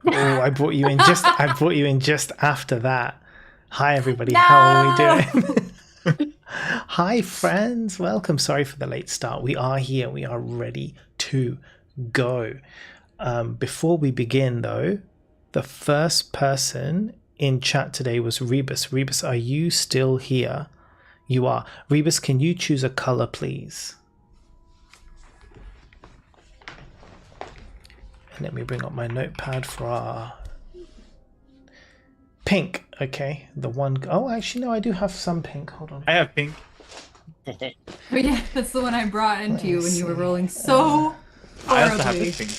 Oh, I brought you in just after that. Hi everybody, no! How are we doing? Hi friends, welcome. Sorry for the late start. We are here. We are ready to go. Before we begin though, the first person in chat today was Rebus. Rebus, are you still here? You are. Rebus, can you choose a color please? And let me bring up my notepad for our pink. Okay, the one. Oh, actually, no, I do have some pink. Hold on. I have pink. Oh yeah, that's the one I brought into you when you were rolling so I also have horribly. this pink.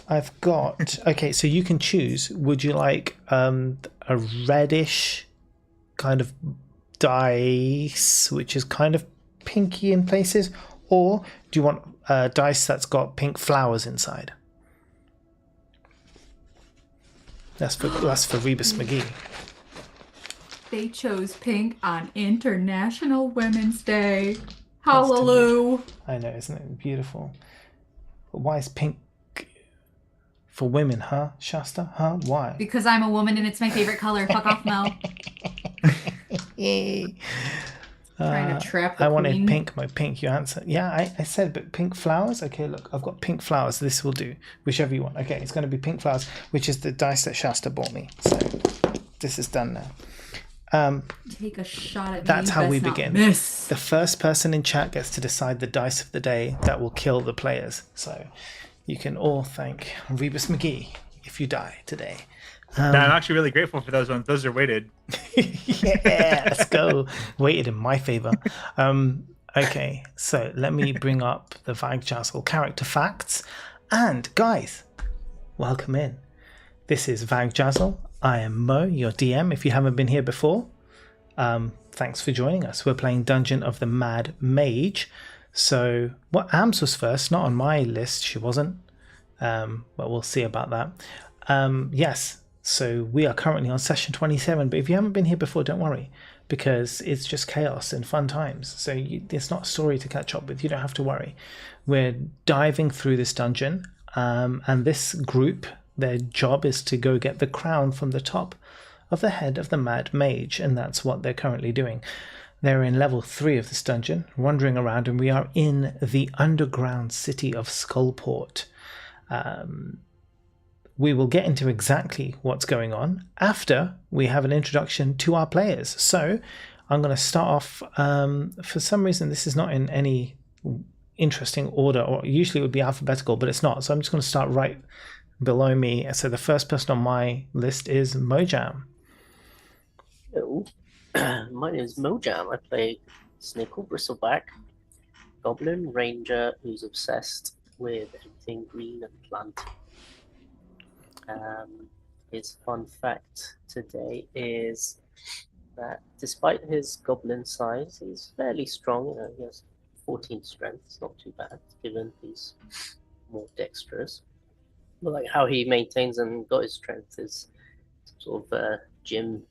I've got. Okay, so you can choose. Would you like a reddish kind of dice, which is kind of pinky in places, or do you want dice that's got pink flowers inside? That's for Rebus McGee. They chose pink on International Women's Day. Hallelujah. I know, isn't it beautiful? But why is pink for women, huh, Shasta? Huh? Why? Because I'm a woman and it's my favorite color. Fuck off, Mel. Trying to trap the I queen. wanted pink, my pink, you answer. Yeah, I said, but pink flowers? Okay, look, I've got pink flowers. This will do, whichever you want. Okay, it's going to be pink flowers, which is the dice that Shasta bought me. So this is done now. Take a shot at me. That's how we begin. Miss. The first person in chat gets to decide the dice of the day that will kill the players. So you can all thank Rebus McGee if you die today. I'm actually really grateful for those ones. Those are weighted. Yeah, let's go. Weighted in my favor. Okay, so let me bring up the Vagjazzle character facts. And guys, welcome in. This is Vagjazzle. I am Mo, your DM. If you haven't been here before, thanks for joining us. We're playing Dungeon of the Mad Mage. So, Ams was first, not on my list. She wasn't. But we'll see about that. Yes. So we are currently on session 27, but if you haven't been here before, don't worry, because it's just chaos and fun times. So it's not a story to catch up with. You don't have to worry. We're diving through this dungeon, and this group, their job is to go get the crown from the top of the head of the Mad Mage, and that's what they're currently doing. They're in level 3 of this dungeon, wandering around, and we are in the underground city of Skullport. We will get into exactly what's going on after we have an introduction to our players. So I'm going to start off, for some reason this is not in any interesting order, or usually it would be alphabetical, but it's not. So I'm just going to start right below me. So the first person on my list is Mojam. Hello, my name is Mojam. I play Snickle Bristleback, Goblin Ranger who's obsessed with everything green and planting. His fun fact today is that despite his goblin size, he's fairly strong. He has 14 strength. It's not too bad, given he's more dexterous. But like how he maintains and got his strength is sort of a gym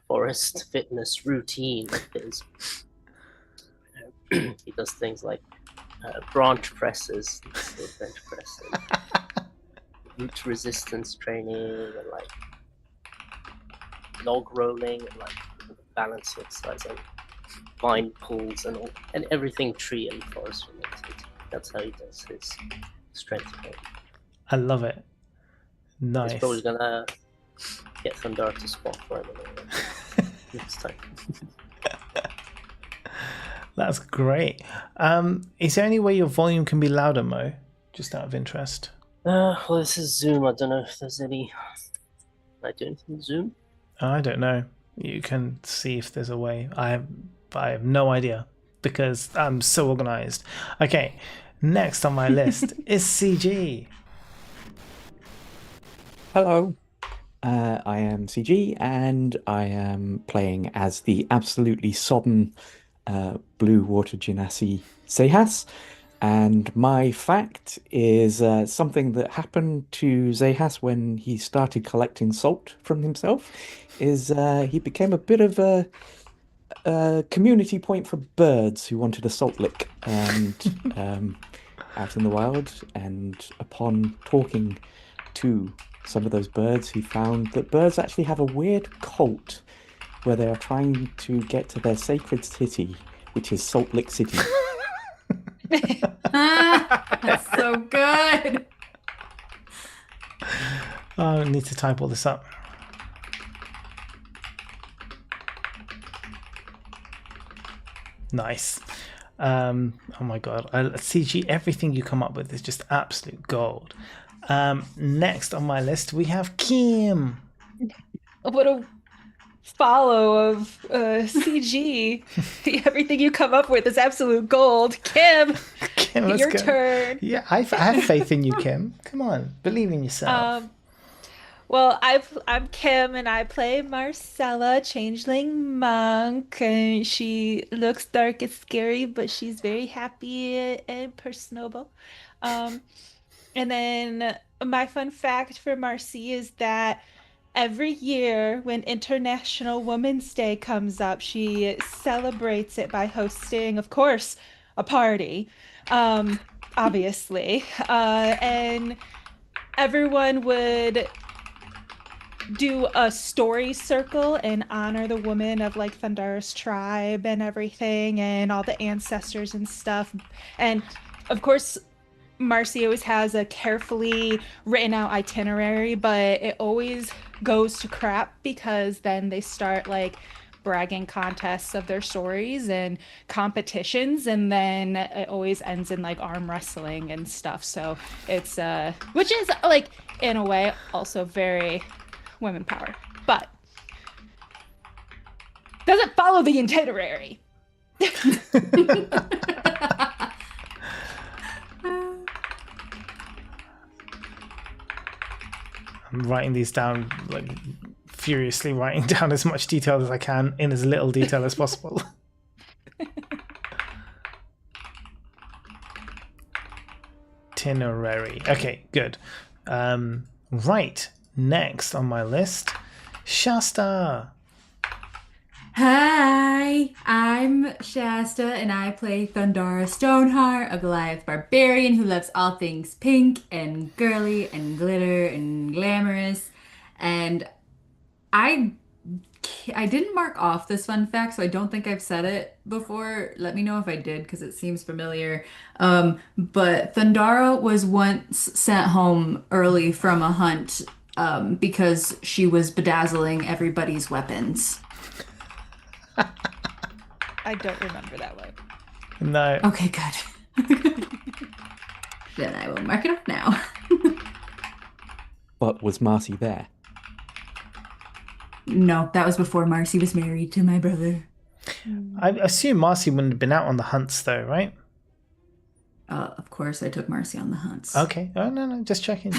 forest fitness routine of his. He does things like branch presses, bench pressing. Root resistance training and like log rolling and like balance exercise and vine pulls and all, and everything tree and forest related. That's how he does his strength training. I love it. Nice. He's probably gonna get Thundar to spot for him next time. That's great. Is there any way your volume can be louder, Mo? Just out of interest. Well, this is Zoom. I don't know if there's any. Can I do anything in Zoom? I don't know. You can see if there's a way. I have no idea because I'm so organized. Okay, next on my list is CG. Hello, I am CG and I am playing as the absolutely sodden blue water genasi Zehas. And my fact is something that happened to Zehas when he started collecting salt from himself, is he became a bit of a community point for birds who wanted a salt lick and out in the wild. And upon talking to some of those birds, he found that birds actually have a weird cult where they are trying to get to their sacred city, which is Salt Lick City. That's so good. Oh, I need to type all this up. Nice. Oh my god. CG, everything you come up with is just absolute gold. Next on my list, we have Kim. What a follow of CG. Everything you come up with is absolute gold. Kim, Kim, your turn. Yeah, I have faith in you, Kim. Come on, believe in yourself. Well, I'm Kim, and I play Marcella, Changeling Monk. And she looks dark and scary, but she's very happy and personable. And then my fun fact for Marcy is that every year when International Women's Day comes up, she celebrates it by hosting, of course, a party, um, obviously. And everyone would do a story circle and honor the women of like Thundar's tribe and everything and all the ancestors and stuff. And of course, Marcy always has a carefully written out itinerary, but it always goes to crap because then they start like bragging contests of their stories and competitions, and then it always ends in like arm wrestling and stuff. So it's which is like in a way also very women power, but doesn't follow the itinerary. I'm writing these down, like furiously writing down as much detail as I can in as little detail as possible. Itinerary. Okay, good. Right, next on my list, Shasta. Hi, I'm Shasta, and I play Thundara Stoneheart, a Goliath barbarian who loves all things pink and girly and glitter and glamorous. And I didn't mark off this fun fact, so I don't think I've said it before. Let me know if I did, because it seems familiar. But Thundara was once sent home early from a hunt because she was bedazzling everybody's weapons. I don't remember that one. No. Okay, good. Then I will mark it off now. But was Marcy there? No, that was before Marcy was married to my brother. I assume Marcy wouldn't have been out on the hunts though, right? Of course, I took Marcy on the hunts. Okay. Oh, no, just checking.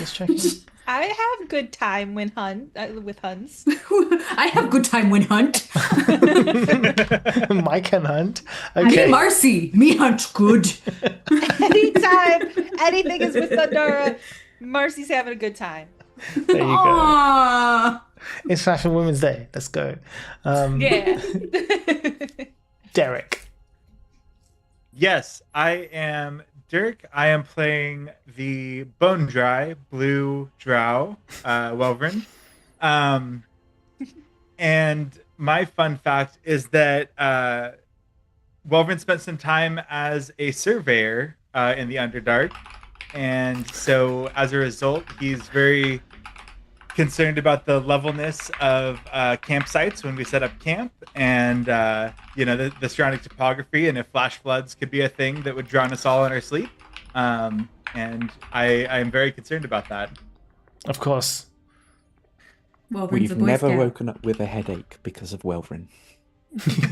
I have good time when with hunts. I have good time when hunt. Mike can hunt. Okay. Me, Marcy, me hunt good. Anytime anything is with Thundara, Marcy's having a good time. There you go. International Women's Day. Let's go. Yeah. Derek. Yes, I am Dirk. I am playing the Bone Dry Blue Drow Welvrin. And my fun fact is that Welvrin spent some time as a surveyor in the Underdark. And so as a result, he's very concerned about the levelness of campsites when we set up camp, and the surrounding topography, and if flash floods could be a thing that would drown us all in our sleep. And I am very concerned about that. Of course. We've never woken up with a headache because of Welvrin.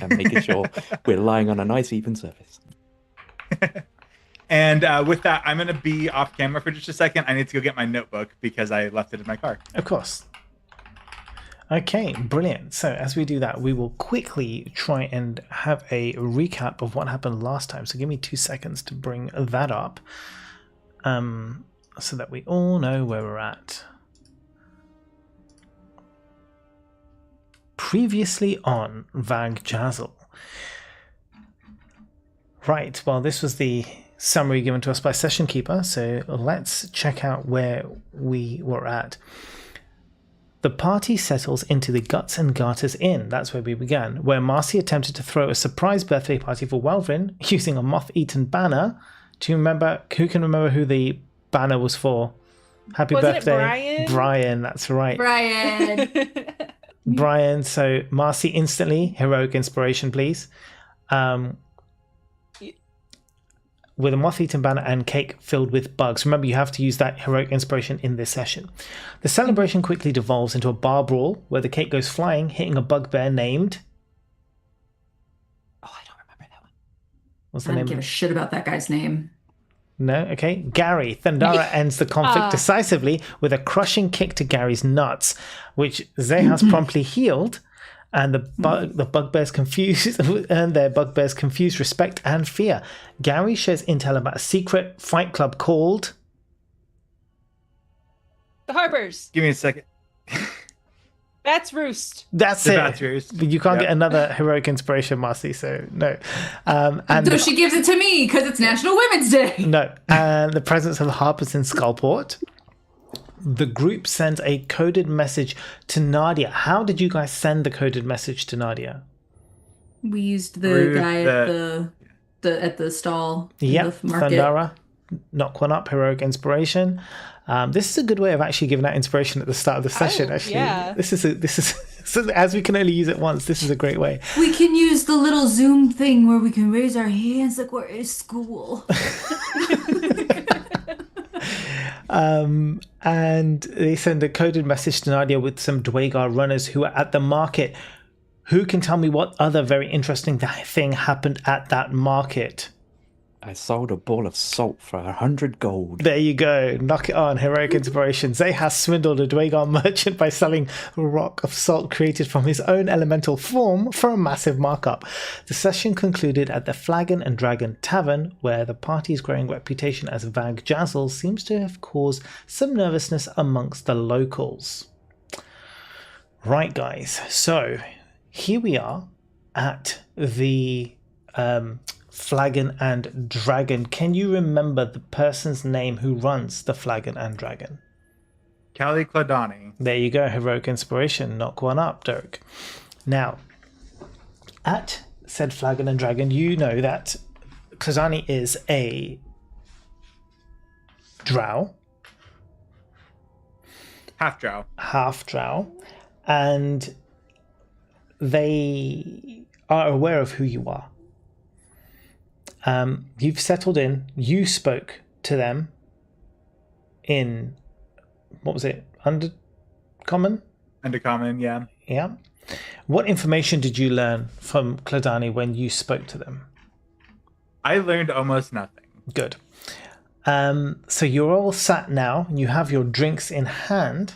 And making sure we're lying on a nice even surface. And with that, I'm going to be off camera for just a second. I need to go get my notebook because I left it in my car. Of course. Okay, brilliant. So as we do that, we will quickly try and have a recap of what happened last time. So give me 2 seconds to bring that up so that we all know where we're at. Previously on Vagjazzle. Right, well, this was the summary given to us by Session Keeper, so let's check out where we were at. The party settles into the Guts and Garters Inn, that's where we began, where Marcy attempted to throw a surprise birthday party for Welvrin using a moth-eaten banner. Do you remember, who can remember who the banner was for? Happy Wasn't birthday, it Brian? Brian, that's right. Brian. Brian, so Marcy instantly, heroic inspiration please. With a moth-eaten banner and cake filled with bugs. Remember, you have to use that heroic inspiration in this session. The celebration quickly devolves into a bar brawl where the cake goes flying, hitting a bugbear named... Oh, I don't remember that one. What's the I name? don't give a shit about that guy's name. No? Okay. Gary. Thundara ends the conflict decisively with a crushing kick to Gary's nuts, which Zehas promptly healed. And the bugbears confused and their bugbears confused respect and fear. Gary shares intel about a secret fight club called The Harpers. Give me a second. Bats roost. That's The it. Bats Roost. But you can't Yep. get another heroic inspiration, Marcy, so no. And So she gives it to me because it's National Women's Day. no. And the presence of harpers in Skullport. The group sends a coded message to Nadia. How did you guys send the coded message to Nadia? We used the Through guy at the stall. in Yep, the market. Thundara, knock one up, heroic inspiration. This is a good way of actually giving out inspiration at the start of the session. Actually, yeah. this is so as we can only use it once. This is a great way. We can use the little Zoom thing where we can raise our hands like we're in school. And they send a coded message to Nadia with some Dwagar runners who are at the market. Who can tell me what other very interesting thing happened at that market? I sold a ball of salt for 100 gold. There you go. Knock it on. Heroic inspiration. Zehas swindled a Dwagar merchant by selling a rock of salt created from his own elemental form for a massive markup. The session concluded at the Flagon and Dragon Tavern, where the party's growing reputation as Vagjazzle seems to have caused some nervousness amongst the locals. Right, guys. So here we are at the Flagon and Dragon. Can you remember the person's name who runs the Flagon and Dragon? Callie Cladani. There you go, heroic inspiration. Knock one up, Dirk. Now, at said Flagon and Dragon, you know that Cladani is a drow, Half drow. half drow, and they are aware of who you are. You've settled in. You spoke to them in, what was it, Undercommon? Undercommon, yeah. Yeah. What information did you learn from Cladani when you spoke to them? I learned almost nothing. Good. So you're all sat now, and you have your drinks in hand.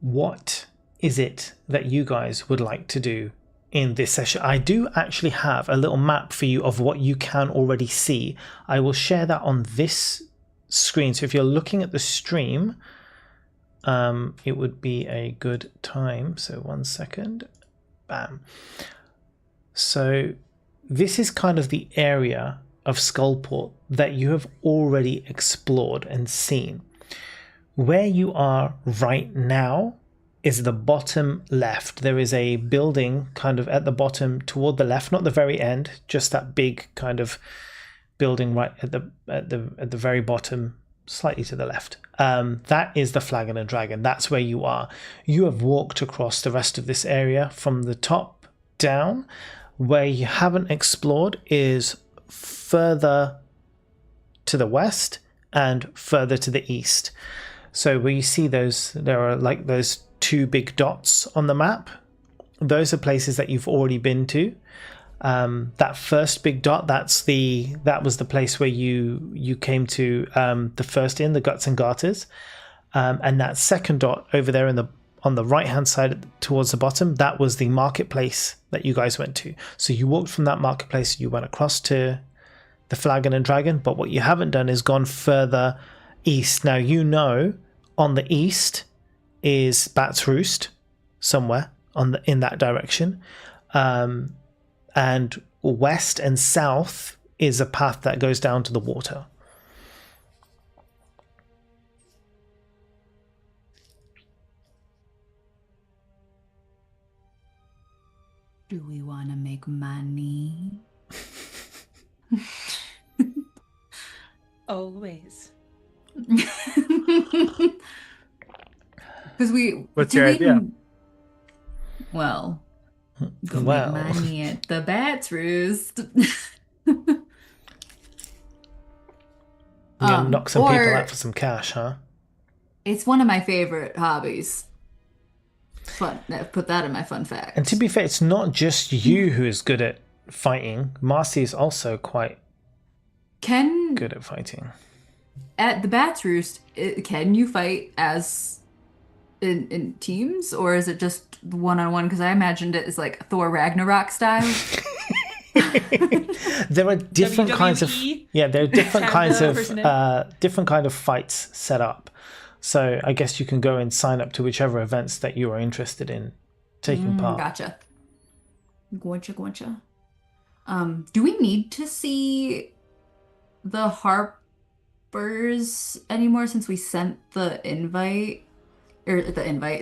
What is it that you guys would like to do in this session? I do actually have a little map for you of what you can already see. I will share that on this screen. So if you're looking at the stream, it would be a good time. So 1 second. Bam. So this is kind of the area of Skullport that you have already explored and seen. Where you are right now is the bottom left. There is a building kind of at the bottom toward the left, not the very end, just that big kind of building right at the very bottom, slightly to the left. That is the Flagon and Dragon. That's where you are. You have walked across the rest of this area from the top down. Where you haven't explored is further to the west and further to the east. So where you see those, there are like those two big dots on the map. Those are places that you've already been to. That first big dot, that was the place where you came to the first inn, the Guts and Garters. And that second dot over there on the right hand side towards the bottom, that was the marketplace that you guys went to. So you walked from that marketplace, you went across to the Flagon and Dragon, but what you haven't done is gone further east. Now you know on the east is Bat's Roost, somewhere in that direction, and west and south is a path that goes down to the water. Do we want to make money? Always. Because we. What's do your we- idea? Well, go Well. make money at the Bat's Roost. You're gonna knock some people or- out for some cash, huh? It's one of my favorite hobbies. Fun. Put that in my fun fact. And to be fair, it's not just you who is good at fighting. Marcy is also quite Can good at fighting. at the Bat's Roost, can you fight as in teams, or is it just one-on-one? Because I imagined it as like Thor Ragnarok style. There are different kinds of WWE there are different kind kinds of of person in. different kind of fights set up. So I guess you can go and sign up to whichever events that you are interested in taking part. Gotcha. Gotcha. Do we need to see the Harpers anymore since we sent the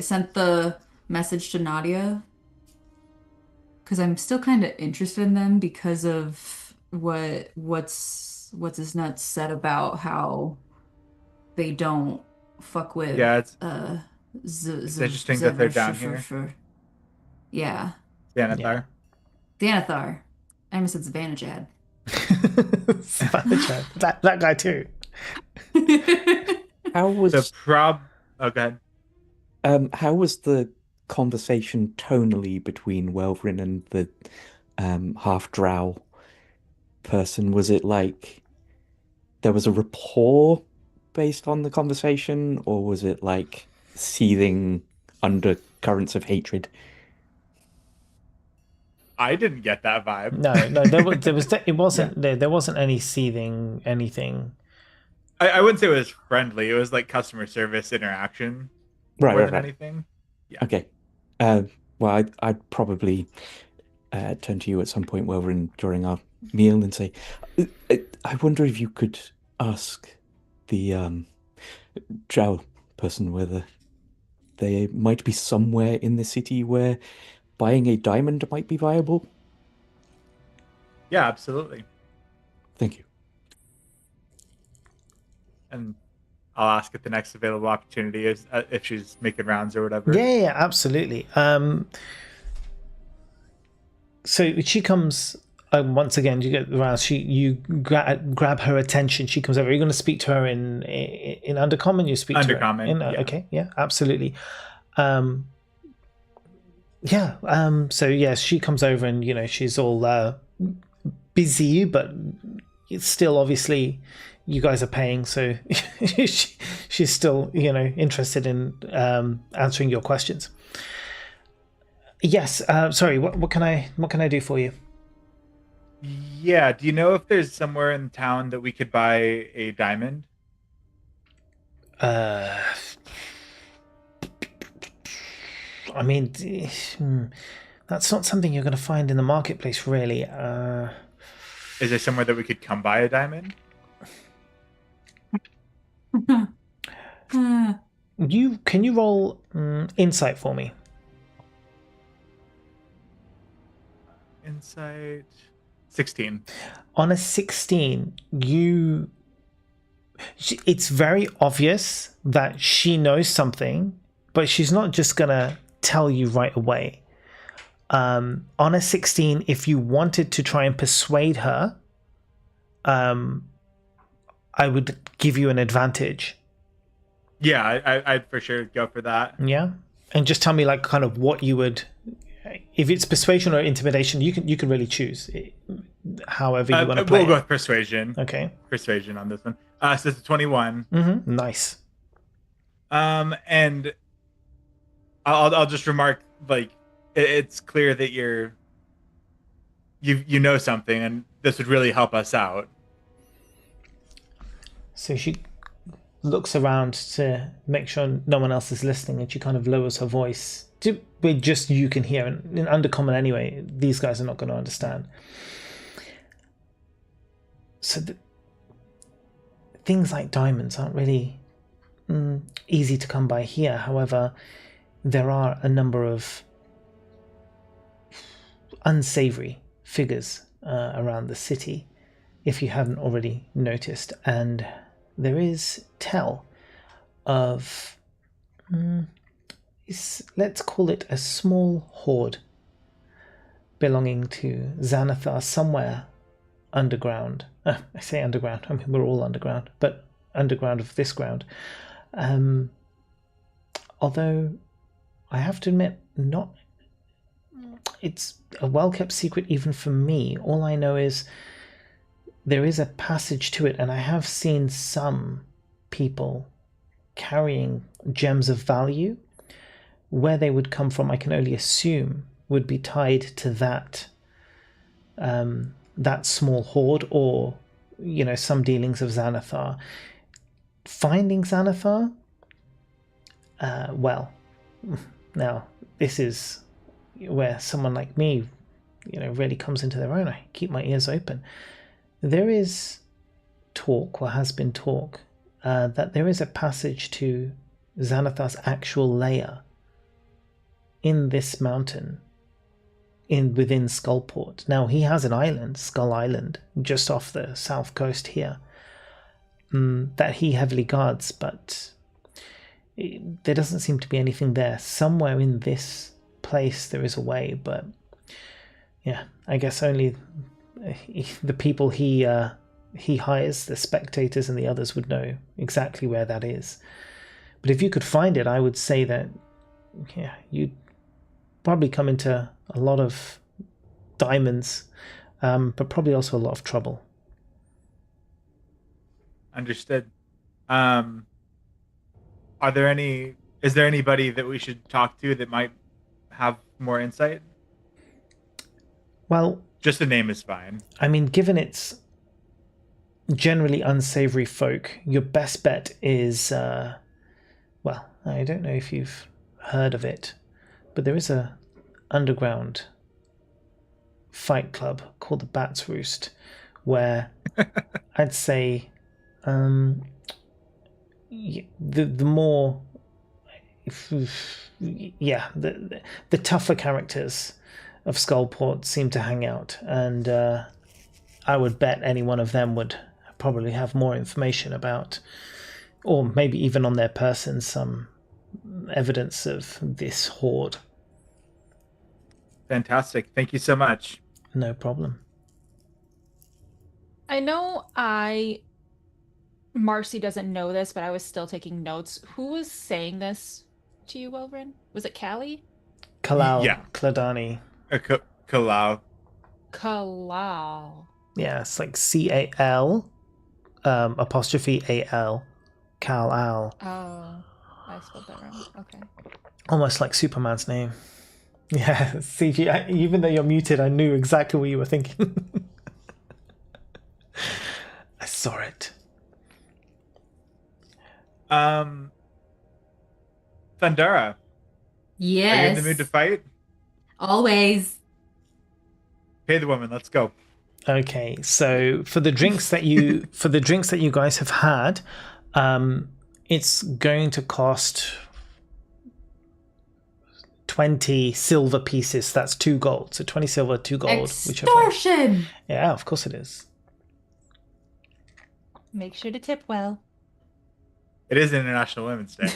sent the message to Nadia? Because I'm still kind of interested in them because of what's his nuts said about how they don't fuck with Yeah, it's interesting that they're down here. Yeah. Xanathar. Xanathar. I almost said Zavanajad. that guy too. How was Oh, go ahead. how was the conversation tonally between Welvrin and the half drow person? Was it like there was a rapport based on the conversation, or was it like seething undercurrents of hatred? I didn't get that vibe. No, there wasn't any seething anything. I wouldn't say it was friendly. It was like customer service interaction more than anything. Yeah. Okay. Well, I'd probably turn to you at some point, Welvrin, during our meal and say, I wonder if you could ask the drow person whether they might be somewhere in the city where buying a diamond might be viable. Yeah, absolutely. Thank you. And I'll ask at the next available opportunity if she's making rounds or whatever. Yeah, absolutely. So she comes once again. You get around. You grab her attention. She comes over. You're going to speak to her in Undercommon. You speak Undercommon. To her Yeah. Okay, yeah, absolutely. So yes, she comes over and she's all busy, but it's still obviously you guys are paying, so she's still interested in answering your questions. Yes. Sorry. What can I do for you? Yeah. Do you know if there's somewhere in town that we could buy a diamond? I mean, that's not something you're going to find in the marketplace, really. Is there somewhere that we could come buy a diamond? Can you roll insight for me? Insight 16. On a 16, it's very obvious that she knows something, but she's not just gonna tell you right away. On a 16, if you wanted to try and persuade her, I would give you an advantage. Yeah, I'd for sure go for that. Yeah, and just tell me like kind of what you would. If it's persuasion or intimidation, you can really choose. However you want to play. We'll go with persuasion. Okay. Persuasion on this one. So it's a 21. Mm-hmm. Nice. And I'll just remark, like, it's clear that you know something, and this would really help us out. So she looks around to make sure no one else is listening, and she kind of lowers her voice. With just you can hear, and in Undercommon anyway, these guys are not going to understand. So things like diamonds aren't really easy to come by here. However, there are a number of unsavory figures around the city, if you haven't already noticed, and there is tell of let's call it a small horde belonging to Xanathar somewhere underground. I say underground, I mean we're all underground, but underground of this ground. Although I have to admit, it's a well-kept secret even for me. All I know is there is a passage to it, and I have seen some people carrying gems of value. Where they would come from, I can only assume, would be tied to that small horde, or some dealings of Xanathar. Finding Xanathar well, now this is where someone like me, really comes into their own. I keep my ears open. There is talk, or has been talk, that there is a passage to Xanathar's actual lair in this mountain, within Skullport. Now, he has an island, Skull Island, just off the south coast here, that he heavily guards, but there doesn't seem to be anything there. Somewhere in this place there is a way, but yeah, I guess only the people he hires, the spectators and the others, would know exactly where that is. But if you could find it, I would say that, yeah, you'd probably come into a lot of diamonds, but probably also a lot of trouble. Understood. Is there anybody that we should talk to that might have more insight? Well, just the name is fine. I mean, given it's generally unsavory folk, your best bet is, well, I don't know if you've heard of it, but there is a underground fight club called the Bat's Roost, where I'd say the more, yeah, the tougher characters of Skullport seem to hang out, and I would bet any one of them would probably have more information about, or maybe even on their person, some evidence of this horde. Fantastic. Thank you so much. No problem. I know Marcy doesn't know this, but I was still taking notes. Who was saying this to you, Welvrin? Was it Callie? Kalal. Yeah. Kladani. Kalau. Kalal. Yeah, it's like C-A-L apostrophe A-L. Kal-Al. Oh, I spelled that wrong. Okay. Almost like Superman's name. Yeah, CG, even though you're muted, I knew exactly what you were thinking. I saw it. Thundara. Yes. Are you in the mood to fight? Always. Pay the woman. Let's go. Okay, so for the drinks that you guys have had, it's going to cost 20 silver pieces. That's 2 gold. So 20 silver, 2 gold. Extortion! Yeah, of course it is. Make sure to tip well. It is International Women's Day.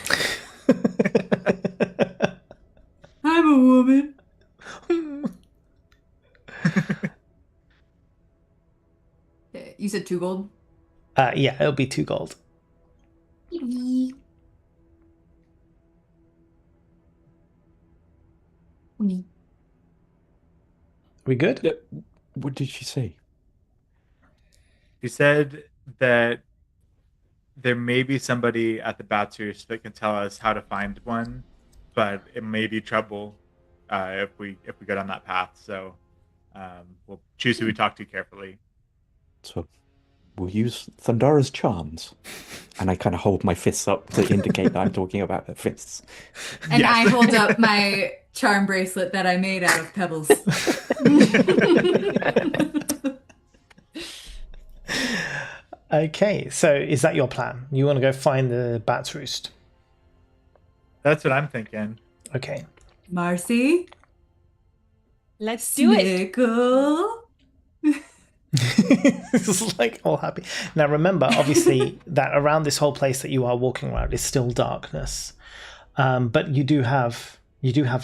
I'm a woman. You said 2 gold? Yeah, it'll be 2 gold. We good? Yeah. What did she say? He said that there may be somebody at the Batshurst that can tell us how to find one, but it may be trouble if we go down that path. So we'll choose who we talk to carefully. So we'll use Thundara's charms. And I kind of hold my fists up to indicate that I'm talking about her fists. And Yes. I hold up my charm bracelet that I made out of pebbles. Okay, so is that your plan? You want to go find the Bat's Roost? That's what I'm thinking. Okay. Marcy? Let's do it. Snickle? It's like all happy. Now remember, obviously, that around this whole place that you are walking around is still darkness. But you do have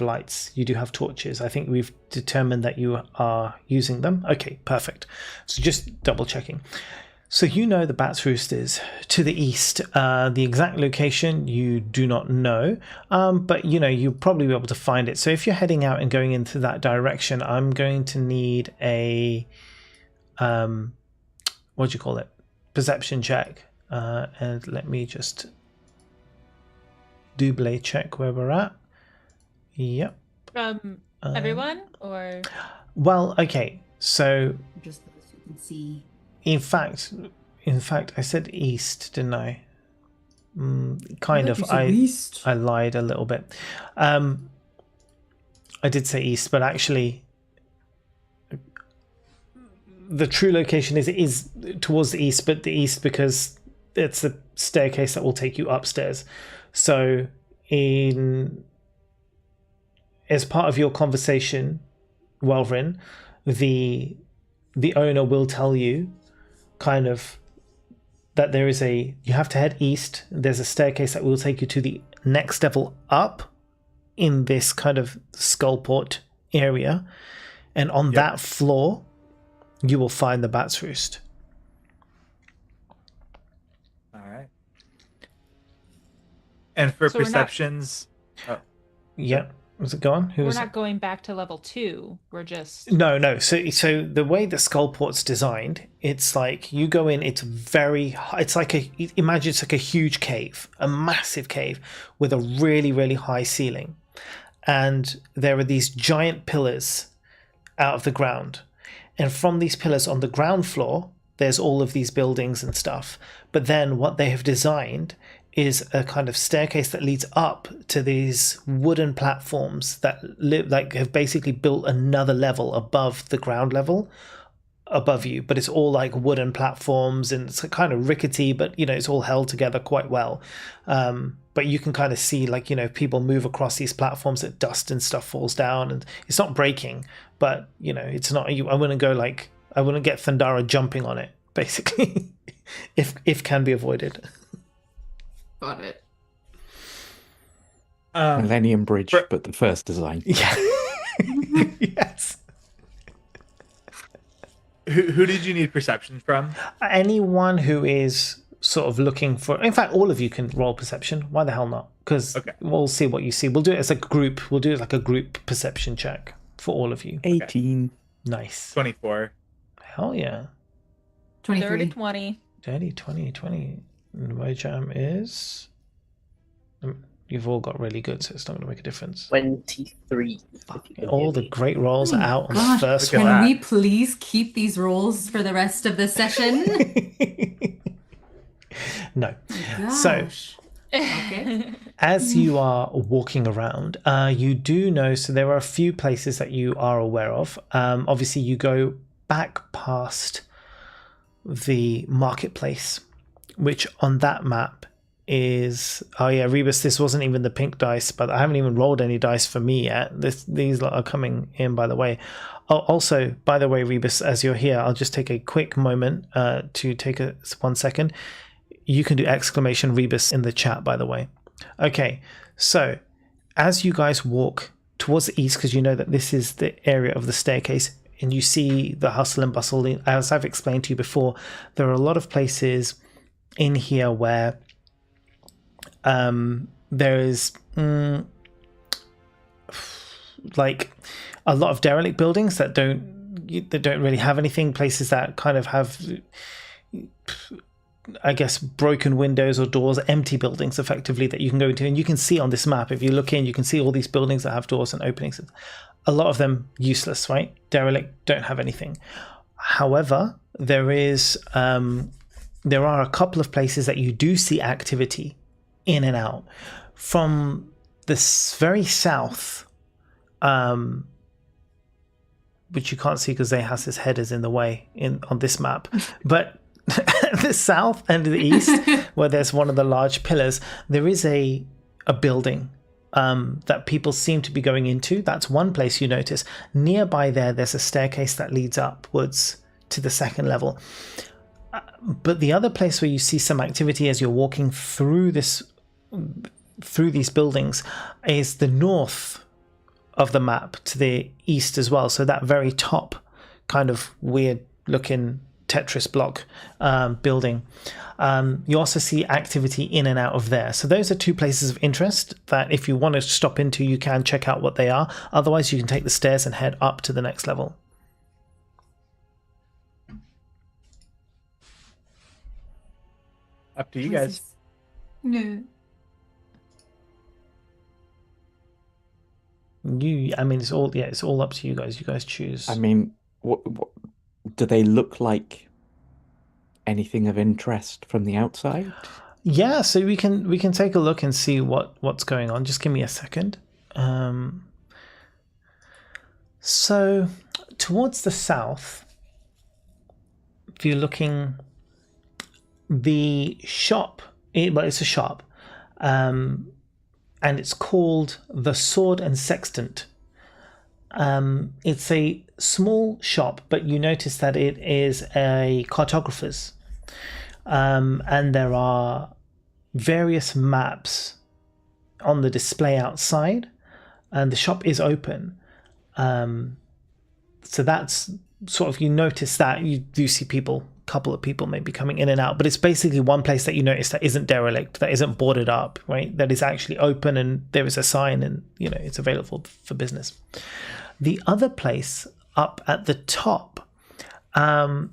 lights, you do have torches. I think we've determined that you are using them. Okay, perfect. So just double checking. So you know the Bat's Roost is to the east. The exact location you do not know, but you'll probably be able to find it. So if you're heading out and going into that direction, I'm going to need a what do you call it? Perception check. And let me just double check where we're at. Yep. From everyone or? Well, okay. So Just so you can see. in fact, I said east, didn't I? Kind of. You said east. I lied a little bit. I did say east, but actually, the true location is towards the east, but the east because it's the staircase that will take you upstairs. So, as part of your conversation, Welvrin, the owner will tell you kind of that you have to head east. There's a staircase that will take you to the next level up in this kind of skullport area. And on that floor, you will find the Bat's Roost. All right. And for So we're not- perceptions... Yeah. Was it go on? We're not going back to level 2. We're just... No. So the way the skullport's designed, it's like you go in. It's very. It's like imagine it's like a huge cave, a massive cave with a really really high ceiling, and there are these giant pillars out of the ground, and from these pillars on the ground floor, there's all of these buildings and stuff. But then what they have designed is a kind of staircase that leads up to these wooden platforms that have basically built another level above the ground level above you, but it's all like wooden platforms and it's kind of rickety, but it's all held together quite well. But you can kind of see people move across these platforms, that dust and stuff falls down, and it's not breaking, but it's not. I wouldn't get Thundara jumping on it, basically, if can be avoided. Got it. Millennium Bridge, but the first design. Yeah. Yes. Who did you need perception from? Anyone who is sort of looking for... In fact, all of you can roll perception. Why the hell not? Because we'll see what you see. We'll do it as a group. We'll do it like a group perception check for all of you. 18. Nice. 24. Hell yeah. 23. 30, 20. 30, 20, 20. And my jam is... You've all got really good, so it's not going to make a difference. 23. All the great rolls are out on Gosh, the first look at one. that. Can we please keep these rolls for the rest of the session? No. So, Gosh. Okay. as you are walking around, you do know, so there are a few places that you are aware of. Obviously, you go back past the marketplace, which on that map is... Oh yeah, Rebus, this wasn't even the pink dice, but I haven't even rolled any dice for me yet. These lot are coming in, by the way. Oh, also, by the way, Rebus, as you're here, I'll just take a quick moment to take 1 second. You can do exclamation Rebus in the chat, by the way. Okay, so as you guys walk towards the east, because you know that this is the area of the staircase, and you see the hustle and bustle, as I've explained to you before, there are a lot of places in here where there is like a lot of derelict buildings that don't really have anything, places that kind of have, I guess, broken windows or doors, empty buildings effectively that you can go into. And you can see on this map, if you look in, you can see all these buildings that have doors and openings. A lot of them useless, right? Derelict, don't have anything. However, there are a couple of places that you do see activity in and out. From the very south, which you can't see because Zahas's head is in the way on this map, but the south and the east, where there's one of the large pillars, there is a building that people seem to be going into. That's one place you notice. Nearby there's a staircase that leads upwards to the second level. But the other place where you see some activity as you're walking through these buildings is the north of the map to the east as well. So that very top kind of weird looking Tetris block building. You also see activity in and out of there. So those are two places of interest that if you want to stop into, you can check out what they are. Otherwise, you can take the stairs and head up to the next level. Up to you guys. No. It's all up to you guys. You guys choose. I mean, what do they look like? Anything of interest from the outside? Yeah, so we can take a look and see what's going on. Just give me a second. So towards the south, if you're looking, the shop, it's a shop, and it's called the Sword and Sextant. It's a small shop, but you notice that it is a cartographer's, and there are various maps on the display outside, and the shop is open. So that's sort of, you notice that you do see people, a couple of people maybe coming in and out, but it's basically one place that you notice that isn't derelict, that isn't boarded up, right? That is actually open, and there is a sign, and it's available for business. The other place up at the top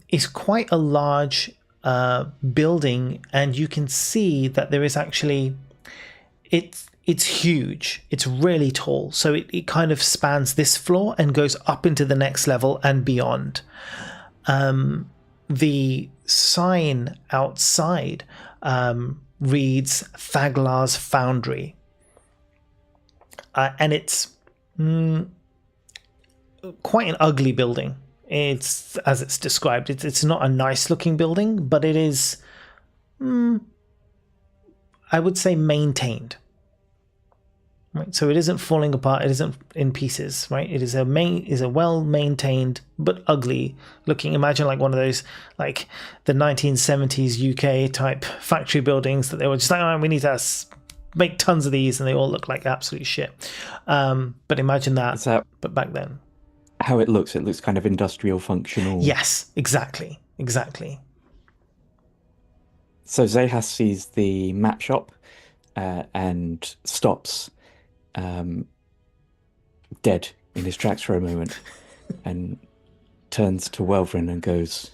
is quite a large building, and you can see that there is actually, it's huge, it's really tall, so it kind of spans this floor and goes up into the next level and beyond. The sign outside reads Thaglar's Foundry, and it's quite an ugly building. It's, as it's described, it's not a nice looking building, but it is, I would say, maintained. Right, so it isn't falling apart. It isn't in pieces. Right, it is a well maintained but ugly looking. Imagine like one of those, like the 1970s UK type factory buildings that they were just like, oh, we need to make tons of these, and they all look like absolute shit. But imagine that, but back then. How it looks kind of industrial, functional. Yes, exactly. So Zahas sees the map shop and stops, dead in his tracks for a moment, and turns to Welvrin and goes,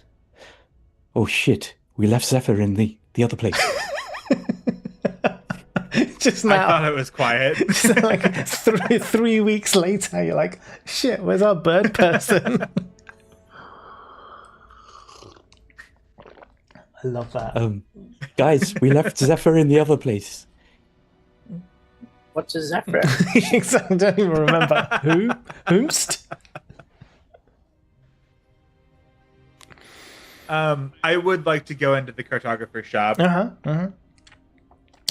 "Oh shit, we left Zephyr in the other place." Just now. I thought it was quiet. So like three weeks later, you're like, shit, where's our bird person? I love that. Guys, we left Zephyr in the other place. What's a Zephyr? Exactly, I don't even remember. Whomst? I would like to go into the cartographer shop.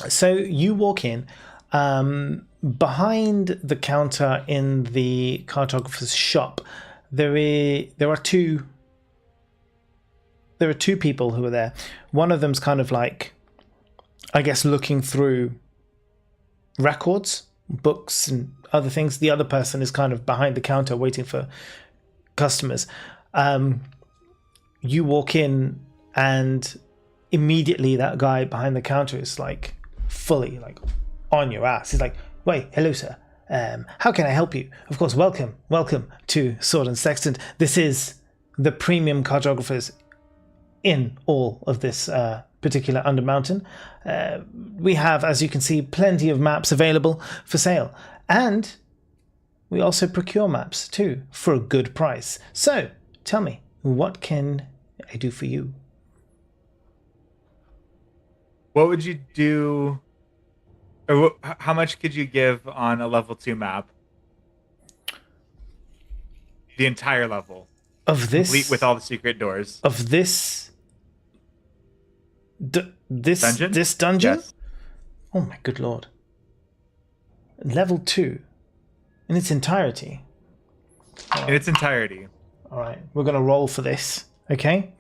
So you walk in. Behind the counter in the cartographer's shop, there are two people who are there. One of them's kind of like, I guess, looking through records, books, and other things. The other person is kind of behind the counter waiting for customers. You walk in, and immediately that guy behind the counter is like fully like on your ass. He's like, "Wait, hello, sir. How can I help you?" Of course, welcome to Sword and Sextant. This is the premium cartographers in all of this particular Undermountain. We have, as you can see, plenty of maps available for sale, and we also procure maps too for a good price. So, tell me, what can I do for you? What would you do, or how much could you give on a level 2 map? The entire level. Of this? Complete with all the secret doors. Of this? This dungeon? This dungeon? Yes. Oh my good lord. Level 2. In its entirety. In its entirety. Alright, we're going to roll for this, okay?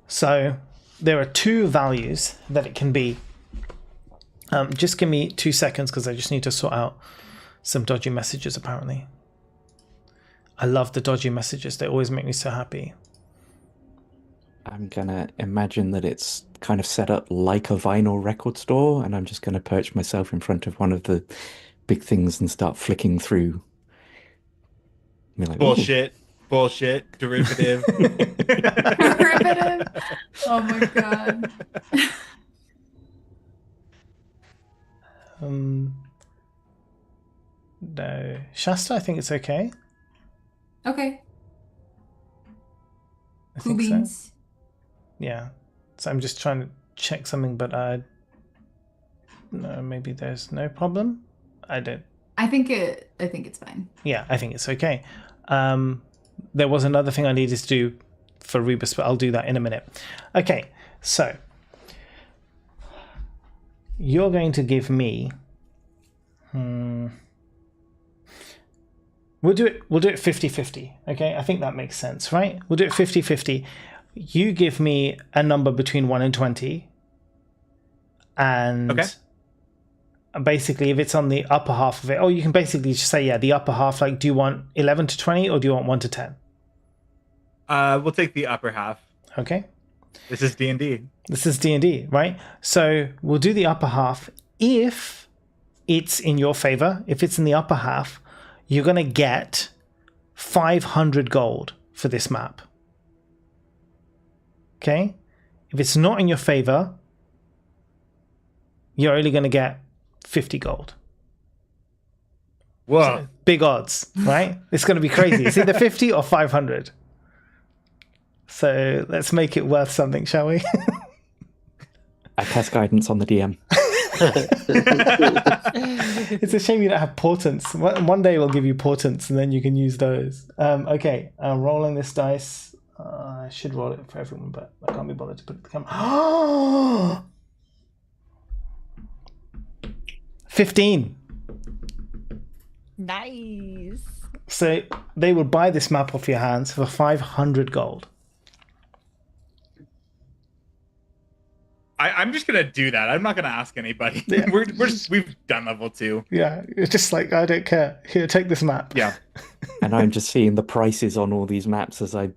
So, there are two values that it can be. Just give me 2 seconds because I just need to sort out some dodgy messages, apparently. I love the dodgy messages. They always make me so happy. I'm going to imagine that it's kind of set up like a vinyl record store, and I'm just going to perch myself in front of one of the big things and start flicking through. Like, bullshit. Bullshit. Derivative. Derivative? Oh my god. No. Shasta, I think it's okay. Okay. I Cool think beans. so. Yeah. So I'm just trying to check something, but maybe there's no problem. I don't. I think it's fine. Yeah, I think it's okay. There was another thing I needed to do for Rebus, but I'll do that in a minute. Okay, so you're going to give me. We'll do it 50-50. Okay, I think that makes sense, right? We'll do it 50-50. You give me a number between 1 and 20. And Okay. basically, if it's on the upper half of it, you can basically just say, the upper half. Like, do you want 11 to 20 or do you want 1 to 10? We'll take the upper half. Okay. This is D&D. This is D&D, right? So we'll do the upper half. If it's in your favor, if it's in the upper half, you're going to get 500 gold for this map. Okay? If it's not in your favor, you're only going to get 50 gold. Whoa. So, big odds, right? It's going to be crazy. It's either 50 or 500. So let's make it worth something, shall we? I cast guidance on the DM. It's a shame you don't have portents. One day we'll give you portents and then you can use those. Okay, I'm rolling this dice. I should roll it for everyone, but I can't be bothered to put it in the camera. 15. Nice. So they will buy this map off your hands for 500 gold. I'm just gonna do that. I'm not gonna ask anybody. Yeah. We've done level 2. Yeah, it's just like, I don't care. Here, take this map. Yeah. And I'm just seeing the prices on all these maps as I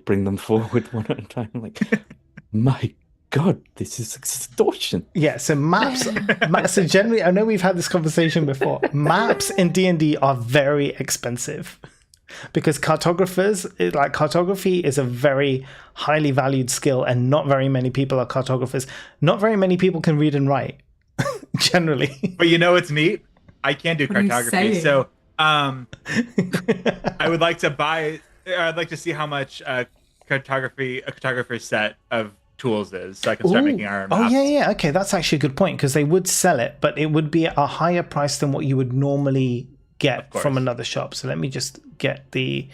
bring them forward one at a time. I'm like, my God, this is extortion. Yeah, so maps. So generally, I know we've had this conversation before. Maps in D&D are very expensive because cartography is a very highly valued skill, and not very many people are cartographers. Not very many people can read and write, generally. But it's neat. I can do What are you cartography, saying? so I would like to buy. I'd like to see how much a cartographer's set of tools is, so I can start making our own maps. Yeah. Okay, that's actually a good point, because they would sell it, but it would be at a higher price than what you would normally get from another shop. So let me just get the.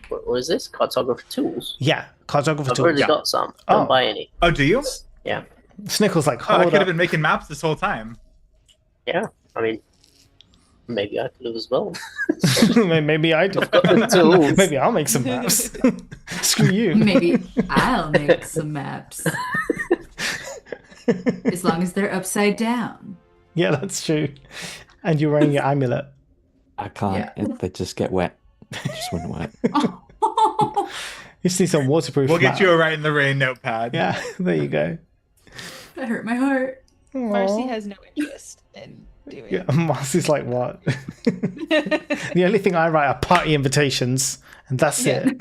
What is this? Cartographer tools? Yeah, cartographer I've tools. already got some. Don't buy any. Oh, do you? Yeah. Snickle's like, I hold could have up. been making maps this whole time. Yeah. I mean, maybe I could have as well. Maybe I do. Tools. Maybe I'll make some maps. Screw you. Maybe I'll make some maps. As long as they're upside down. Yeah, that's true. And you're wearing your amulet. I can't. Yeah. They just get wet. It just wouldn't work. You just need some waterproof. We'll get map. you a Write in the Rain notepad. Yeah, there you go. That hurt my heart. Marcy Aw. has no interest in doing Yeah, Marcy's like, what? The only thing I write are party invitations, and that's it.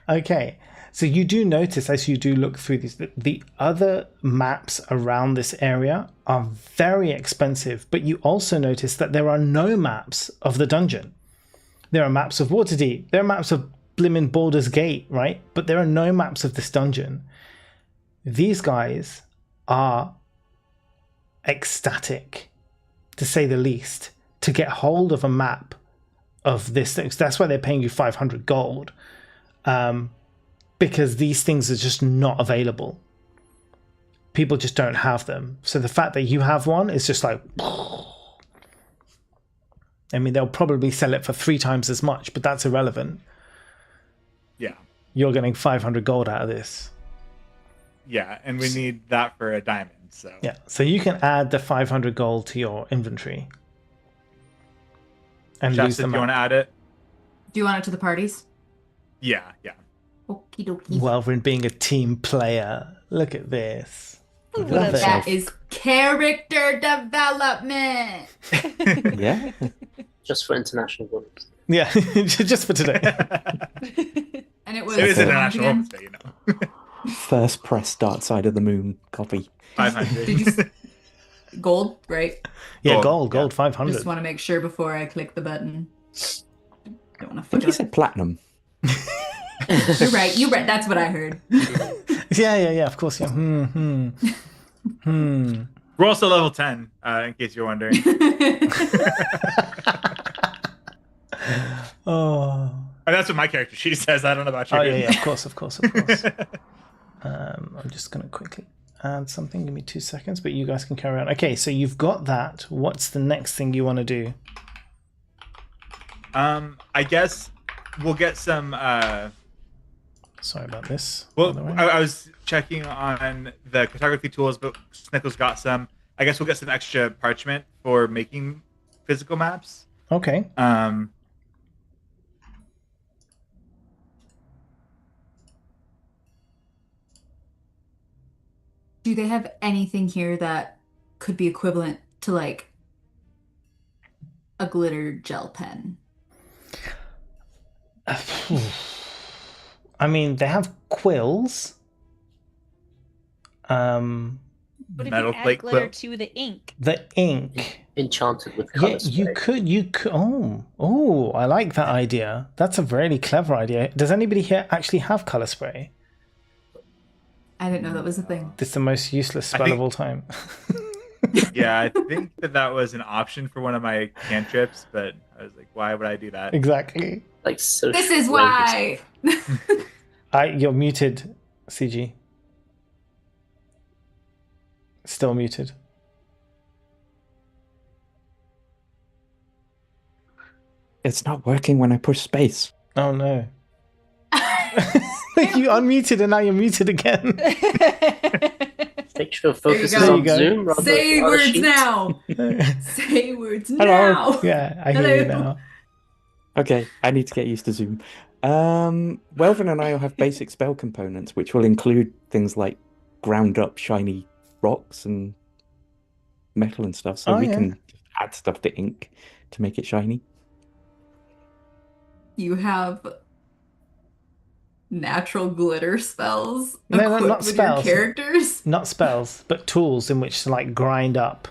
Okay, so you do notice as you do look through these, that the other maps around this area are very expensive, but you also notice that there are no maps of the dungeon. There are maps of Waterdeep, there are maps of blimmin' Baldur's Gate, right? But there are no maps of this dungeon. These guys are ecstatic, to say the least, to get hold of a map of this thing. So that's why they're paying you 500 gold, because these things are just not available. People just don't have them. So the fact that you have one is just like, I mean, they'll probably sell it for 3 times as much, but that's irrelevant. Yeah. You're getting 500 gold out of this. Yeah, and we need that for a diamond, so. Yeah, so you can add the 500 gold to your inventory. And lose Shasta, them do you want to add it? Do you want it to the parties? Yeah. Okie dokie. Welvin being a team player. Look at this. Love it. That is character development. Yeah. Just for international women's. Yeah, just for today. And it was It is Okay. International again? Women's Day, First press Dark Side of the Moon copy. 500. Did you gold, right? Yeah, Gold, gold, Just 500. want to make sure before I click the button. Don't want I to think fuck you up. said platinum. You're right. That's what I heard. Yeah, of course, yeah. We're also level 10, in case you're wondering. Oh. And that's what my character sheet says. I don't know about yours. Oh, yeah, of course. I'm just going to quickly add something. Give me 2 seconds, but you guys can carry on. Okay, so you've got that. What's the next thing you want to do? I guess we'll get some... Sorry about this. Well, I was checking on the cartography tools, but Snickle's got some. I guess we'll get some extra parchment for making physical maps. Okay. Do they have anything here that could be equivalent to like a glitter gel pen? I mean, they have quills. What if Metal you add plate glitter quill. to the ink? The ink. Enchanted with Yeah, color you could. Oh, I like that idea. That's a really clever idea. Does anybody here actually have color spray? I didn't know that was a thing. It's the most useless spell of all time. Yeah, I think that was an option for one of my cantrips, but I was like, why would I do that? Exactly. Like social This is language. why. You're muted, CG. Still muted. It's not working when I push space. Oh no. You unmuted and now you're muted again. Make sure focus There is you on go. Zoom rather Say than on a words sheet. now. Say words Hello. now. Yeah, I hear you Hello. now. Okay, I need to get used to Zoom. Welvin and I will have basic spell components, which will include things like ground up shiny rocks and metal and stuff, so Oh, we yeah. can add stuff to ink to make it shiny. You have natural glitter spells No, equipped not with spells. your characters. Not spells, but tools in which to like grind up.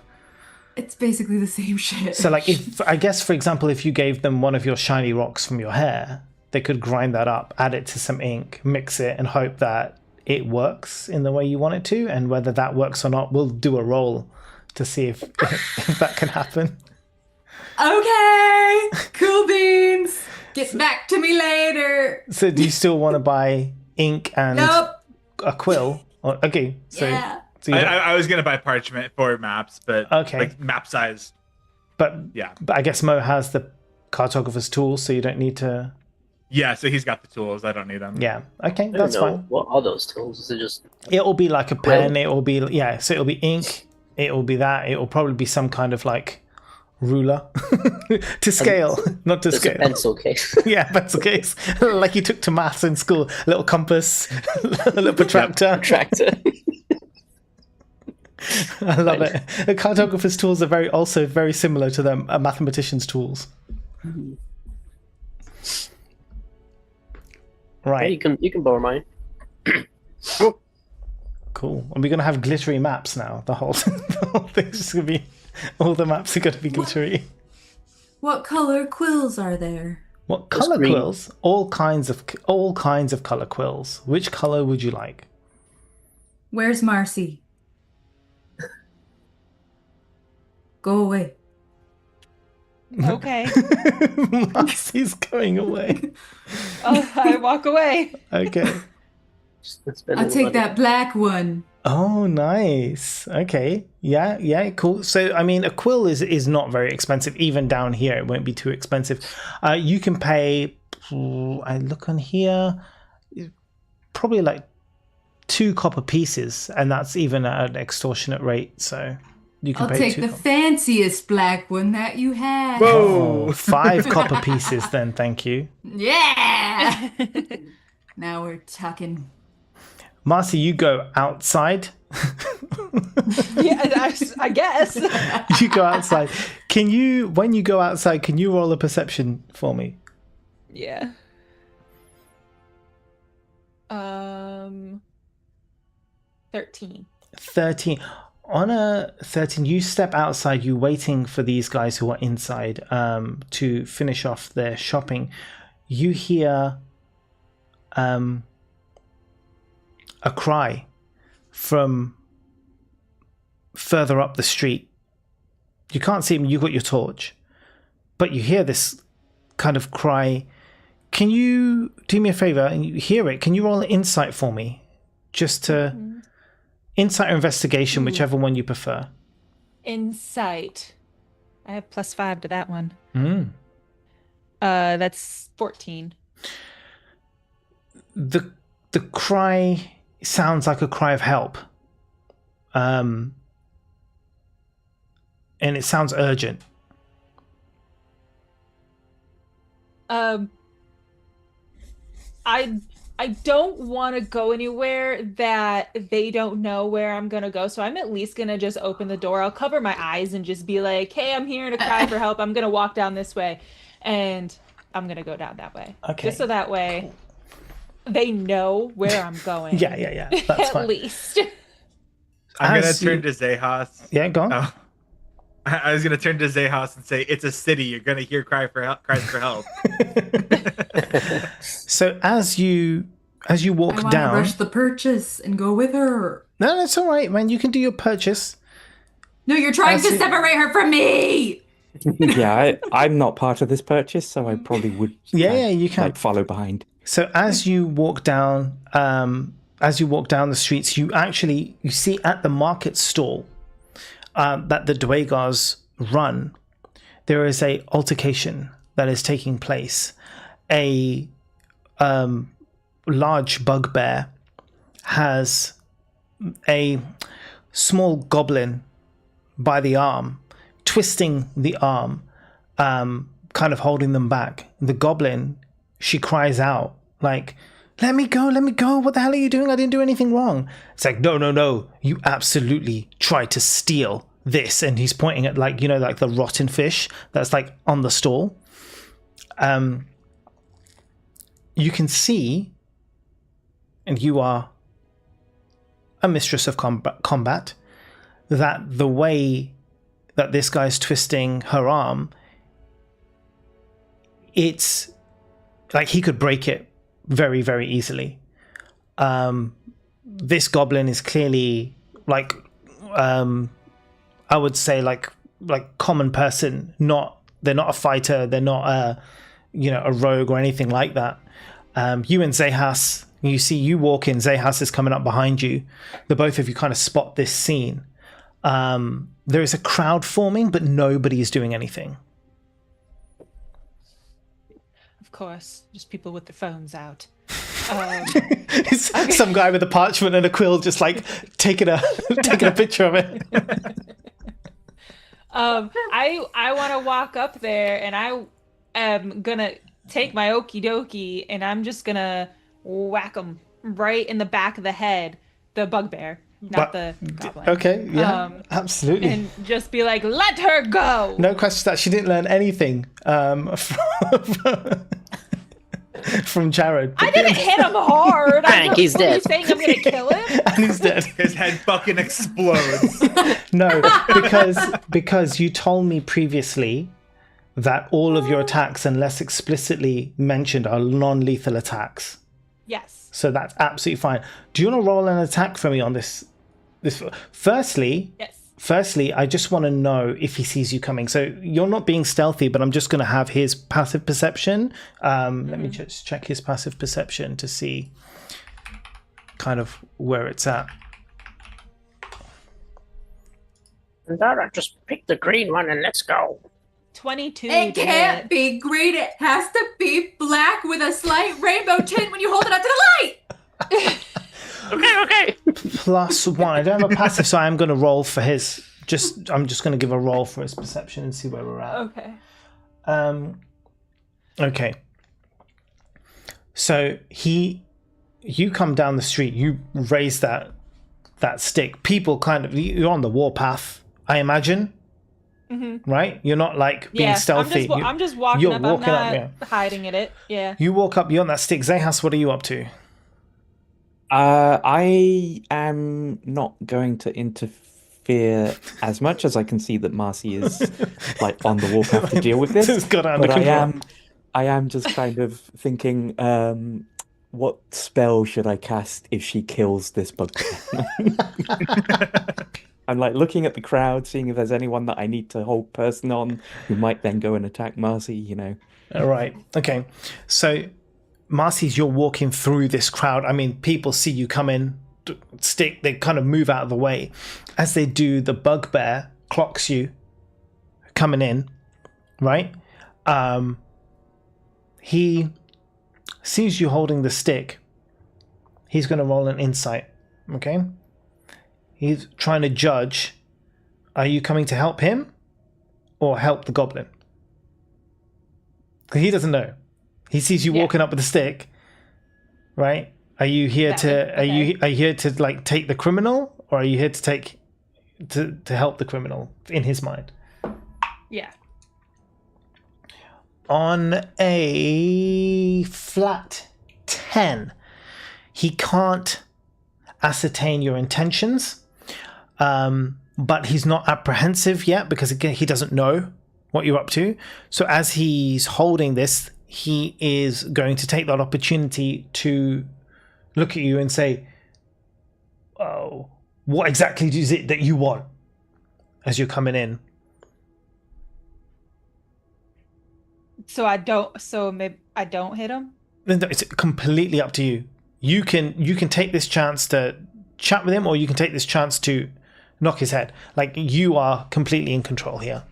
It's basically the same shit. So like if I guess for example if you gave them one of your shiny rocks from your hair, they could grind that up, add it to some ink, mix it and hope that it works in the way you want it to, and whether that works or not, we'll do a roll to see if that can happen. Okay, cool beans. Get back to me later. So do you still want to buy ink and Nope. a quill? Or, okay, so, Yeah. so you don't- I was gonna buy parchment for maps, but Okay. like map size. but Yeah, I guess Mo has the cartographer's tools, so you don't need to. yeah. So he's got the tools. I don't need them. Yeah, okay, I don't that's know. fine. What are those tools? Is it just It'll be like a pen. Quill? It'll be so it'll be ink. It'll be that. It'll probably be some kind of like ruler to scale, not to there's a scale. pencil case? Yeah, pencil case, like you took to maths in school. A little compass, a little protractor. Tractor. I love it. The cartographer's tools are also very similar to the mathematician's tools. Yeah, Right, you can borrow mine. cool. And we're gonna have glittery maps now. The whole thing's just gonna be. All the maps are gonna be glittery. What color quills are there? What Just color green. quills? All kinds of color quills. Which color would you like? Where's Marcy? Go away. Okay. Marcy's going away. I walk away. Okay. Spend I'll all the take money. that black one. Oh, nice. Okay. Yeah, cool. So, I mean, a quill is not very expensive. Even down here, it won't be too expensive. You can pay, I look on here, probably like 2 copper pieces, and that's even at an extortionate rate. So you can I'll pay take 2 the copper. fanciest black one that you have. Whoa. Oh, 5 copper pieces then, thank you. Yeah. Now we're talking. Marcy, you go outside. Yeah, I guess. You go outside. When you go outside, can you roll a perception for me? Yeah. 13. 13. On a 13, you step outside, you waiting for these guys who are inside to finish off their shopping. You hear a cry from further up the street. You can't see him, you got your torch, but you hear this kind of cry. Can you do me a favor and you hear it? Can you roll an insight for me? Just to insight or investigation, whichever one you prefer. Insight. I have +5 to that one. That's 14. The cry sounds like a cry of help. And it sounds urgent. I don't want to go anywhere that they don't know where I'm going to go. So I'm at least going to just open the door. I'll cover my eyes and just be like, hey, I'm here to cry for help. I'm going to walk down this way. And I'm going to go down that way. Okay. Just so that way they know where I'm going. Yeah. That's at fine. least. I'm going to turn to Zahas. Yeah, go on. Oh. I was going to turn to Zahas and say, it's a city. You're going to hear cries for help. So as you walk I want down, to rush the purchase and go with her. no, that's all right, man. You can do your purchase. No, you're trying to separate her from me. Yeah, I'm not part of this purchase, so I probably would. Yeah, you can follow behind. So as you walk down, the streets, you see at the market stall that the Dwagars run, there is a altercation that is taking place. A large bugbear has a small goblin by the arm, twisting the arm, kind of holding them back. The goblin, she cries out like, let me go, what the hell are you doing? I didn't do anything wrong. It's like, no, you absolutely tried to steal this. And he's pointing at like the rotten fish that's like on the stall. You can see, and you are a mistress of combat, that the way that this guy's twisting her arm, it's like he could break it very, very easily. This goblin is clearly like, I would say like common person. They're not a fighter. They're not a rogue or anything like that. You and Zahas, you walk in. Zahas is coming up behind you. The both of you kind of spot this scene. There is a crowd forming, but nobody is doing anything. Of course, just people with their phones out. Some guy with a parchment and a quill, just like taking a picture of it. I want to walk up there, and I am gonna take my okie dokie, and I'm just gonna whack him right in the back of the head, the bugbear, not the goblin. Okay, yeah, absolutely. And just be like, let her go. No question that she didn't learn anything from Jared. I didn't hit him hard. He's dead. Are you saying I'm gonna kill him? And he's dead. His head fucking explodes. No, because you told me previously that all of your attacks, unless explicitly mentioned, are non-lethal attacks. Yes. So that's absolutely fine. Do you want to roll an attack for me on this? Firstly, yes. Firstly, I just want to know if he sees you coming. So you're not being stealthy, but I'm just going to have his passive perception. Let me just check his passive perception to see kind of where it's at. Dara, just pick the green one and let's go. 22. It can't be green. It has to be black with a slight rainbow tint when you hold it up to the light. Okay. +1. I don't have a passive, so I'm going to roll for his. I'm just going to give a roll for his perception and see where we're at. Okay. Okay. So you come down the street. You raise that stick. People you're on the warpath, I imagine. Mm-hmm. Right? You're not like being stealthy. I'm just walking up. I'm not hiding in it. Yeah. You walk up. You're on that stick. Zahas, what are you up to? I am not going to interfere as much as I can see that Marcy is like on the warpath to deal with this. It's got under control. I am just kind of thinking, what spell should I cast if she kills this bugbear? I'm like looking at the crowd, seeing if there's anyone that I need to hold person on who might then go and attack Marcy, you know. All right. Okay. So, Marcy, as you're walking through this crowd, I mean, people see you come in, they kind of move out of the way. As they do, the bugbear clocks you coming in, right? He sees you holding the stick. He's going to roll an insight, okay? He's trying to judge, are you coming to help him or help the goblin? Because he doesn't know. He sees you walking up with a stick, right? Are you here are you here to like take the criminal, or are you here to help the criminal in his mind? Yeah. On a flat 10, he can't ascertain your intentions, but he's not apprehensive yet because again he doesn't know what you're up to. So as he's holding this, he is going to take that opportunity to look at you and say, "Oh, what exactly is it that you want?" As you're coming in. So I don't. So maybe I don't hit him. No, it's completely up to you. You can take this chance to chat with him, or you can take this chance to knock his head. Like, you are completely in control here.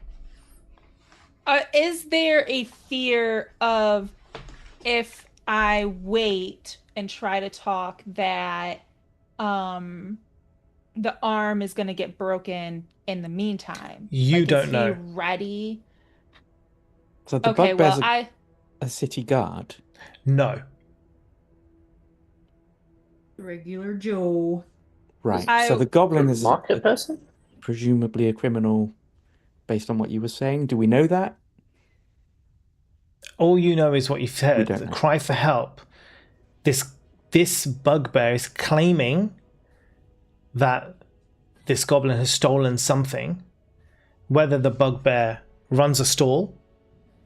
Is there a fear of if I wait and try to talk that the arm is going to get broken in the meantime? You like, don't is know. he ready? So the Okay, bugbear's well, a city guard. No. Regular Joe. Right. So the goblin is market person? presumably a criminal based on what you were saying. Do we know that? All you know is what you've We heard. don't The know. cry for help. This bugbear is claiming that this goblin has stolen something. Whether the bugbear runs a stall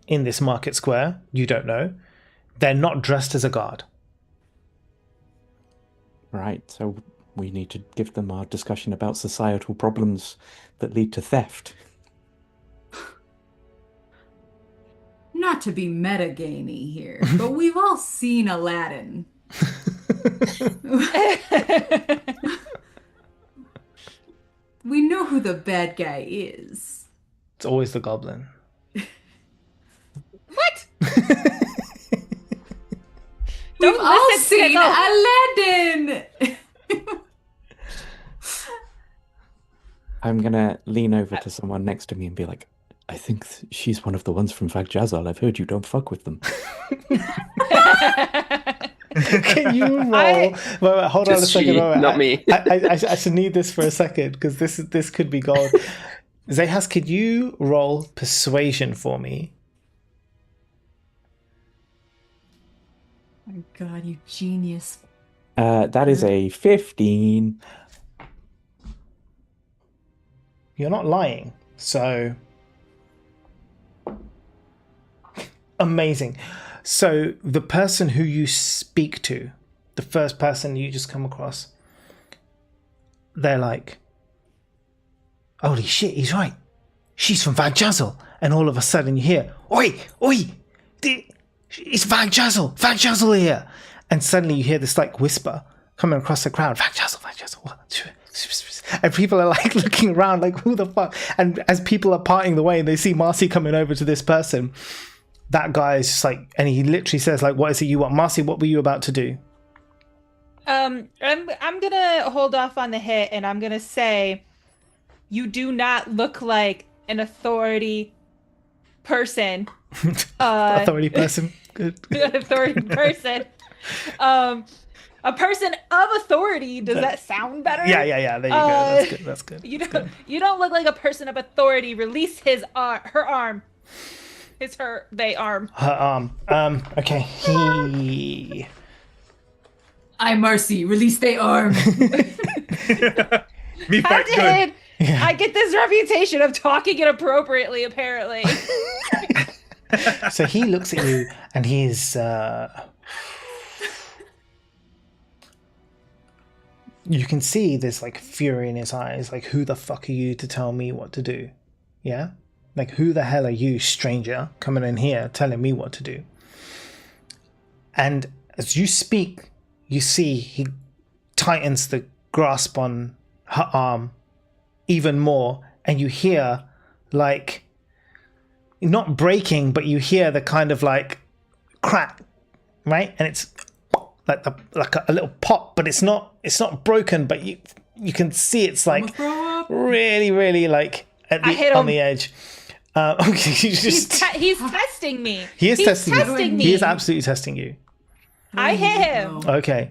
in this market square, you don't know. They're not dressed as a guard. Right. So we need to give them our discussion about societal problems that lead to theft. Not to be metagamey here, but we've all seen Aladdin. We know who the bad guy is. It's always the goblin. What? We've all listen to seen Aladdin. I'm gonna lean over to someone next to me and be like, I think she's one of the ones from Vagjazzle. I've heard you don't fuck with them. Can you roll? Wait, hold on a Just second. she, Wait, not me. I should need this for a second because this could be gold. Zehas, could you roll persuasion for me? Oh my God, you genius. That is a 15. You're not lying, so amazing. So the person who you speak to, the first person you just come across, they're like, holy shit, he's right. She's from Vagjazzle. And all of a sudden you hear, oi, it's Vagjazzle here. And suddenly you hear this like whisper coming across the crowd, Vagjazzle, what? And people are like looking around like, who the fuck? And as people are parting the way and they see Marcy coming over to this person, that guy is just like, and he literally says like, what is it you want? Marcy, what were you about to do? I'm gonna hold off on the hit, and I'm gonna say, you do not look like an authority person. Authority person. Good. An authority person. A person of authority. Does that sound better? Yeah. There you go. That's good. You don't look like a person of authority. Release her arm. They arm. Her arm. Okay. He. I Marcy, release they arm. Me How fight good. did I get this reputation of talking inappropriately, apparently? So he looks at you and he's you can see there's like fury in his eyes. Like, who the fuck are you to tell me what to do? Yeah? Like, who the hell are you, stranger, coming in here telling me what to do? And as you speak, you see he tightens the grasp on her arm even more, and you hear like, not breaking, but you hear the kind of like crack, right? And it's like a little pop, but it's not broken, but you can see it's like really, really like on the edge. Okay, he's testing me. He's testing me. He is absolutely testing you. I hit him. Okay.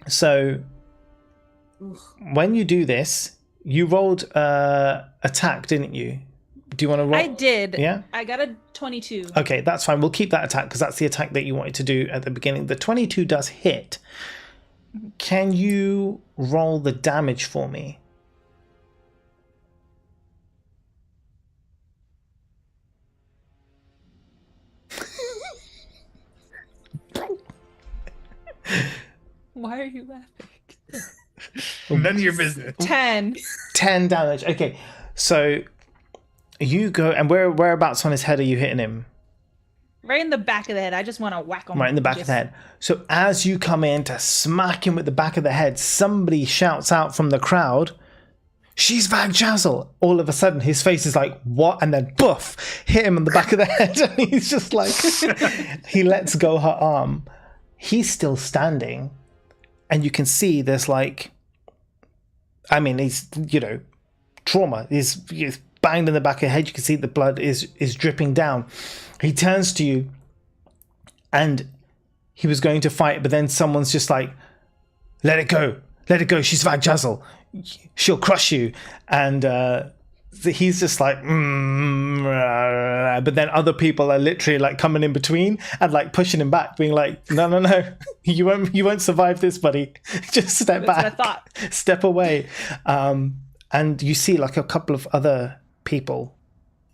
So when you do this, you rolled attack, didn't you? Do you want to roll? I did. Yeah? I got a 22. Okay, that's fine. We'll keep that attack because that's the attack that you wanted to do at the beginning. The 22 does hit. Can you roll the damage for me? Why are you laughing? None of your business. 10. 10 damage. Okay, so you go, and whereabouts on his head are you hitting him? Right in the back of the head. I just want to whack him. Right in the back of the head. So as you come in to smack him with the back of the head, somebody shouts out from the crowd, "She's Vagjazzle!" All of a sudden, his face is like, "What?" And then, boof, hit him on the back of the head. And he's just like, he lets go her arm. He's still standing. And you can see there's like, I mean, he's, trauma. He's banged in the back of the head. You can see the blood is dripping down. He turns to you and he was going to fight, but then someone's just like, let it go. She's Vagjazzle. She'll crush you. And he's just like, but then other people are literally like coming in between and like pushing him back, being like, no, you won't survive this, buddy. Just step back. That's what I thought. Step away. And you see like a couple of other people,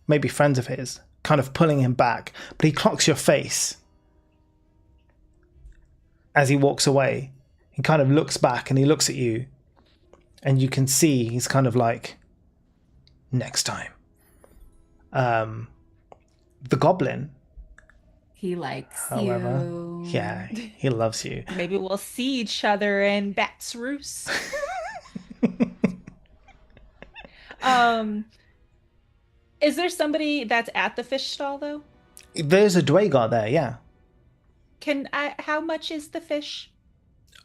maybe friends of his, kind of pulling him back, but he clocks your face as he walks away. He kind of looks back and he looks at you, and you can see he's kind of like, next time. The goblin, He likes however, you. yeah, he loves you. Maybe we'll see each other in Bats Roost. Is there somebody that's at the fish stall though? There's a Dwagar there, yeah. How much is the fish?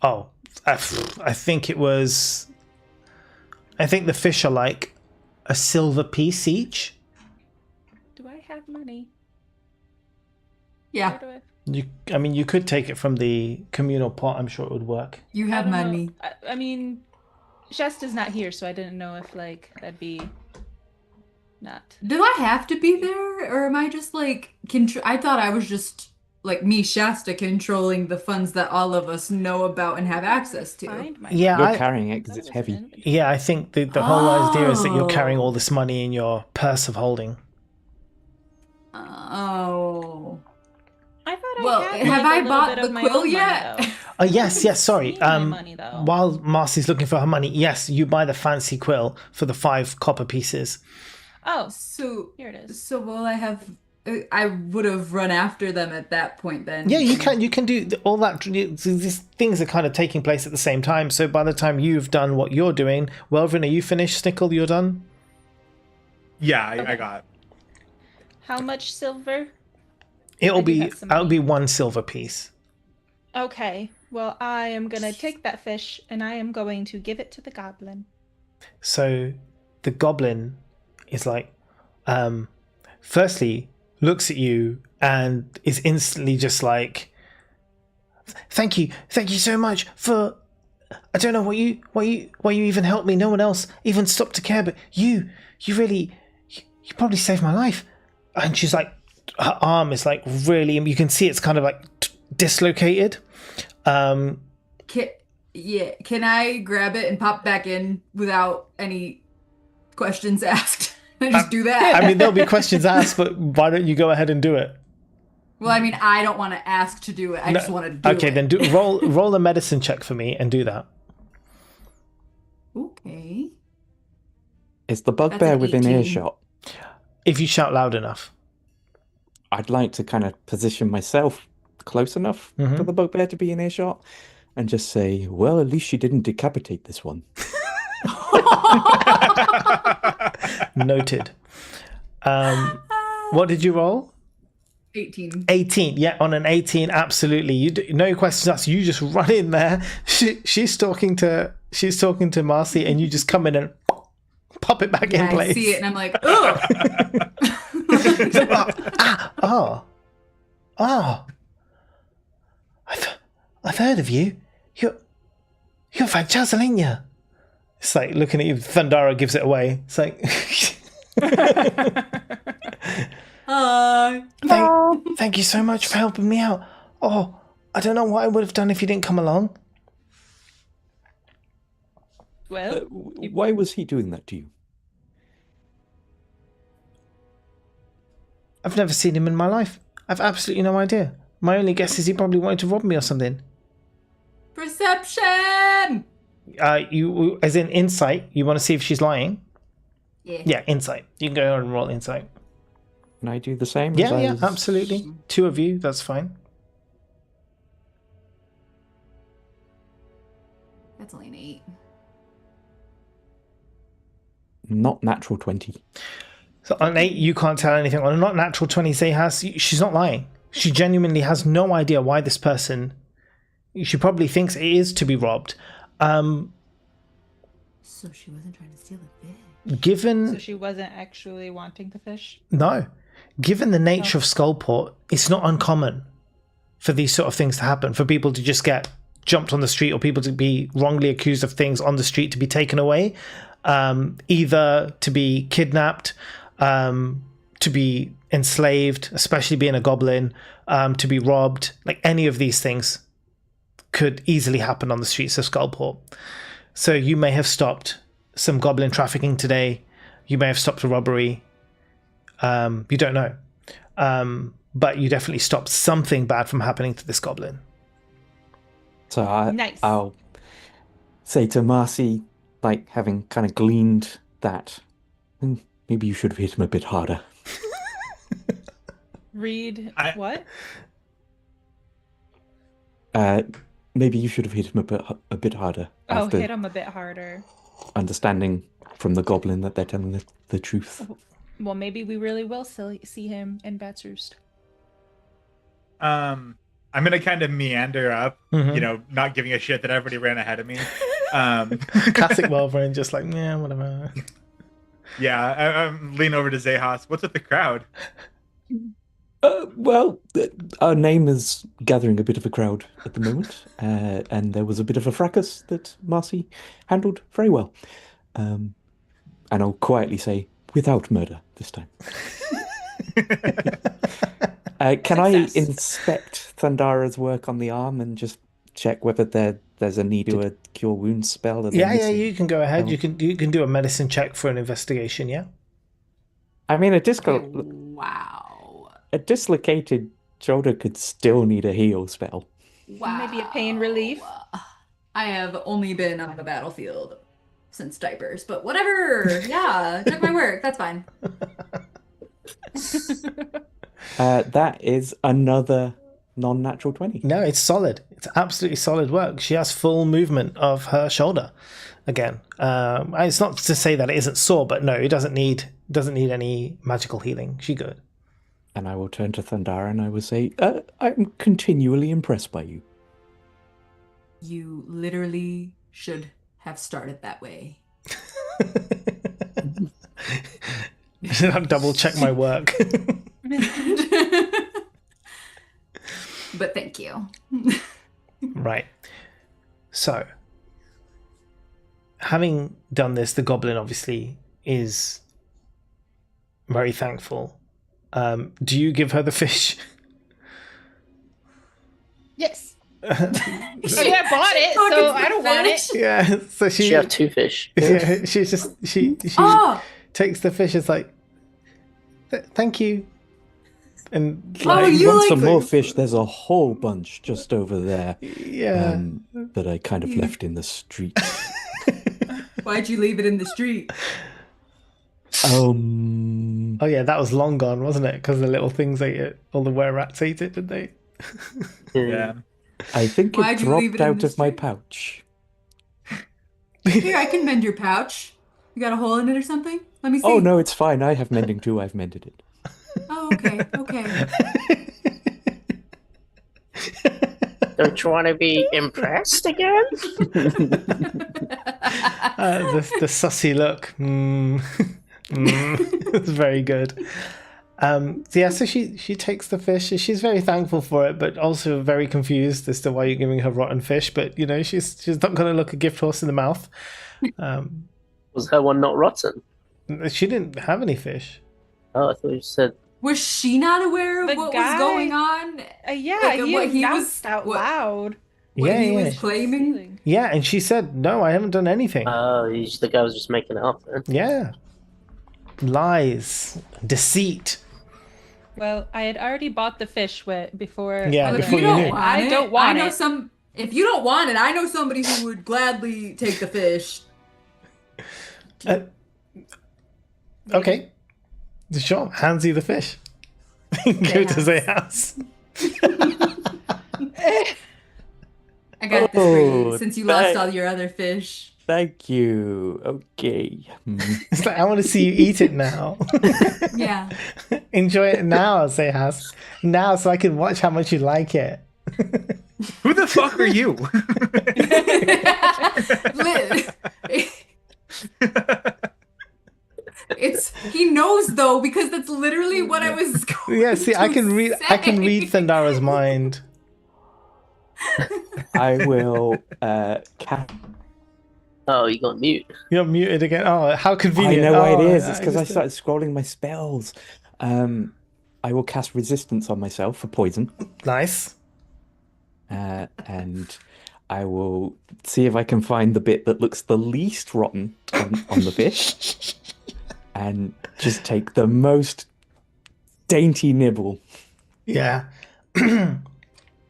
Oh, I think it was. I think the fish are like a silver piece each. Do I have money? Yeah, Where do I... You could take it from the communal pot. I'm sure it would work. you have I don't money. know. I mean, Shesta's not here, so I didn't know if like that'd be not. Do I have to be there, or am I just like I thought I was just like me, Shasta, controlling the funds that all of us know about and have access to. Find my Yeah, You're carrying it because it's heavy. Yeah, I think the whole idea is that you're Oh. carrying all this money in your purse of holding. Oh. I thought Well, I had have like, I a little bought bit the of my quill own money, yet? though. Oh, yes, sorry. Need my money, though. While Marcy's looking for her money, yes, you buy the fancy quill for the 5 copper pieces. Oh, So, here it is. so will I have? I would have run after them at that point then. Yeah, you can do all that. These things are kind of taking place at the same time. So by the time you've done what you're doing, Welvin, are you finished? Snickle, you're done? Yeah, I got. How much silver? It'll I do be have some that'll money. be 1 silver piece. Okay. Well, I am gonna take that fish and I am going to give it to the goblin. So the goblin is like, firstly, looks at you and is instantly just like, thank you so much for, I don't know why you even helped me. No one else even stopped to care, but you probably saved my life. And she's like, her arm is like really, you can see it's kind of like dislocated. Can I grab it and pop back in without any questions asked? I just do that. I mean, there'll be questions asked, but why don't you go ahead and do it? Well, I mean, I don't want to ask to do it. I just want to do it. Okay, then roll a medicine check for me and do that. Is the That's bugbear an within 18. earshot? If you shout loud enough. I'd like to kind of position myself close enough for the bugbear to be in earshot and just say, well, at least she didn't decapitate this one. Noted. What did you roll? 18. 18. Yeah, on an 18, absolutely. No questions asked. You just run in there. She's talking to Marcy, and you just come in and pop it back in place. I see it, and I'm like, ugh. I've heard of you. You're Vagjazzle, ain't you? It's like looking at you. Thundara gives it away. It's like, thank you so much for helping me out. Oh, I don't know what I would have done if you didn't come along. Well, Why was he doing that to you? I've never seen him in my life. I've absolutely no idea. My only guess is he probably wanted to rob me or something. Perception! You, as in insight, you want to see if she's lying? Yeah. Yeah, insight. You can go and roll insight. Can I do the same? Yeah, absolutely. 2 of you, that's fine. That's only an 8. Not natural 20. So on 8, you can't tell anything. On a not natural 20, she's not lying. She genuinely has no idea why this person. She probably thinks it is to be robbed. So she wasn't trying to steal the fish. so she wasn't actually wanting the fish? No. Given the nature of Skullport, it's not uncommon for these sort of things to happen, for people to just get jumped on the street or people to be wrongly accused of things on the street to be taken away, either to be kidnapped, to be enslaved, especially being a goblin, to be robbed. Like any of these things could easily happen on the streets of Skullport. So you may have stopped some goblin trafficking today. You may have stopped a robbery. You don't know. But you definitely stopped something bad from happening to this goblin. So Nice. I'll say to Marcy, like having kind of gleaned that, maybe you should have hit him a bit harder. Read what? Maybe you should have hit him a bit harder. Oh, after hit him a bit harder. understanding from the goblin that they're telling the truth. Well, maybe we really will see him in Bat's Roost. I'm gonna kind of meander up, not giving a shit that everybody ran ahead of me. Classic Wolverine, just like, yeah, whatever. Yeah, I'm leaning over to Zehas. What's with the crowd? Well, our name is gathering a bit of a crowd at the moment, and there was a bit of a fracas that Marcy handled very well. And I'll quietly say, without murder this time. Can I inspect Thundara's work on the arm and just check whether there's a need to a cure wounds spell? Yeah, you can go ahead. You can do a medicine check for an investigation, yeah? I mean, Wow. a dislocated shoulder could still need a heal spell. Wow. Maybe a pain relief. I have only been on the battlefield since diapers, but whatever. Yeah, check my work. That's fine. That is another non-natural 20. No, it's solid. It's absolutely solid work. She has full movement of her shoulder again. It's not to say that it isn't sore, but no, it doesn't need any magical healing. She good. And I will turn to Thundara and I will say, I'm continually impressed by you. You literally should have started that way. You should have double check my work. But thank you. Right. So, having done this, the goblin obviously is very thankful. Do you give her the fish? Yes. I mean, I bought it, so I don't want it. Yeah. So She have 2 fish. Yeah. She takes the fish. It's like, thank you. And You want some more fish? There's a whole bunch just over there. Yeah. That I kind of left in the street. Why'd you leave it in the street? Oh yeah, that was long gone, wasn't it? Because the little things ate it. All the were-rats ate it, didn't they? Yeah. I think Why'd it you leave dropped it in out the of my stream? pouch. Here, I can mend your pouch. You got a hole in it or something? Let me see. Oh no, it's fine. I have mending too. I've mended it. Oh, okay, okay. Don't you want to be impressed again? The sussy look. It's very good. So she takes the fish. She's very thankful for it, but also very confused as to why you're giving her rotten fish. But you know, she's not going to look a gift horse in the mouth. Was her one not rotten? She didn't have any fish. Oh, I thought you said. Was she not aware of The what guy- was going on? Yeah, Like, he what he announced was- out what- loud. What Yeah, he yeah. was claiming? Yeah, and she said, "No, I haven't done anything." Oh, the guy was just making it up then. Yeah, lies, deceit. Well, I had already bought the fish before. Yeah, Well, if before you you don't knew. want I it, don't want I know it. If you don't want it, I know somebody who would gladly take the fish. Okay, sure. Hands you the fish. Go to the house. I got this for Oh, you since you lost thank- all your other fish. Thank you. Okay. It's like, I want to see you eat it now. Yeah. Enjoy it now, say Has. Now, so I can watch how much you like it. Who the fuck are you? He knows though, because that's literally what I was going Yeah, see, I to can read. I can read say. Thandara's mind. I will cast. Oh, you got mute. You're muted again. Oh, how I convenient! know why Oh, it is. It's because I just- started scrolling my spells. I will cast resistance on myself for poison, Nice. and I will see if I can find the bit that looks the least rotten on the fish, and just take the most dainty nibble. Yeah.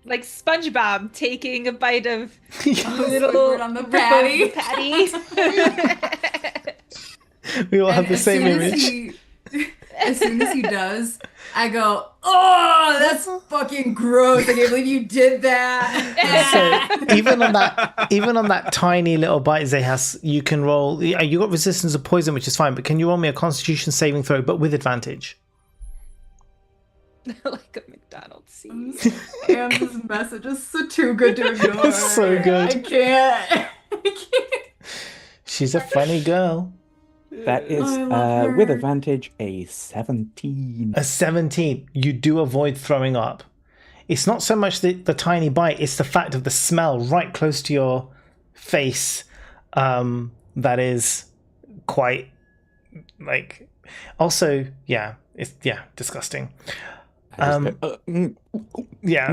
Like SpongeBob taking a bite of Squidward little on the rip of patty. the patty. We all have And the same image. As soon as he does, I go, "Oh, that's fucking gross! I can't believe you did that." So even on that tiny little bite, Zehas, you can roll. You got resistance to poison, which is fine. But can you roll me a Constitution saving throw, but with advantage? Like a McDonald's scene. And this message is too good to ignore. It's so good. I can't. She's a funny girl. That is, I love with her. advantage, a 17. A 17. You do avoid throwing up. It's not so much the tiny bite; it's the fact of the smell right close to your face. That is quite like. Also, yeah, it's disgusting. I just go, Yeah.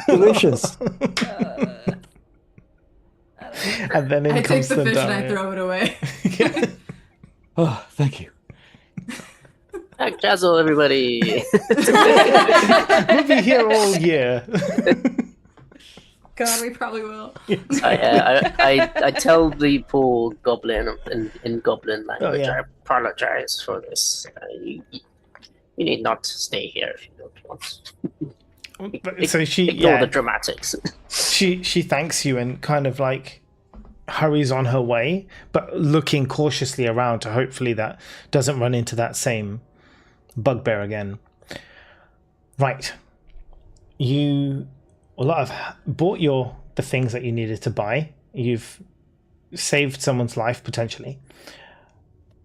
delicious. And then in I take comes the fish and I Thundara. throw it away. Oh, thank you. Vagjazzle, everybody. We'll be here all year. God, we probably will. I tell the poor goblin in goblin language, yeah. I apologize for this. You need not stay here if you don't want. But- so she, Ignore the dramatics. she thanks you and kind of like hurries on her way, but looking cautiously around to hopefully that doesn't run into that same bugbear again. Right, you have bought the things that you needed to buy. You've saved someone's life potentially.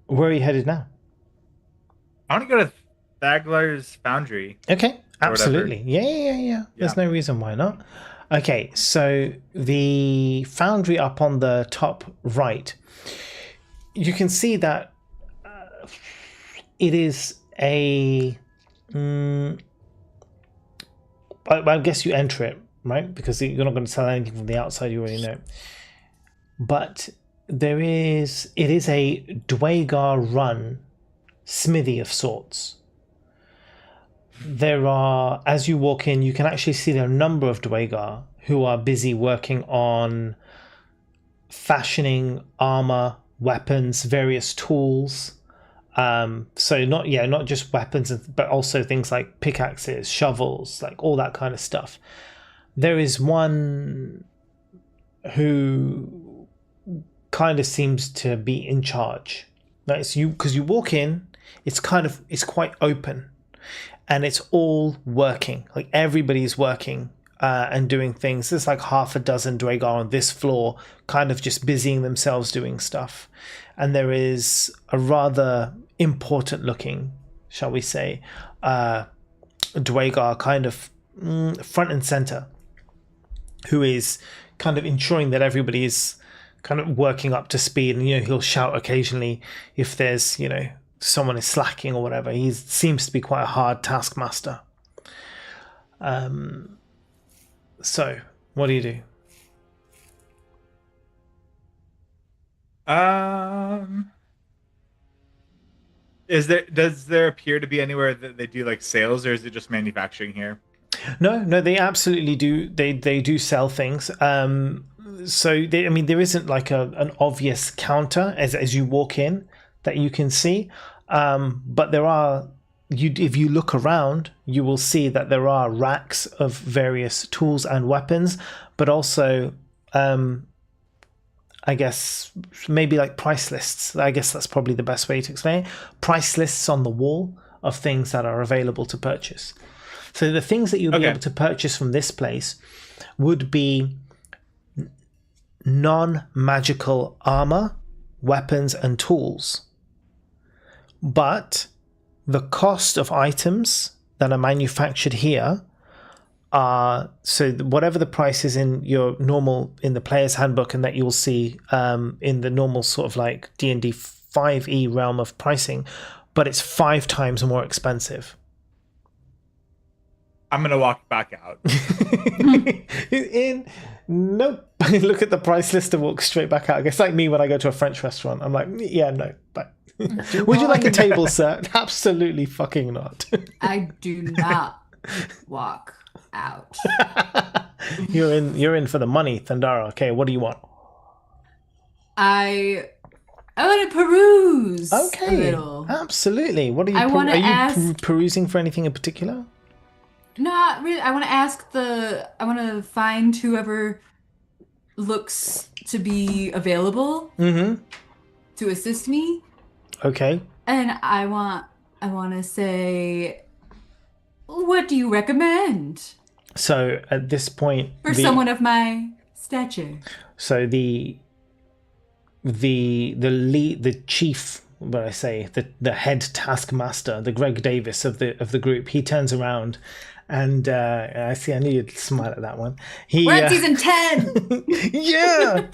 Where are you headed now? I want to go to Thaglar's Foundry. Okay, Or absolutely. Yeah. There's Yeah. no reason why not. Okay, so the foundry up on the top right, you can see that it is a. I guess you enter it, right? Because you're not going to sell anything from the outside, you already know. But it is a Dwagar run smithy of sorts. There are, as you walk in, you can actually see there are a number of Dwagar who are busy working on fashioning armor weapons, various tools. So not just weapons, but also things like pickaxes, shovels, like all that kind of stuff. There is one who kind of seems to be in charge. That's you, because you walk in, it's quite open, and it's all working. Like everybody's working and doing things. There's like half a dozen Dwagar on this floor, kind of just busying themselves doing stuff. And there is a rather important looking, shall we say, Dwagar kind of front and center, who is kind of ensuring that everybody is kind of working up to speed. And, he'll shout occasionally if there's, someone is slacking or whatever. He seems to be quite a hard taskmaster. So what do you do? Does there appear to be anywhere that they do like sales, or is it just manufacturing here? No, they absolutely do. They do sell things. So there isn't like an obvious counter as you walk in that you can see, but there are. If you look around, you will see that there are racks of various tools and weapons, but also, I guess maybe like price lists. I guess that's probably the best way to explain it. Price lists on the wall of things that are available to purchase. So the things that you'll be able to purchase from this place would be non-magical armor, weapons, and tools. But the cost of items that are manufactured here are, so whatever the price is in the player's handbook, and that you'll see in the normal sort of like D&D 5e realm of pricing, but it's 5 times more expensive. I'm gonna walk back out. Nope. Look at the price list and walk straight back out. It's like me when I go to a French restaurant. I'm like, yeah, no, but would you like a table, sir? Absolutely fucking not. I do not walk out. You're in for the money, Thundara. Okay, what do you want? I want to peruse. Okay, a little. Absolutely. What are you? Are you perusing for anything in particular? Not really. I want to find whoever looks to be available to assist me. Okay. And I want to say, what do you recommend? So at this point, for someone of my stature. So the chief, what I say, the head taskmaster, the Greg Davis of the group, he turns around. And I knew you'd smile at that one. We're at season 10! Yeah!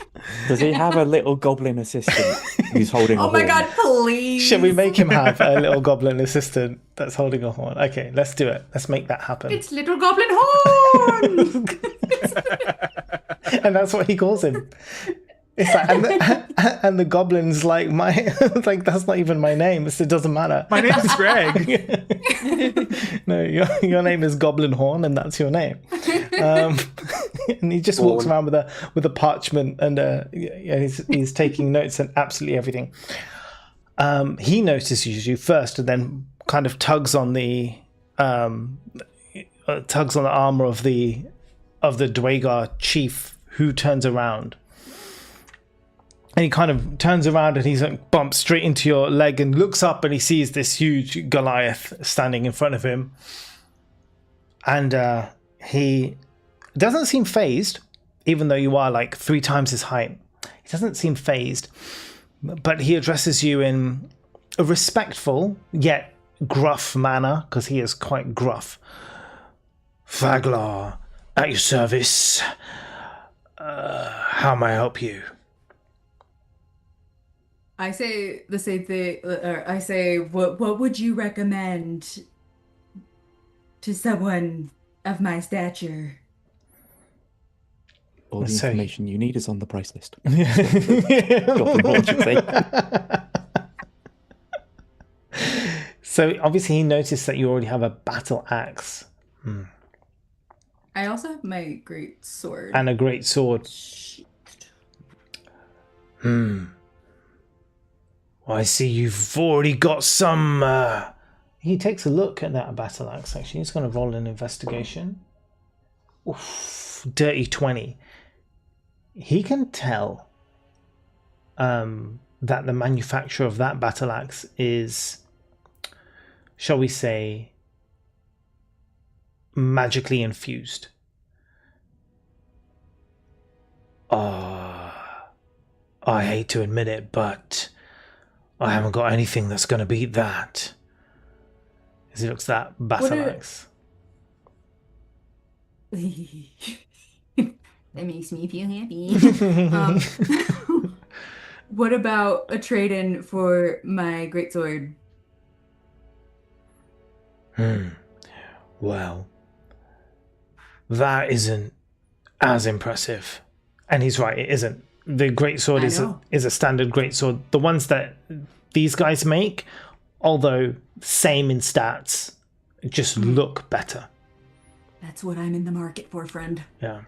Does he have a little goblin assistant who's holding a horn? Oh my god, please! Shall we make him have a little goblin assistant that's holding a horn? Okay, let's do it. Let's make that happen. It's Little Goblin Horn! And that's what he calls him. It's like, and the goblin's like, like, that's not even my name. It doesn't matter. My name's Greg. No, your name is Goblin Horn, and that's your name. And he just walks around with a parchment, and he's taking notes and absolutely everything. He notices you first, and then kind of tugs on the armor of the Dwagar chief, who turns around. And he kind of turns around and he's like bumps straight into your leg and looks up and he sees this huge Goliath standing in front of him. And he doesn't seem phased, even though you are like 3 times his height. He doesn't seem phased, but he addresses you in a respectful yet gruff manner, because he is quite gruff. Vaglar, at your service. How may I help you? I say the same thing. I say, what would you recommend to someone of my stature? All the information you need is on the price list. So obviously he noticed that you already have a battle axe. I also have my great sword. And a great sword. I see you've already got some. He takes a look at that battle axe. Actually, he's going to roll an investigation. Oof, dirty 20. He can tell that the manufacturer of that battle axe is, shall we say, magically infused. I hate to admit it, but I haven't got anything that's going to beat that. As he looks at that battle axe. That makes me feel happy. What about a trade-in for my greatsword? Well, that isn't as impressive. And he's right, it isn't. The greatsword is a standard greatsword. The ones that these guys make, although same in stats, just look better. That's what I'm in the market for, friend. Yeah.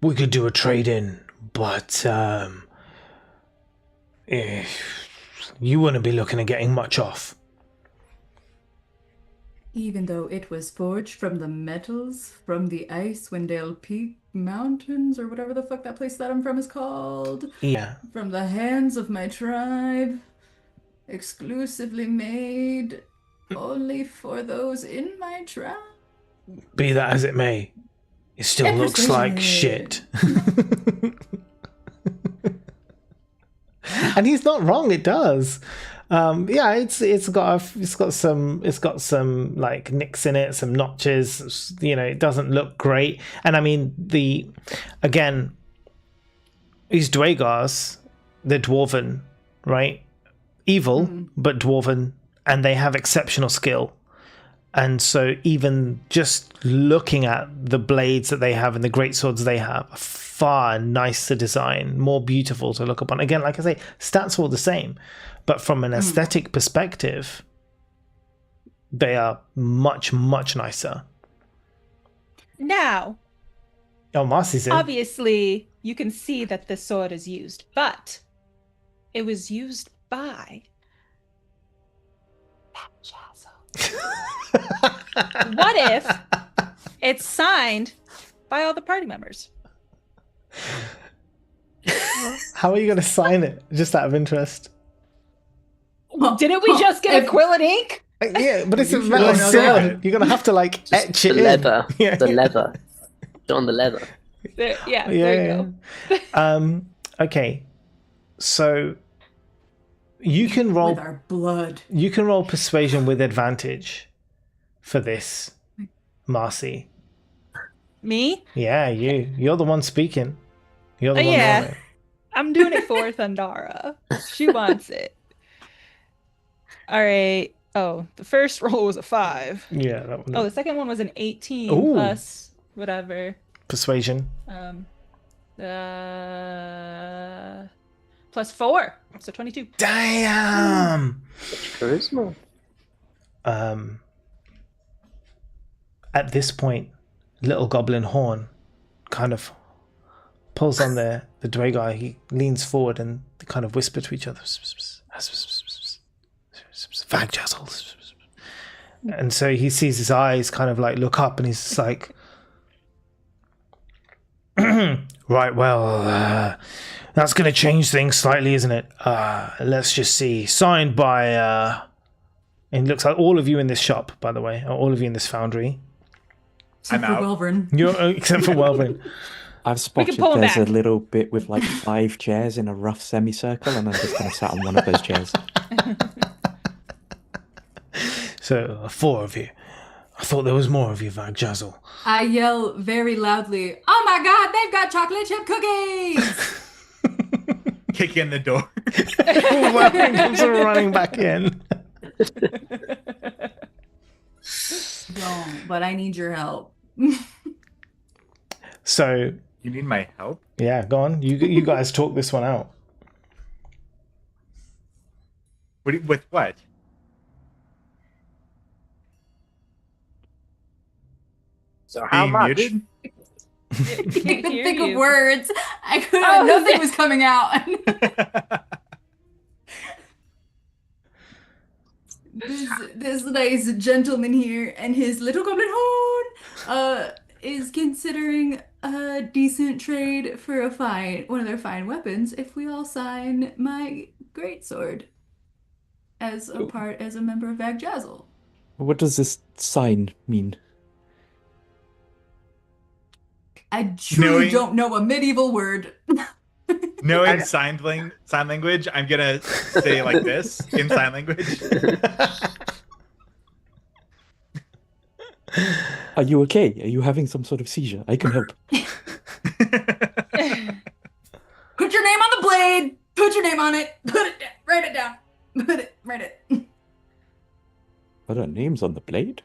We could do a trade-in, but you wouldn't be looking at getting much off. Even though it was forged from the metals from the Icewind Peak Mountains, or whatever the fuck that place that I'm from is called. Yeah. From the hands of my tribe. Exclusively made only for those in my tribe. Be that as it may, it still looks like shit. And he's not wrong, it does. Yeah, it's got some like nicks in it, some notches. You know, it doesn't look great. And I mean, these Dwagars, they're dwarven, right? Evil, but dwarven, and they have exceptional skill. And so even just looking at the blades that they have and the greatswords they have, far nicer design, more beautiful to look upon. Again, like I say, stats are all the same, but from an aesthetic perspective, they are much, much nicer. Now, Marcy's in. Obviously, you can see that the sword is used, but it was used by Vagjazzle. What if it's signed by all the party members? How are you going to sign it? Just out of interest. Didn't we just get acrylic ink? Yeah, but it's a You metal should know sword. that. You're going to have to like Just etch it the leather. in. Yeah. The leather. On the leather. There you go. Okay, so you can roll With our blood. You can roll persuasion with advantage for this, Marcy. Me? Yeah, you're the one speaking. You're the one Yeah. rolling. I'm doing it for Thundara. She wants it. All right. Oh, the first roll was a 5. Yeah, that one. Oh, the second one was an 18 Ooh. plus whatever. Persuasion. Plus 4, so 22. Damn. Charisma. At this point, little goblin horn kind of pulls on the Dwagar. He leans forward and they kind of whisper to each other. Vagjazzle. And so he sees his eyes kind of like look up and he's just like, right, well, that's going to change things slightly, isn't it? Let's just see. Signed by, and it looks like all of you in this shop, by the way, or all of you in this foundry. Except for Welvern. Except for Welvern. I've spotted pull 'em there's a back. little bit with like 5 chairs in a rough semicircle, and I'm just going to sat on one of those chairs. So, 4 of you. I thought there was more of you, Vagjazzle. I yell very loudly, "Oh my god, they've got chocolate chip cookies!" Kick in the door. Welvern comes running back in. Don't, but I need your help. So, You need my help? yeah, go on. You guys talk this one out. With what? So how Being much? muted? Can't Can't even hear think you. of words. I couldn't. Oh, Nothing yeah. was coming out. This nice gentleman here and his little goblin horn is considering a decent trade for one of their fine weapons if we all sign my greatsword as a member of Vagjazzle. What does this sign mean? I truly Knowing- don't know a medieval word. Knowing sign language, I'm gonna say like this in sign language. Are you okay? Are you having some sort of seizure? I can help. Put your name on the blade. Put your name on it. Write it down. Write it. Are there names on the blade?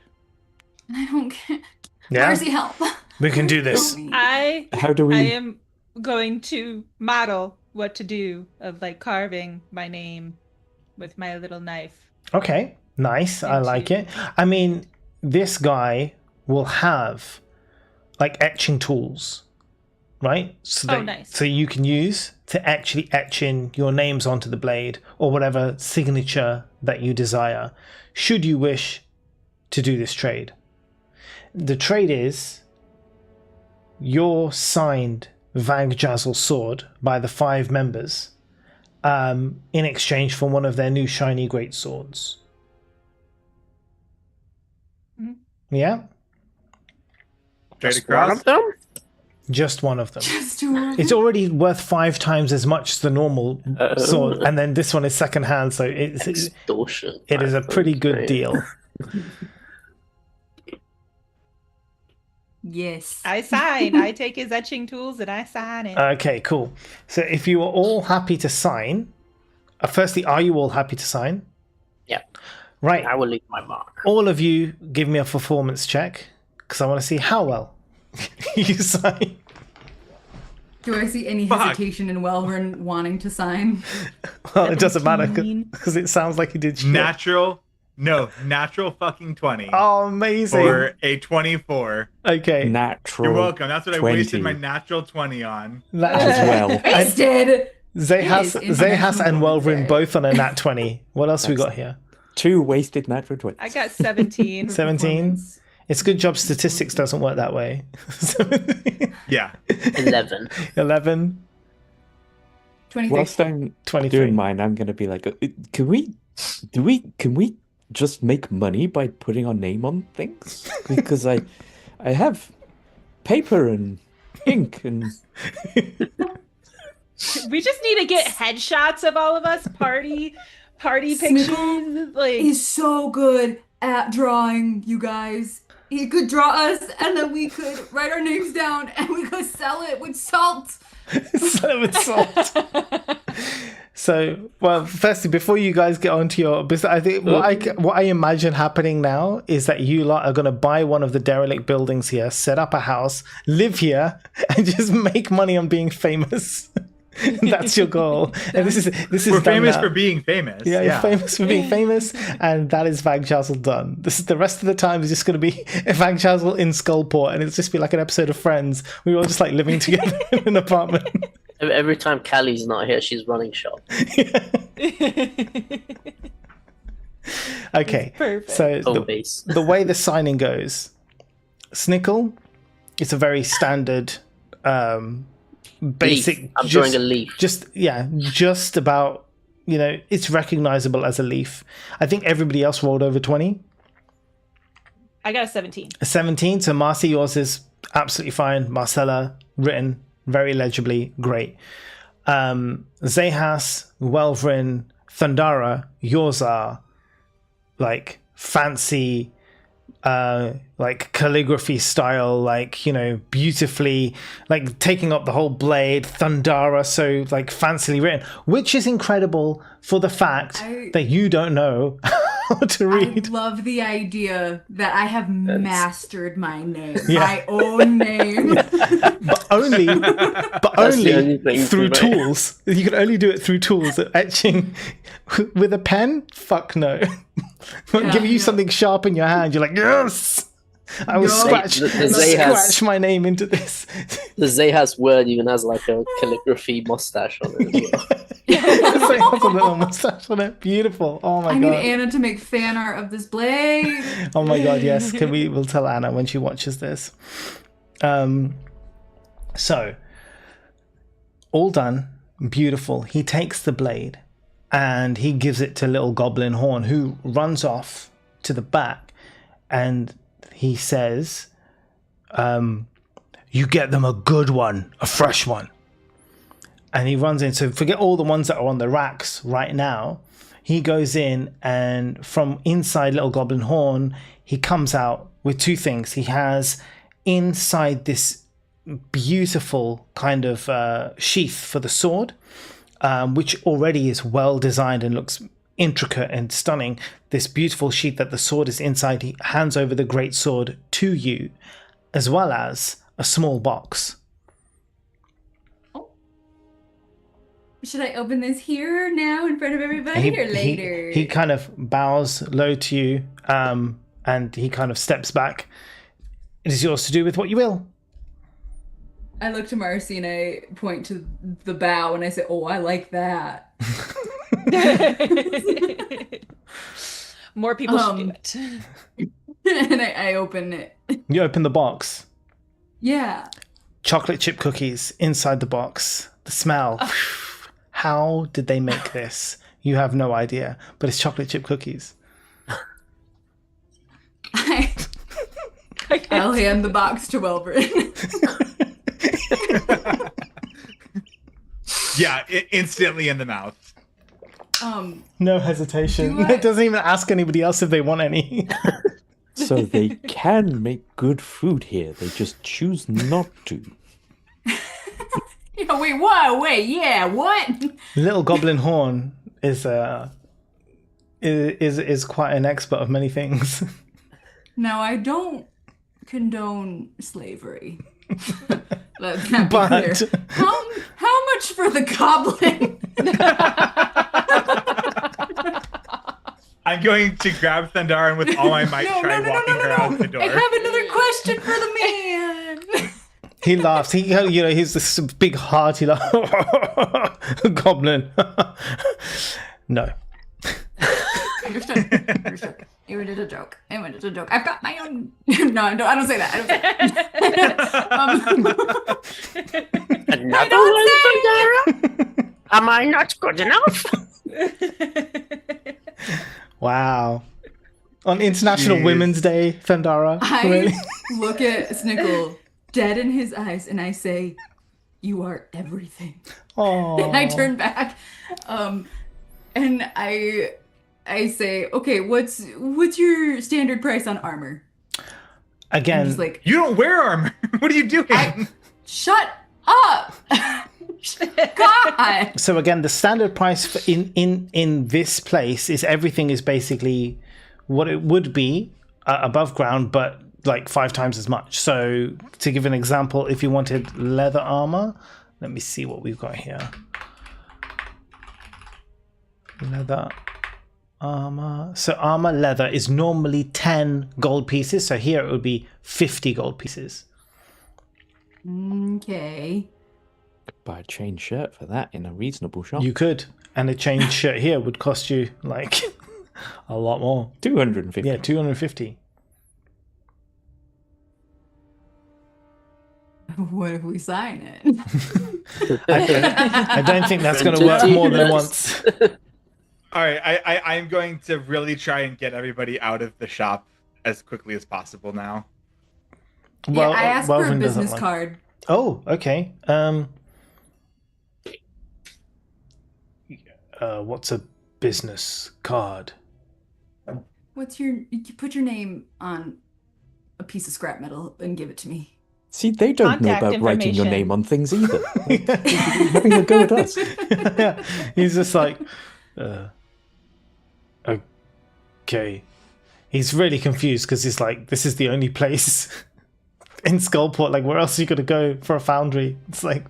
I don't care. Yeah, Mercy, help. we can do this. How do we? I am going to model what to do of like carving my name with my little knife. Okay, nice. I like it. I mean, this guy will have like etching tools, right? So nice. So you can use to actually etch in your names onto the blade or whatever signature that you desire, should you wish to do this trade. The trade is your signed Vagjazzle sword by the 5 members in exchange for one of their new shiny great swords. Yeah? Straight Just one across. of them? Just one of them. Just do it. It's already worth 5 times as much as the normal sword, and then this one is second hand, so it Extortion. is a pretty good Right. deal. Yes. I sign. I take his etching tools and I sign it. Okay, cool. So if you are all happy to sign, firstly, are you all happy to sign? Yeah. Right. I will leave my mark. All of you give me a performance check, because I want to see how well you sign. Do I see any Fuck. hesitation in Welvern wanting to sign? Well, it doesn't matter, 17. because it sounds like you did shit. Natural fucking 20. Oh, amazing. Or a 24. Okay. Natural. You're welcome. That's what 20. I wasted my natural 20 on. That as well. Wasted! Zehas It is and International Welvrin Women's Day. both on a nat 20. What else we That's- got here? 2 wasted natural 20. I got 17. 17. Performance. It's a good job statistics doesn't work that way. Yeah. 11. 11, 23. Whilst I'm 23. doing mine, I'm gonna be like, can we just make money by putting our name on things? Because I have paper and ink and We just need to get headshots of all of us party Snickle pictures. Like He's so good at drawing, you guys. He could draw us, and then we could write our names down, and we could sell it with salt. So it's salt. So, well, firstly, before you guys get onto your business, I think what I imagine happening now is that you lot are going to buy one of the derelict buildings here, set up a house, live here, and just make money on being famous. That's your goal. And this is We're done famous now. for being famous. Yeah, you're famous for being famous, and that is Vagjazzle done. This is the rest of the time is just going to be a Vagjazzle in Skullport, and it's just be like an episode of Friends. We were all just like living together in an apartment. Every time Callie's not here, she's running shop. Okay, perfect. so Home base. the way the signing goes, Snickle, it's a very standard, basic. Leaf. I'm drawing a leaf. Just about, it's recognizable as a leaf. I think everybody else rolled over 20. I got a 17. A 17. So Marcy, yours is absolutely fine. Marcella, written very legibly, great. Zehas, Welvrin, Thundara, yours are like fancy, like calligraphy style, like, beautifully, like taking up the whole blade. Thundara, so like fancily written, which is incredible for the fact that you don't know how to read. I love the idea that I have mastered my name, Yeah. my own name. But only the only thing through to make. tools. You can only do it through tools. Etching with a pen? Fuck no. Giving you something sharp in your hand, you're like, yes! I will Yo. scratch, The Zayas- scratch my name into this. The Zayas word even has like a calligraphy mustache on it as well. It has a little mustache on it. Beautiful. Oh my I need god. Anna to make fan art of this blade. Oh my god, yes. We'll tell Anna when she watches this. So all done. Beautiful. He takes the blade and he gives it to little Goblin Horn, who runs off to the back, and he says, you get them a good one, a fresh one. And he runs in. So forget all the ones that are on the racks right now. He goes in, and from inside little Goblin Horn, he comes out with two things. He has inside this beautiful kind of sheath for the sword, which already is well designed and looks intricate and stunning. This beautiful sheath that the sword is inside, he hands over the great sword to you, as well as a small box. Should I open this here now in front of everybody or later? He kind of bows low to you, and he kind of steps back. It is yours to do with what you will. I look to Marcy and I point to the bow and I say, "Oh, I like that." More people should do it. And I open it. You open the box. Yeah. Chocolate chip cookies inside the box. The smell. How did they make this? You have no idea, but it's chocolate chip cookies. I'll hand the box to Welbrin. Yeah, instantly in the mouth. No hesitation. Do I- It doesn't even ask anybody else if they want any. So they can make good food here. They just choose not to. Yeah, wait, what? Wait, yeah, what? Little Goblin Horn is quite an expert of many things. Now, I don't condone slavery. Let that be But clear. How much for the goblin? I'm going to grab Thundarin with all my might, try walking her out the door. I have another question for the man. He laughs. He's this big hearty laugh. Goblin. No. Understood. You did a joke. I've got my own. No, I don't say that. Another one, Thundara? Am I not good enough? Wow. On International Jeez. Women's Day, Thundara. I Really? look at Snickle dead in his eyes and I say, "You are everything." Oh. And I turn back, and I say, "Okay, what's your standard price on armor?" I'm Again, just like, You don't wear armor. What are you doing? shut up, God. so again, the standard price for in this place is everything is basically what it would be above ground, but like 5 times as much. So to give an example, if you wanted leather armor, let me see what we've got here. Leather armor. So armor leather is normally 10 gold pieces. So here it would be 50 gold pieces. Okay. Buy a chain shirt for that in a reasonable shop. You could. And a chain shirt here would cost you like a lot more. 250. Yeah, 250. What if we sign it? I don't think that's going to work more than once. All right, I'm going to really try and get everybody out of the shop as quickly as possible now. Yeah, I asked for a Welvin doesn't business like- card. Oh, okay. What's a business card? You put your name on a piece of scrap metal and give it to me. See, they don't know Contact about writing your information. name on things either. Having a go at us. Yeah, he's just like, okay. He's really confused because he's like, this is the only place in Skullport. Like, where else are you going to go for a foundry? It's like,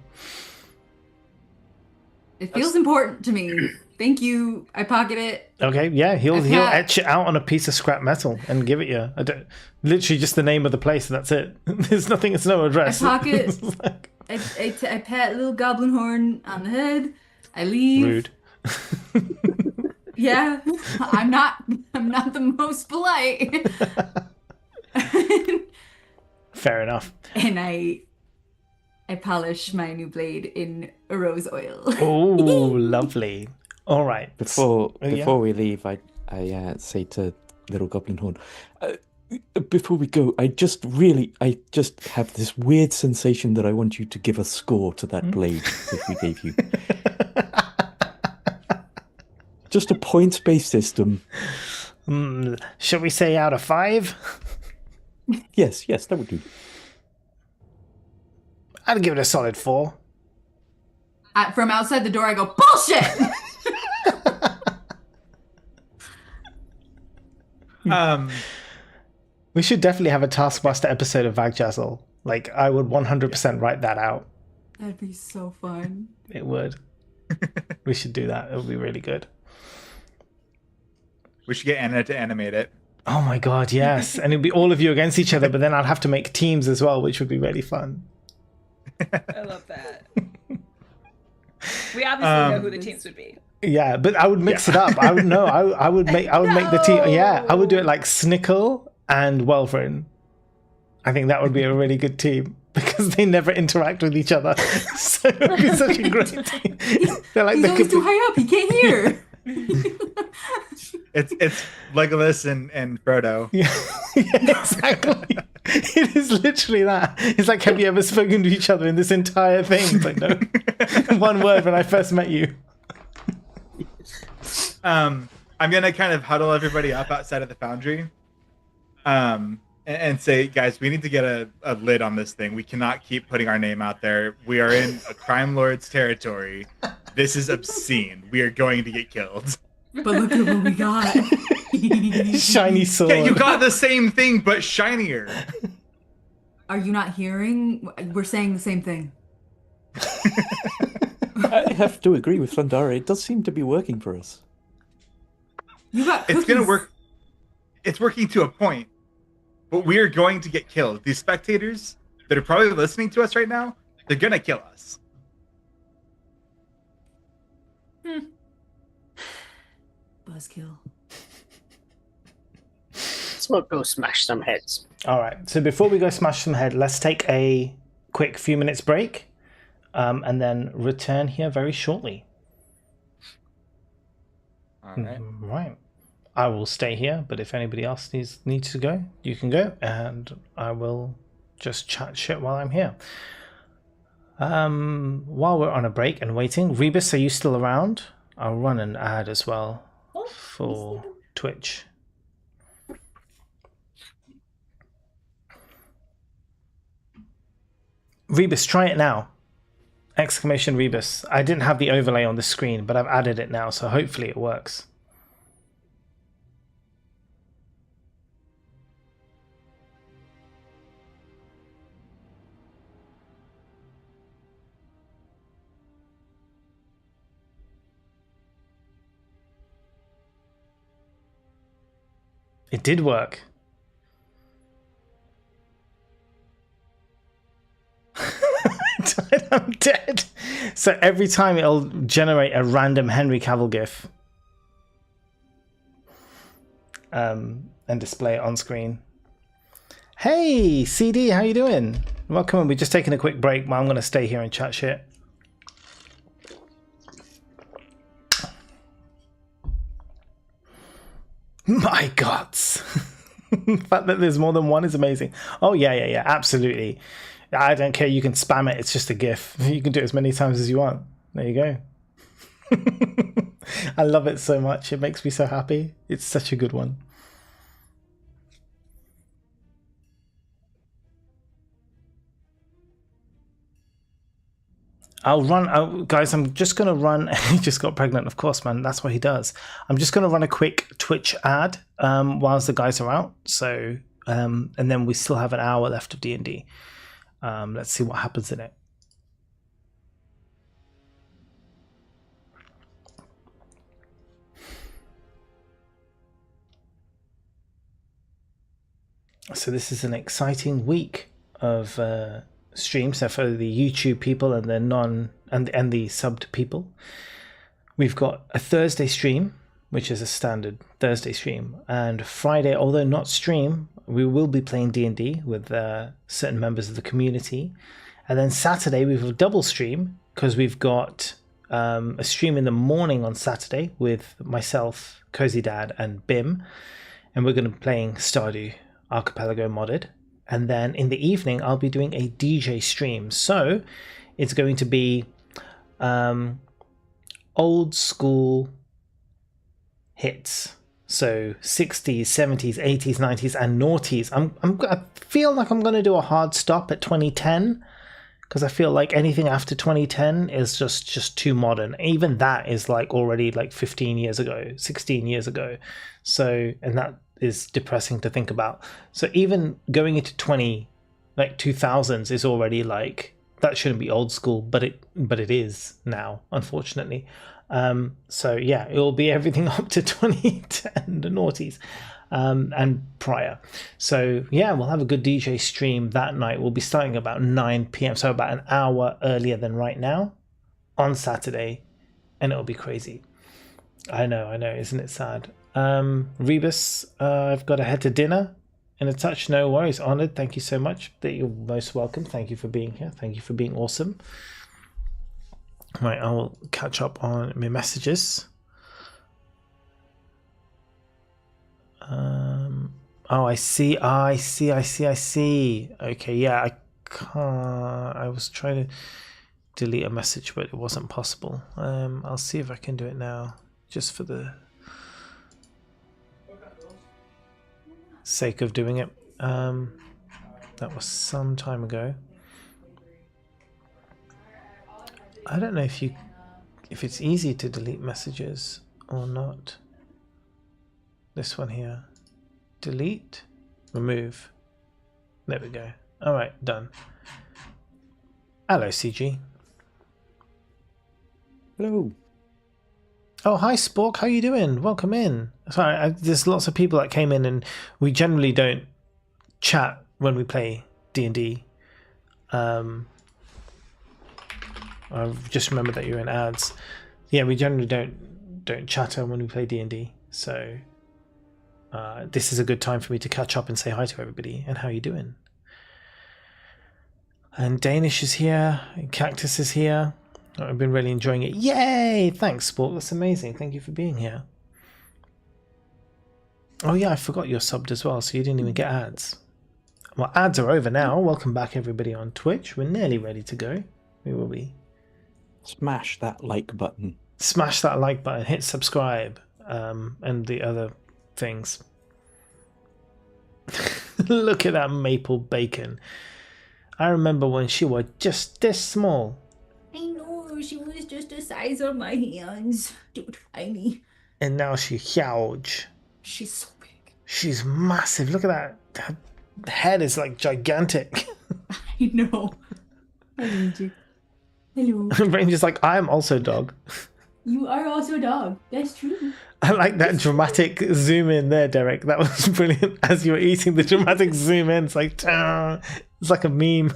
It feels important to me. Thank you. I pocket it. Okay, yeah, he'll got- etch it out on a piece of scrap metal and give it you. Literally just the name of the place. That's it. There's nothing. It's no address. I pocket. It's like, I pat little goblin horn on the head. I leave. rude. Yeah, I'm not the most polite. Fair enough. And I polish my new blade in rose oil. Oh, lovely. All right. Before yeah. we leave, I say to Little Goblin Horn, before we go, I just have this weird sensation that I want you to give a score to that blade that we gave you. Just a points-based system. Shall we say out of 5? Yes, that would do. I'd give it a solid 4. From outside the door, I go, bullshit! We should definitely have a Taskmaster episode of Vagjazzle. Like, I would 100% write that out. That'd be so fun. It would. We should do that. It would be really good. We should get Anna to animate it. Oh my god, yes. And it'd be all of you against each other, but then I'd have to make teams as well, which would be really fun. I love that. We obviously know who the teams would be. Yeah, but I would mix it up. I would know. I would make the team. Yeah, I would do it like Snickle and Welvrin. I think that would be a really good team because they never interact with each other. So it would be such a great team. They're like He's always too high up. He can't hear. It's Legolas and Frodo. Yeah, exactly. It is literally that. It's like, have you ever spoken to each other in this entire thing? It's like, no. One word when I first met you. I'm gonna kind of huddle everybody up outside of the foundry, and say, guys, we need to get a lid on this thing. We cannot keep putting our name out there. We are in a crime lord's territory. This is obscene. We are going to get killed. But look at what we got. Shiny sword. Yeah, you got the same thing, but shinier. Are you not hearing? We're saying the same thing. I have to agree with Thundara. It does seem to be working for us. You got cookies. It's gonna work. It's working to a point, but we are going to get killed. These spectators that are probably listening to us right now, they're gonna kill us. Buzzkill. Let's go smash some heads. All right. So before we go smash some head, let's take a quick few minutes break, and then return here very shortly. All right. Right. I will stay here, but if anybody else needs to go, you can go, and I will just chat shit while I'm here. While we're on a break and waiting, Rebus, are you still around? I'll run an ad as well for Twitch. Rebus, try it now. Exclamation Rebus. I didn't have the overlay on the screen, but I've added it now, so hopefully it works. It did work. I'm dead. So every time it'll generate a random Henry Cavill GIF and display it on screen. Hey, CD, how you doing? Welcome. We're just taking a quick break. I'm going to stay here and chat shit. My gods. The fact that there's more than one is amazing. Oh, yeah, absolutely. I don't care. You can spam it. It's just a GIF. You can do it as many times as you want. There you go. I love it so much. It makes me so happy. It's such a good one. I'll run, guys, I'm just going to run, he just got pregnant, of course, man, that's what he does. I'm just going to run a quick Twitch ad whilst the guys are out, so, and then we still have an hour left of D&D. Let's see what happens in it. So this is an exciting week of streams. So for the YouTube people and the and the subbed people, we've got a Thursday stream, which is a standard Thursday stream, and Friday, although not stream, we will be playing D&D with certain members of the community. And then Saturday, we have a double stream because we've got a stream in the morning on Saturday with myself, Cozy Dad, and Bim. And we're going to be playing Stardew Archipelago modded. And then in the evening, I'll be doing a DJ stream. So it's going to be old school hits. So 60s, 70s, 80s, 90s, and noughties. I feel like I'm going to do a hard stop at 2010 because I feel like anything after 2010 is just too modern. Even that is like already like 15 years ago, 16 years ago. So, and that is depressing to think about. So even going into 2000s is already like, that shouldn't be old school, but it is now, unfortunately. So yeah, it will be everything up to 2010, the noughties, and prior. So yeah, we'll have a good DJ stream that night. We'll be starting about 9 p.m, so about an hour earlier than right now on Saturday, and it'll be crazy. I know, isn't it sad? Rebus, I've got to head to dinner in a touch. No worries, honored. Thank you so much. You're most welcome. Thank you for being here. Thank you for being awesome. Right, I will catch up on my messages. Oh, I see. Okay, yeah, I can't. I was trying to delete a message, but it wasn't possible. I'll see if I can do it now, just for the sake of doing it. That was some time ago. I don't know if it's easy to delete messages or not. This one here. Delete, remove. There we go. All right, done. Hello, CG. Hello. Oh, hi, Spork. How you doing? Welcome in. Sorry, there's lots of people that came in, and we generally don't chat when we play D&D. I've just remembered that you're in ads. Yeah, we generally don't chatter when we play D&D. So this is a good time for me to catch up and say hi to everybody. And how you doing? And Danish is here. And Cactus is here. I've been really enjoying it. Yay! Thanks, Sport. That's amazing. Thank you for being here. Oh yeah, I forgot you're subbed as well, so you didn't even get ads. Well, ads are over now. Welcome back, everybody, on Twitch. We're nearly ready to go. We will be. Smash that like button. Smash that like button. Hit subscribe. And the other things. Look at that maple bacon. I remember when she was just this small. I know, she was just the size of my hands. Dude, tiny. And now she's huge. She's so big. She's massive. Look at that. Her head is like gigantic. I know. I need you. Hello. Ranger's like, I am also dog. You are also a dog. That's true. I like that dramatic zoom in there, Derek. That was brilliant. As you were eating, the dramatic zoom in. It's like, it's like a meme.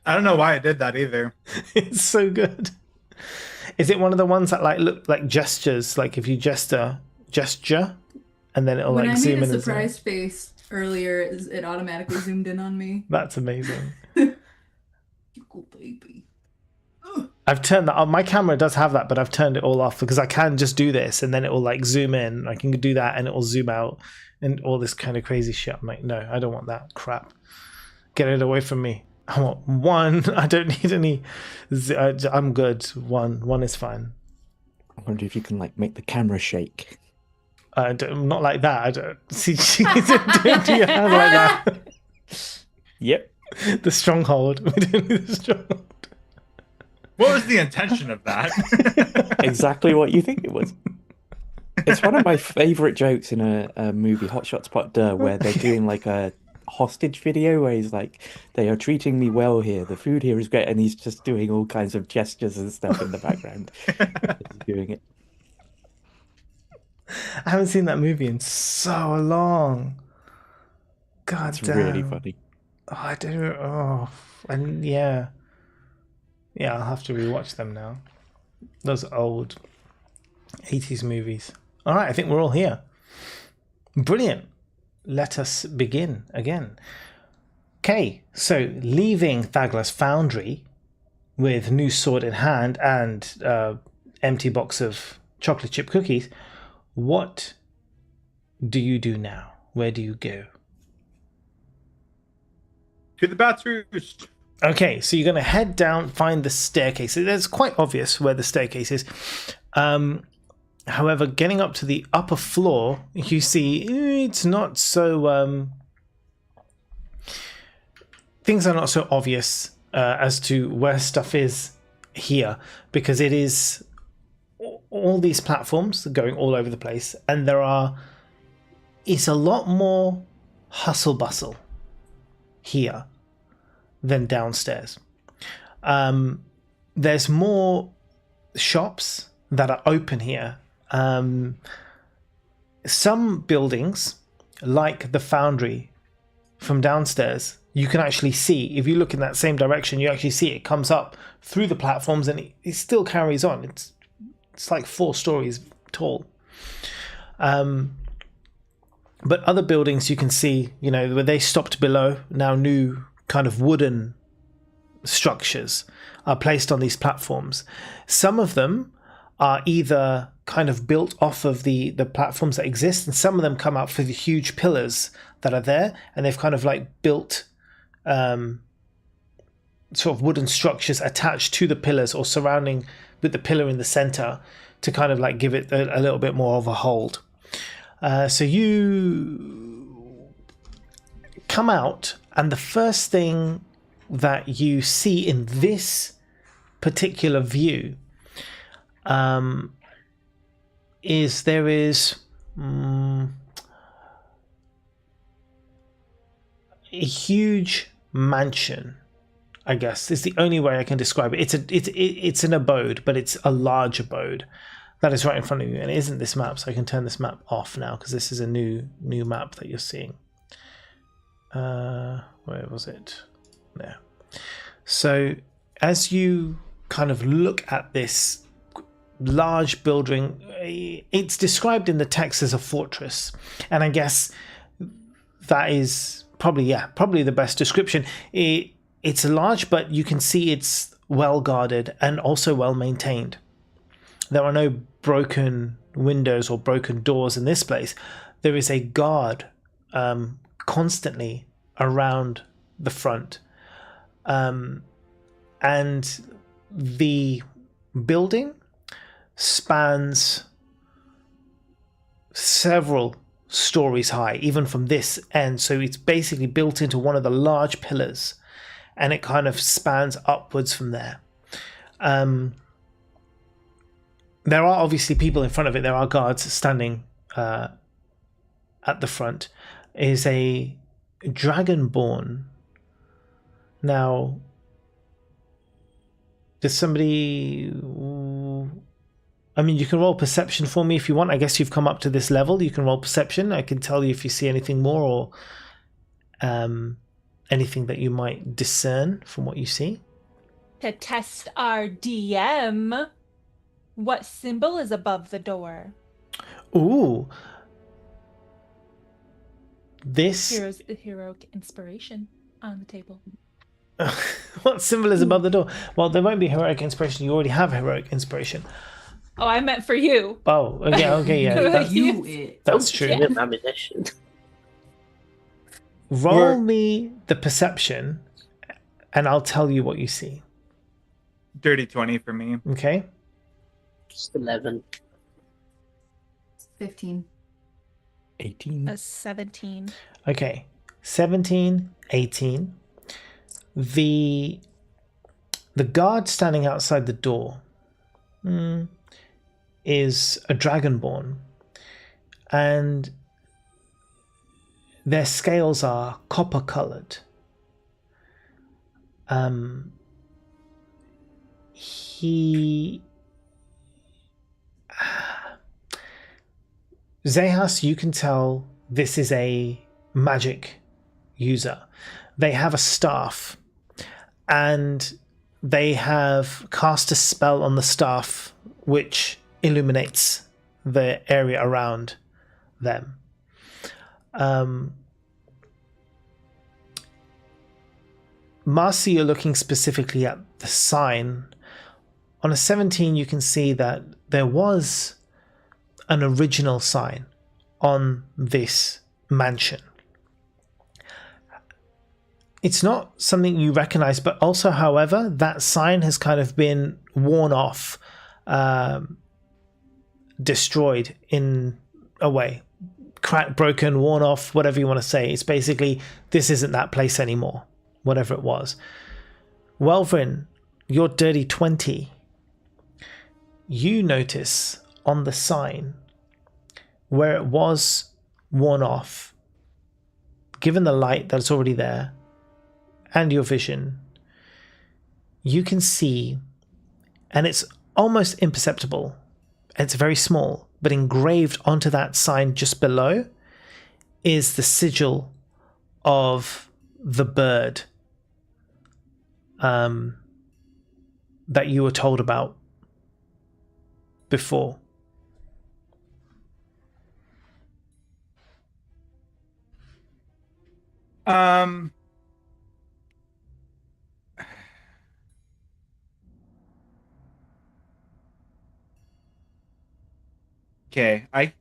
I don't know why I did that either. It's so good. Is it one of the ones that like look like gestures? Like if you gesture, and then it'll When like I zoom made in. a surprise face earlier, it automatically zoomed in on me. That's amazing. You go, baby. I've turned that on. My camera does have that, but I've turned it all off because I can just do this and then it will like zoom in. I can do that and it will zoom out and all this kind of crazy shit. I'm like, no, I don't want that crap. Get it away from me. I want one. I don't need any. I'm good. One is fine. I wonder if you can like make the camera shake. Not like that. I don't see. Don't do your hand like that. Yep. The stronghold. We don't need the stronghold. What was the intention of that? Exactly what you think it was. It's one of my favorite jokes in a movie, Hot Shots Pot Duh, where they're doing like a hostage video where he's like, they are treating me well here. The food here is great. And he's just doing all kinds of gestures and stuff in the background. He's doing it. I haven't seen that movie in so long. God It's damn. really funny. Oh, I don't. Oh, and yeah, I'll have to rewatch them now. Those old 80s movies. All right, I think we're all here. Brilliant. Let us begin again. Okay, so leaving Thagla's foundry with new sword in hand and empty box of chocolate chip cookies, what do you do now? Where do you go? To the Bats Roost. Okay, so you're going to head down, find the staircase. It's quite obvious where the staircase is. However, getting up to the upper floor, you see it's not so... things are not so obvious as to where stuff is here, because it is all these platforms going all over the place, and it's a lot more hustle bustle here than downstairs. There's more shops that are open here. Some buildings, like the foundry from downstairs, you can actually see, if you look in that same direction, you actually see it comes up through the platforms, and it still carries on. It's like 4 stories tall. But other buildings you can see, where they stopped below, now new kind of wooden structures are placed on these platforms. Some of them are either kind of built off of the platforms that exist, and some of them come out for the huge pillars that are there, and they've kind of like built sort of wooden structures attached to the pillars or surrounding with the pillar in the center to kind of like give it a little bit more of a hold. So you come out, and the first thing that you see in this particular view is there is a huge mansion. I guess is the only way I can describe it. It's an abode, but it's a large abode that is right in front of you, and it isn't this map. So I can turn this map off now because this is a new map that you're seeing. Where was it? There. So as you kind of look at this large building, it's described in the text as a fortress, and I guess that is probably the best description. It's large, but you can see it's well guarded and also well maintained. There are no broken windows or broken doors in this place. There is a guard constantly around the front, and the building spans several stories high, even from this end. So it's basically built into one of the large pillars, and it kind of spans upwards from there. There are obviously people in front of it. There are guards standing at the front. Is a dragonborn. Now, does somebody... I mean, you can roll perception for me if you want. I guess you've come up to this level. You can roll perception. I can tell you if you see anything more or anything that you might discern from what you see. To test our DM, what symbol is above the door? Ooh. This... Heroic inspiration on the table. What symbol is above the door? Well, there won't be heroic inspiration. You already have heroic inspiration. Oh, I meant for you. Oh, okay, yeah. That's true. Yeah. Ammunition. Roll me the perception, and I'll tell you what you see. Dirty 20 for me. Okay. Just 11. 15. 18. A 17. Okay. 17, 18. The guard standing outside the door is a dragonborn, and their scales are copper colored. Zehas, you can tell this is a magic user. They have a staff, and they have cast a spell on the staff which illuminates the area around them. Marcy, you're looking specifically at the sign. On a 17, you can see that there was an original sign on this mansion. It's not something you recognize, but also, however, that sign has kind of been worn off, destroyed in a way. Cracked, broken, worn off, whatever you want to say. It's basically, this isn't that place anymore, whatever it was. Welvrin, your dirty 20. You notice on the sign where it was worn off, given the light that's already there and your vision, you can see, and it's almost imperceptible, it's very small, but engraved onto that sign just below is the sigil of the bird that you were told about before. Okay, I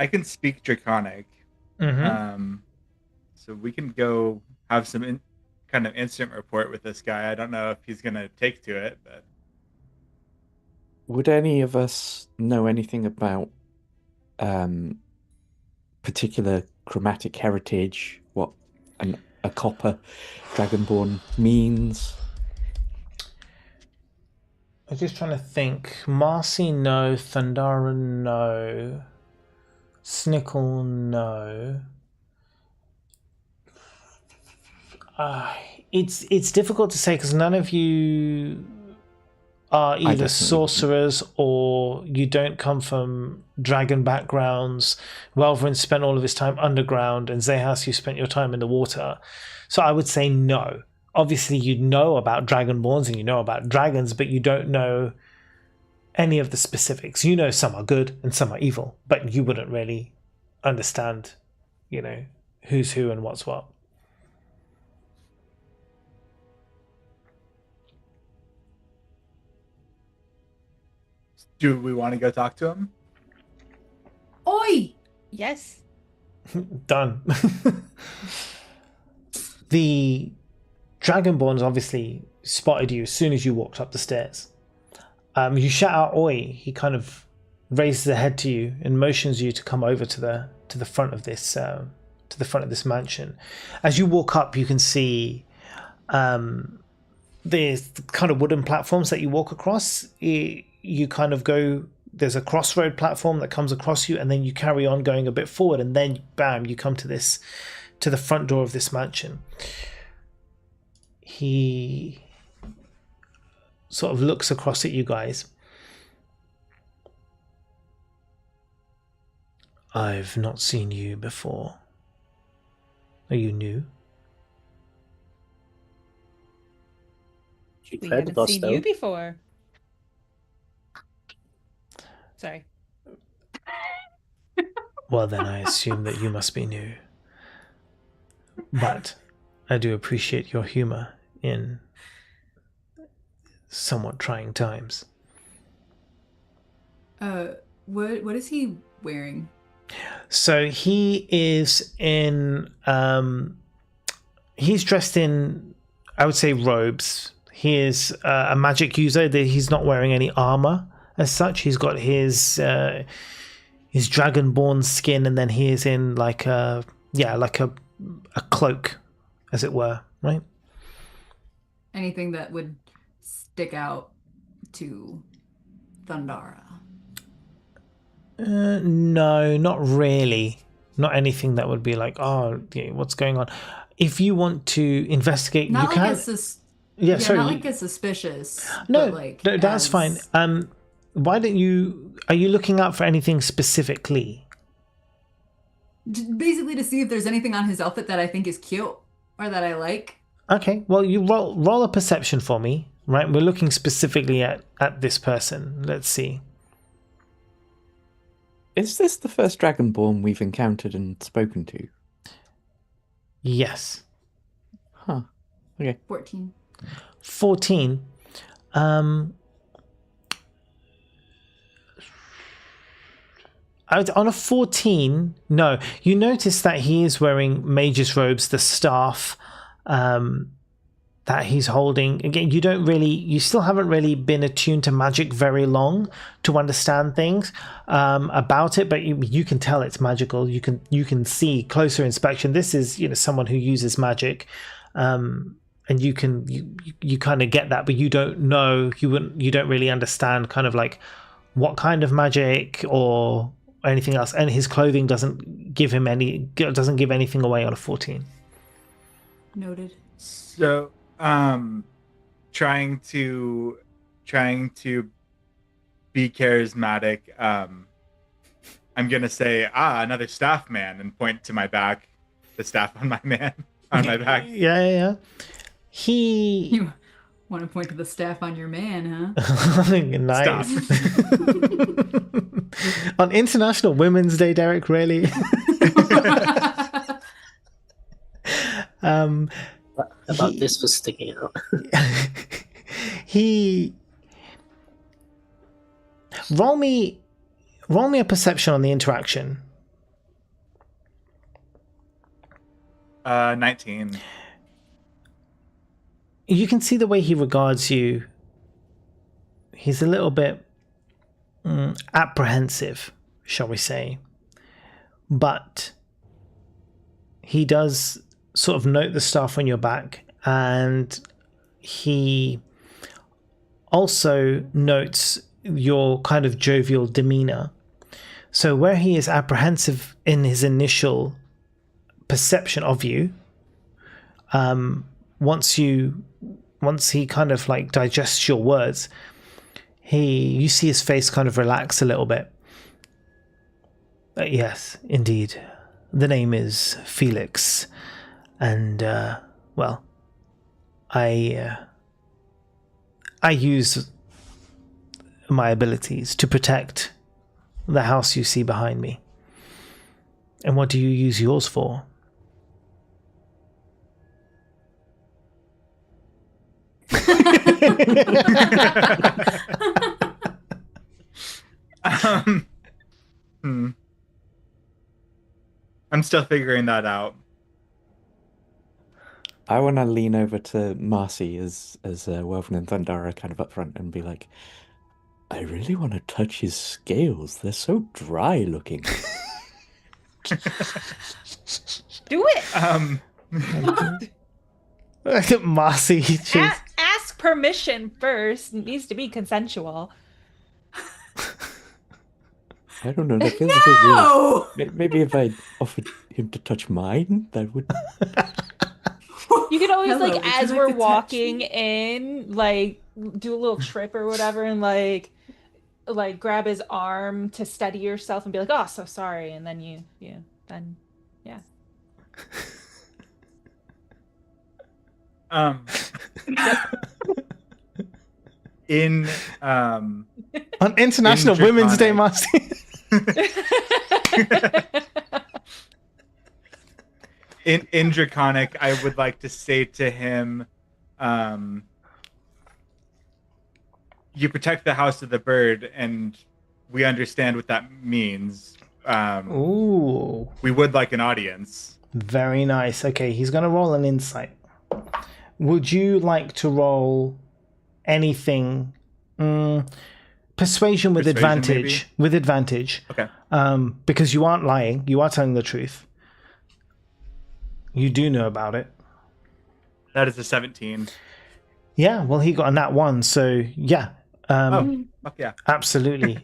can speak Draconic. So we can go have some kind of instant report with this guy. I don't know if he's gonna take to it, but would any of us know anything about particular chromatic heritage? What a copper dragonborn means? I'm just trying to think. Marcy, no. Thundara, no. Snickle, no. It's difficult to say because none of you are either sorcerers or you don't come from dragon backgrounds. Welvrin spent all of his time underground, and Zehas, you spent your time in the water. So I would say no. Obviously, you know about dragonborns and you know about dragons, but you don't know any of the specifics. You know some are good and some are evil, but you wouldn't really understand, who's who and what's what. do we want to go talk to him? Oi! Yes. Done. The Dragonborns obviously spotted you as soon as you walked up the stairs. You shout out "Oi!" He kind of raises a head to you and motions you to come over to the front of this mansion. As you walk up, you can see there's kind of wooden platforms that you walk across. You kind of go. There's a crossroad platform that comes across you, and then you carry on going a bit forward, and then bam, you come to the front door of this mansion. He sort of looks across at you guys. I've not seen you before. Are you new? We haven't seen you before. Sorry. Well, then I assume that you must be new. But I do appreciate your humor in somewhat trying times. What is he wearing? So he is in he's dressed in, I would say, robes. He is a magic user. He's not wearing any armor as such. He's got his dragonborn skin, and then he is in like a cloak, as it were, right? Anything that would stick out to Thundara? No, not really. Not anything that would be like, oh, yeah, what's going on? If you want to investigate, not you like can. Sorry, not like it's suspicious. No, but like that's fine. Why don't you? Are you looking out for anything specifically? Basically, to see if there's anything on his outfit that I think is cute. or that I like. Okay, well, you roll a perception for me, right? We're looking specifically at this person. Let's see. Is this the first Dragonborn we've encountered and spoken to? Yes. Huh. Okay. 14. 14. On a 14, no. You notice that he is wearing mage's robes, the staff that he's holding. Again, you still haven't really been attuned to magic very long to understand things about it, but you can tell it's magical. You can see closer inspection. This is someone who uses magic, and you kind of get that, but you don't know. You don't really understand kind of like what kind of magic or anything else, and his clothing doesn't give anything away on a 14. Noted. So, trying to be charismatic. I'm gonna say, another staff man, and point to my back, the staff on my man on my back. Yeah. You want to point to the staff on your man, huh? Nice. On International Women's Day, Derek, really? About this for sticking out. Roll me a perception on the interaction. 19. You can see the way he regards you. He's a little bit apprehensive, shall we say. But he does sort of note the staff on your back, and he also notes your kind of jovial demeanor. So where he is apprehensive in his initial perception of you, once he kind of like digests your words, you see his face kind of relax a little bit. Yes, indeed. The name is Felix. And, well, I use my abilities to protect the house you see behind me. And what do you use yours for? I'm still figuring that out. I want to lean over to Marcy as Welvin and Thunder are kind of up front and be like, I really want to touch his scales. They're so dry looking. Do it. Marcy, Ask permission first. It needs to be consensual. I don't know. That feels a bit No! weird. Maybe if I offered him to touch mine, that would. You could always Hello, like would you as like we're to touch walking me? in, like do a little trip or whatever, and like grab his arm to steady yourself and be like, "Oh, so sorry," and then yeah. In on International Women's Day, Marcy. In Draconic, I would like to say to him, you protect the house of the bird, and we understand what that means. Ooh. We would like an audience. Very nice. Okay, he's going to roll an insight. Would you like to roll anything? Persuasion with advantage. Maybe? With advantage. Okay. Because you aren't lying. You are telling the truth. You do know about it. That is a 17. Yeah, well, he got a nat 1, so yeah. Fuck yeah. Absolutely.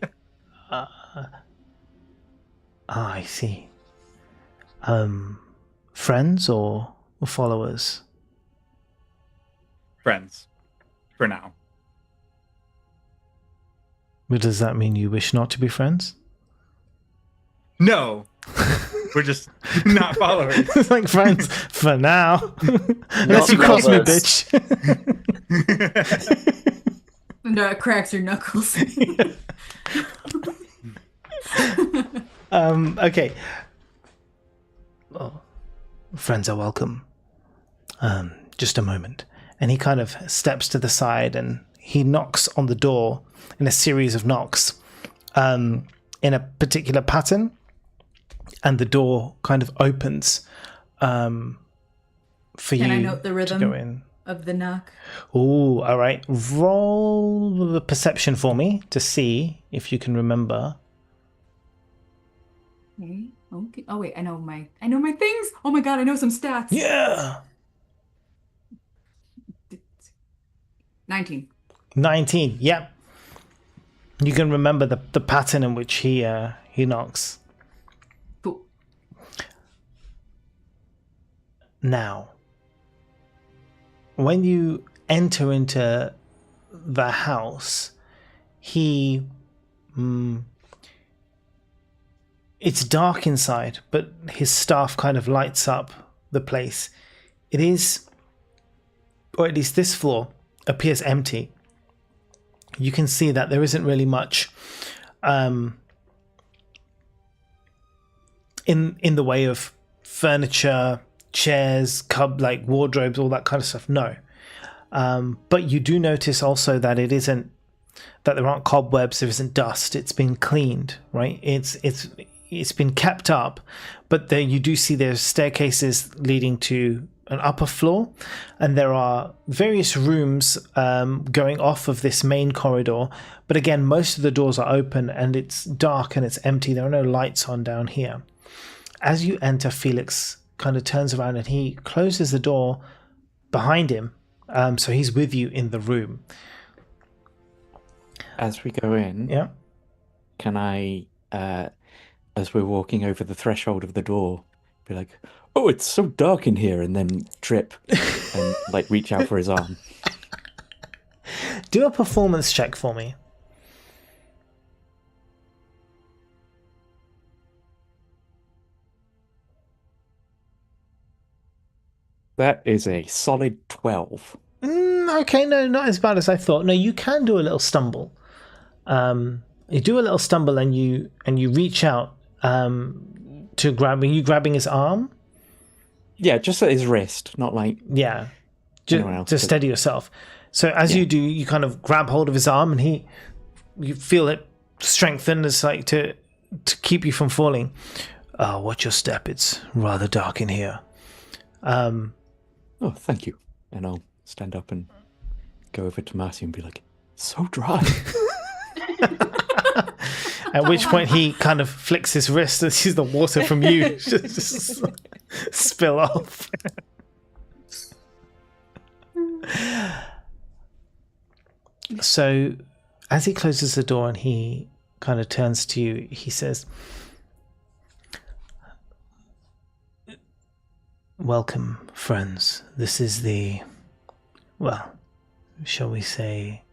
I see. Friends or followers? Friends. For now. But does that mean you wish not to be friends? No. We're just not followers. It's like friends for now. Unless Not you cross me, lovers. bitch. Thundara cracks her knuckles. Okay. Well, friends are welcome. Just a moment. And he kind of steps to the side and he knocks on the door in a series of knocks in a particular pattern. And the door kind of opens for you Can I note the to rhythm go in. of the knock? Ooh, all right. Roll the perception for me to see if you can remember. Okay. Okay. Oh wait, I know my things. Oh my god, I know some stats. Yeah. 19. 19. Yep. You can remember the pattern in which he knocks. Cool. Now, when you enter into the house, it's dark inside, but his staff kind of lights up the place. It is, or at least this floor, appears empty. You can see that there isn't really much in the way of furniture, chairs, like wardrobes, all that kind of stuff. No. But you do notice also that that there aren't cobwebs, there isn't dust. It's been cleaned, right? It's been kept up, but there you do see there's staircases leading to an upper floor, and there are various rooms going off of this main corridor. But again, most of the doors are open and it's dark and it's empty. There are no lights on down here. As you enter, Felix kind of turns around and he closes the door behind him. So he's with you in the room. As we go in, Yeah. can I, as we're walking over the threshold of the door, be like, "Oh, it's so dark in here," and then trip and like reach out for his arm? Do a performance check for me. That is a solid 12. Okay, no, not as bad as I thought. No, you can do a little stumble. You do a little stumble and you reach out to grab. Are you grabbing his arm? Yeah, just at his wrist, not like Yeah, anyone else, to but- steady yourself. So as you do, you kind of grab hold of his arm, and you feel it strengthen, as like to keep you from falling. Watch your step. It's rather dark in here. Oh, thank you. And I'll stand up and go over to Marcy and be like, "So dry." At which point he kind of flicks his wrist and sees the water from you just spill off. So as he closes the door and he kind of turns to you, he says, "Welcome, friends. This is shall we say,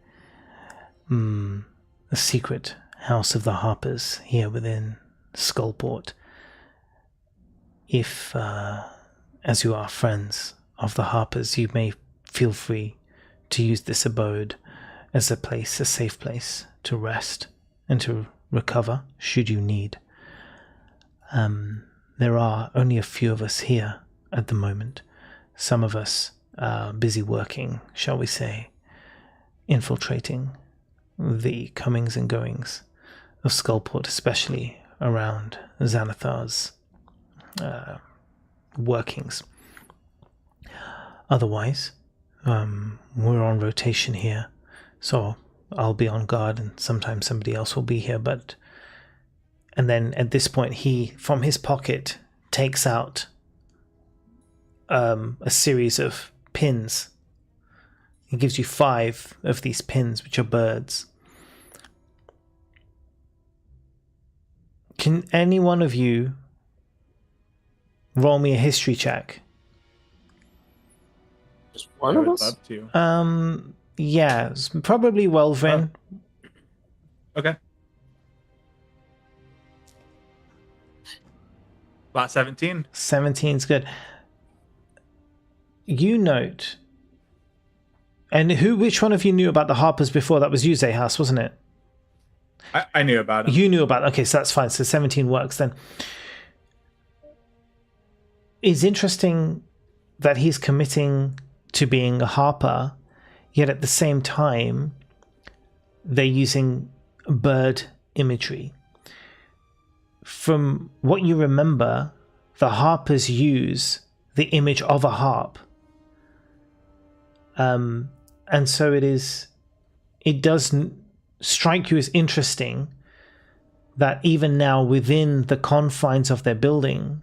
a secret house of the Harpers here within Skullport. If, as you are friends of the Harpers, you may feel free to use this abode as a safe place to rest and to recover should you need. There are only a few of us here at the moment. Some of us are busy working, shall we say, infiltrating the comings and goings of Skullport, especially around Xanathar's workings. Otherwise, we're on rotation here, so I'll be on guard and sometimes somebody else will be here, and then at this point he, from his pocket, takes out a series of pins. He gives you 5 of these pins, which are birds. Can any one of you roll me a history check? Just one I of would us? love to. Yeah, probably Welvin. Okay. About 17. 17's good. You note, and which one of you knew about the harpers before? That was you, Zahas, wasn't it? I knew about him. You knew about it. Okay, so that's fine. So 17 works then. It's interesting that he's committing to being a harper, yet at the same time, they're using bird imagery. From what you remember, the harpers use the image of a harp. And so it does strike you as interesting that even now within the confines of their building,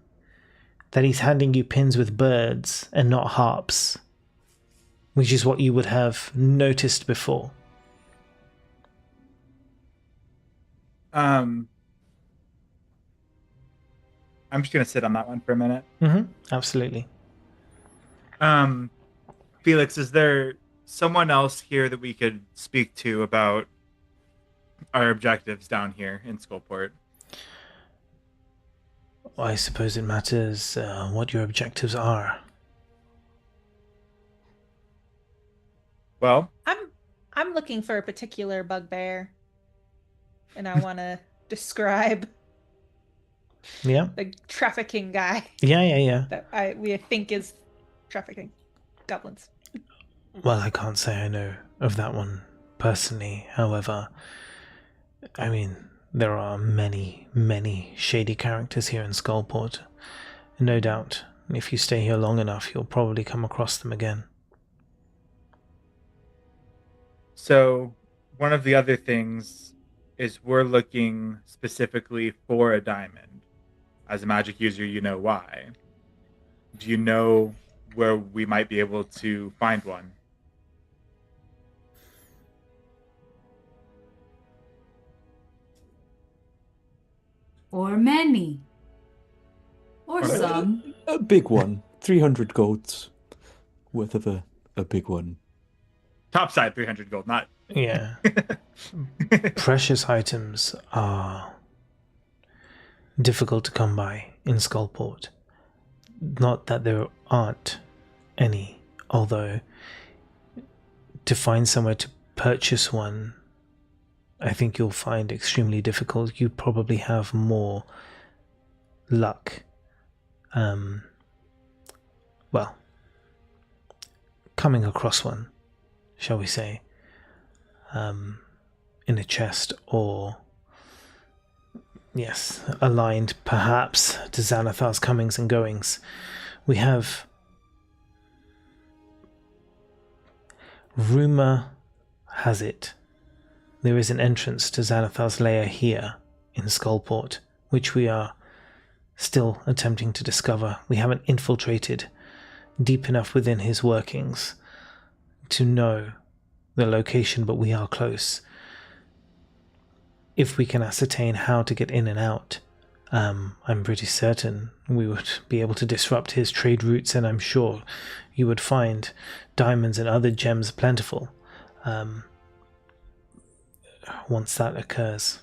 that he's handing you pins with birds and not harps, which is what you would have noticed before. I'm just going to sit on that one for a minute. Absolutely. Felix, is there someone else here that we could speak to about our objectives down here in Skullport? I suppose it matters what your objectives are. Well, I'm looking for a particular bugbear, and I want to describe Yeah? the trafficking guy Yeah. that we think is trafficking goblins. Well, I can't say I know of that one personally. However, I mean, there are many, many shady characters here in Skullport. No doubt, if you stay here long enough, you'll probably come across them again. so one of the other things is we're looking specifically for a diamond. As a magic user, you know why. Do you know where we might be able to find one? Or many. Or Or some. A big one. 300 golds worth of a big one. Top side 300 gold, not. Yeah. Precious items are difficult to come by in Skullport. Not that there aren't any, although to find somewhere to purchase one, I think you'll find extremely difficult. You probably have more luck. Well, coming across one, shall we say, in a chest or, yes, aligned perhaps to Xanathar's comings and goings. We have rumor has it there is an entrance to Xanathar's lair here in Skullport, which we are still attempting to discover. We haven't infiltrated deep enough within his workings to know the location, but we are close. If we can ascertain how to get in and out, I'm pretty certain we would be able to disrupt his trade routes, and I'm sure you would find diamonds and other gems plentiful once that occurs.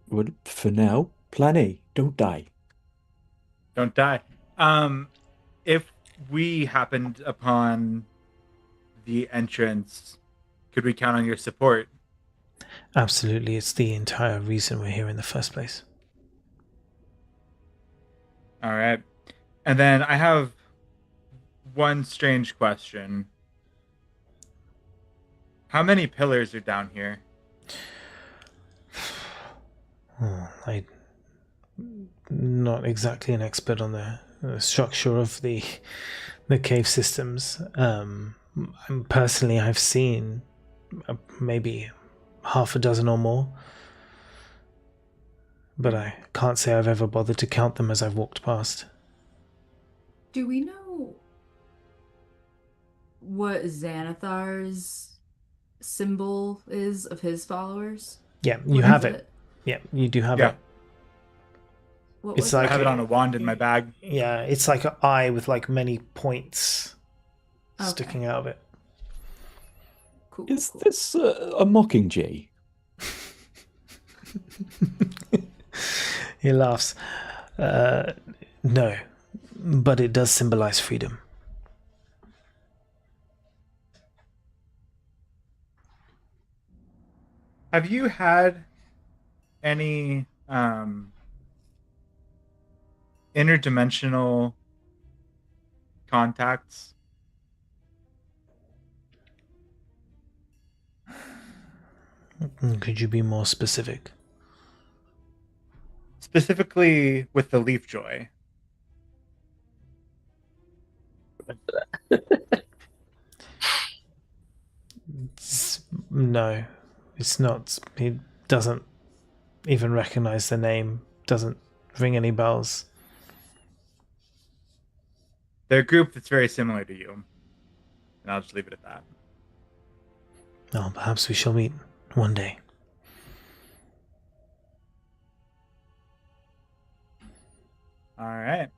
Well, for now, plan A, don't die. Don't die. If we happened upon the entrance, could we count on your support? Absolutely, it's the entire reason we're here in the first place. All right. And then I have one strange question. How many pillars are down here? I'm not exactly an expert on the structure of the cave systems. Personally, I've seen maybe half a dozen or more, but I can't say I've ever bothered to count them as I've walked past. Do we know what Xanathar's symbol is of his followers? Yeah, you What have is it. Yeah, you do have Yeah. it. What It's was I like have it on a wand in my bag. Yeah, it's like an eye with like many points Okay. sticking out of it. Cool. Is cool. this a mockingjay? He laughs. No, but it does symbolize freedom. Have you had any interdimensional contacts? Could you be more specific? Specifically with the Leaf Joy. No, it's not. He doesn't even recognize the name, doesn't ring any bells. They're a group that's very similar to you. And I'll just leave it at that. Oh, perhaps we shall meet one day. All right.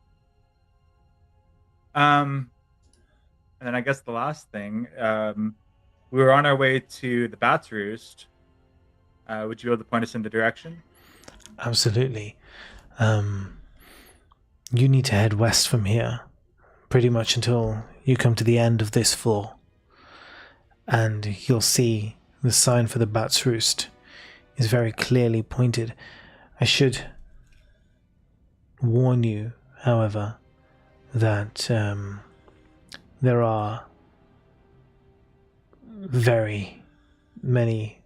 And then I guess the last thing, we were on our way to the Bat's Roost. Would you be able to point us in the direction? Absolutely. You need to head west from here, pretty much until you come to the end of this floor. And you'll see the sign for the Bat's Roost is very clearly pointed. I should warn you, however, that there are very many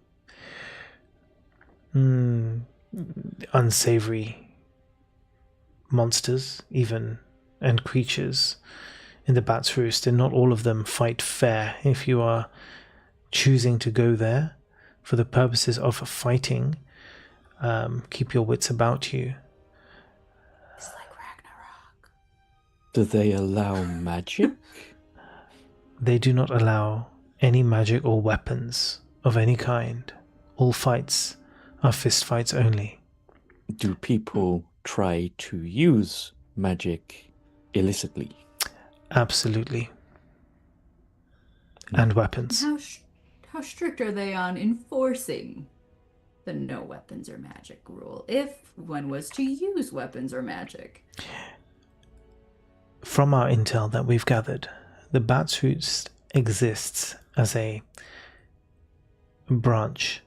unsavory monsters, even, and creatures in the Bat's Roost, and not all of them fight fair. If you are choosing to go there for the purposes of fighting, keep your wits about you. It's like Ragnarok. Do they allow magic? They do not allow any magic or weapons of any kind. All fights are fist fights only. Do people try to use magic illicitly? Absolutely. And weapons. How strict are they on enforcing the no weapons or magic rule if one was to use weapons or magic? From our intel that we've gathered, the Bat's Roost exists as a branch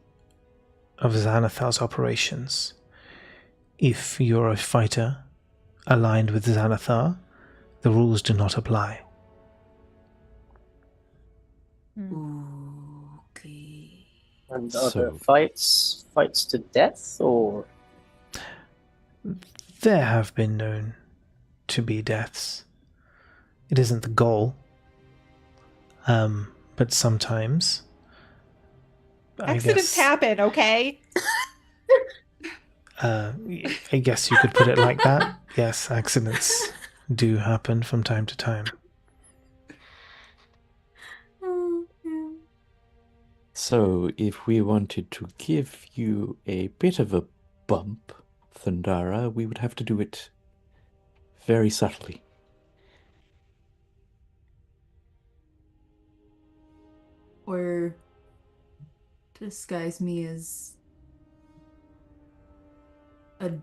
of Xanathar's operations. If you're a fighter aligned with Xanathar, the rules do not apply. Okay. And are there fights to death, or? There have been known to be deaths. It isn't the goal. But sometimes Accidents happen, okay? I guess you could put it like that. Yes, accidents do happen from time to time. So, if we wanted to give you a bit of a bump, Thundara, we would have to do it very subtly. Or disguise me as a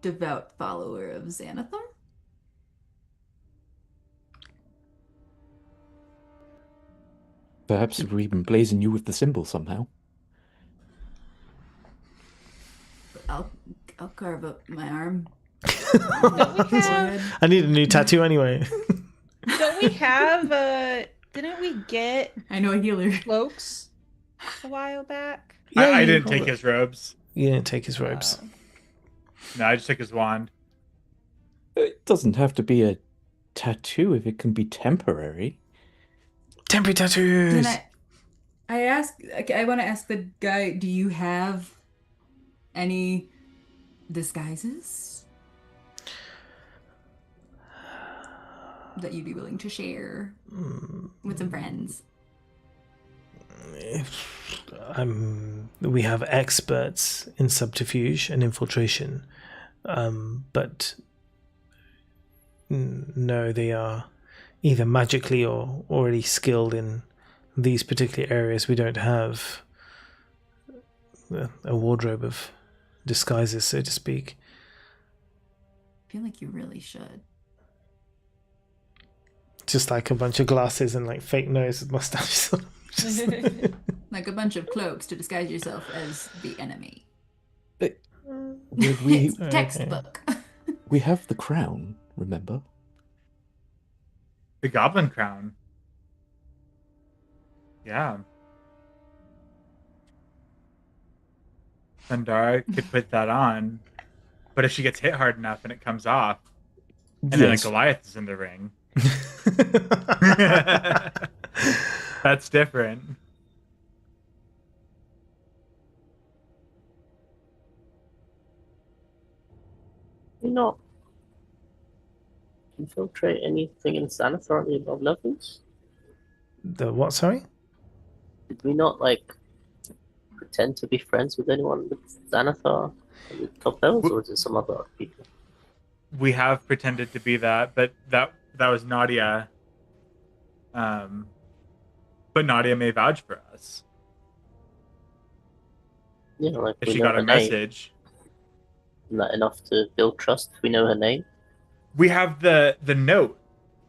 devout follower of Xanathar? Perhaps if we even blazon you with the symbol somehow. I'll carve up my arm. I need a new tattoo anyway. Don't we have didn't we get I know a healer. cloaks a while back? I didn't take his robes. You didn't take his robes. No, I just took his wand. It doesn't have to be a tattoo if it can be temporary. Temporary tattoos! Can I want to ask the guy, do you have any disguises that you'd be willing to share with some friends? We have experts in subterfuge and infiltration, but no, they are either magically or already skilled in these particular areas. We don't have a wardrobe of disguises, so to speak. feel like you really should. Just like a bunch of glasses and like fake nose with mustaches. Just... Like a bunch of cloaks to disguise yourself as the enemy. We It's textbook. we have the crown, remember? The Goblin Crown. Yeah. Thundara could put that on, but if she gets hit hard enough and it comes off, and then a Goliath is in the ring, that's different. You not infiltrate anything in Xanathar at the above levels? The what, sorry? Did we not like pretend to be friends with anyone with Xanathar at the top levels, or is it some other people? We have pretended to be that, but that was Nadia. But Nadia may vouch for us Yeah, like if we she know got her a name. message. Isn't that enough to build trust if we know her name? We have the note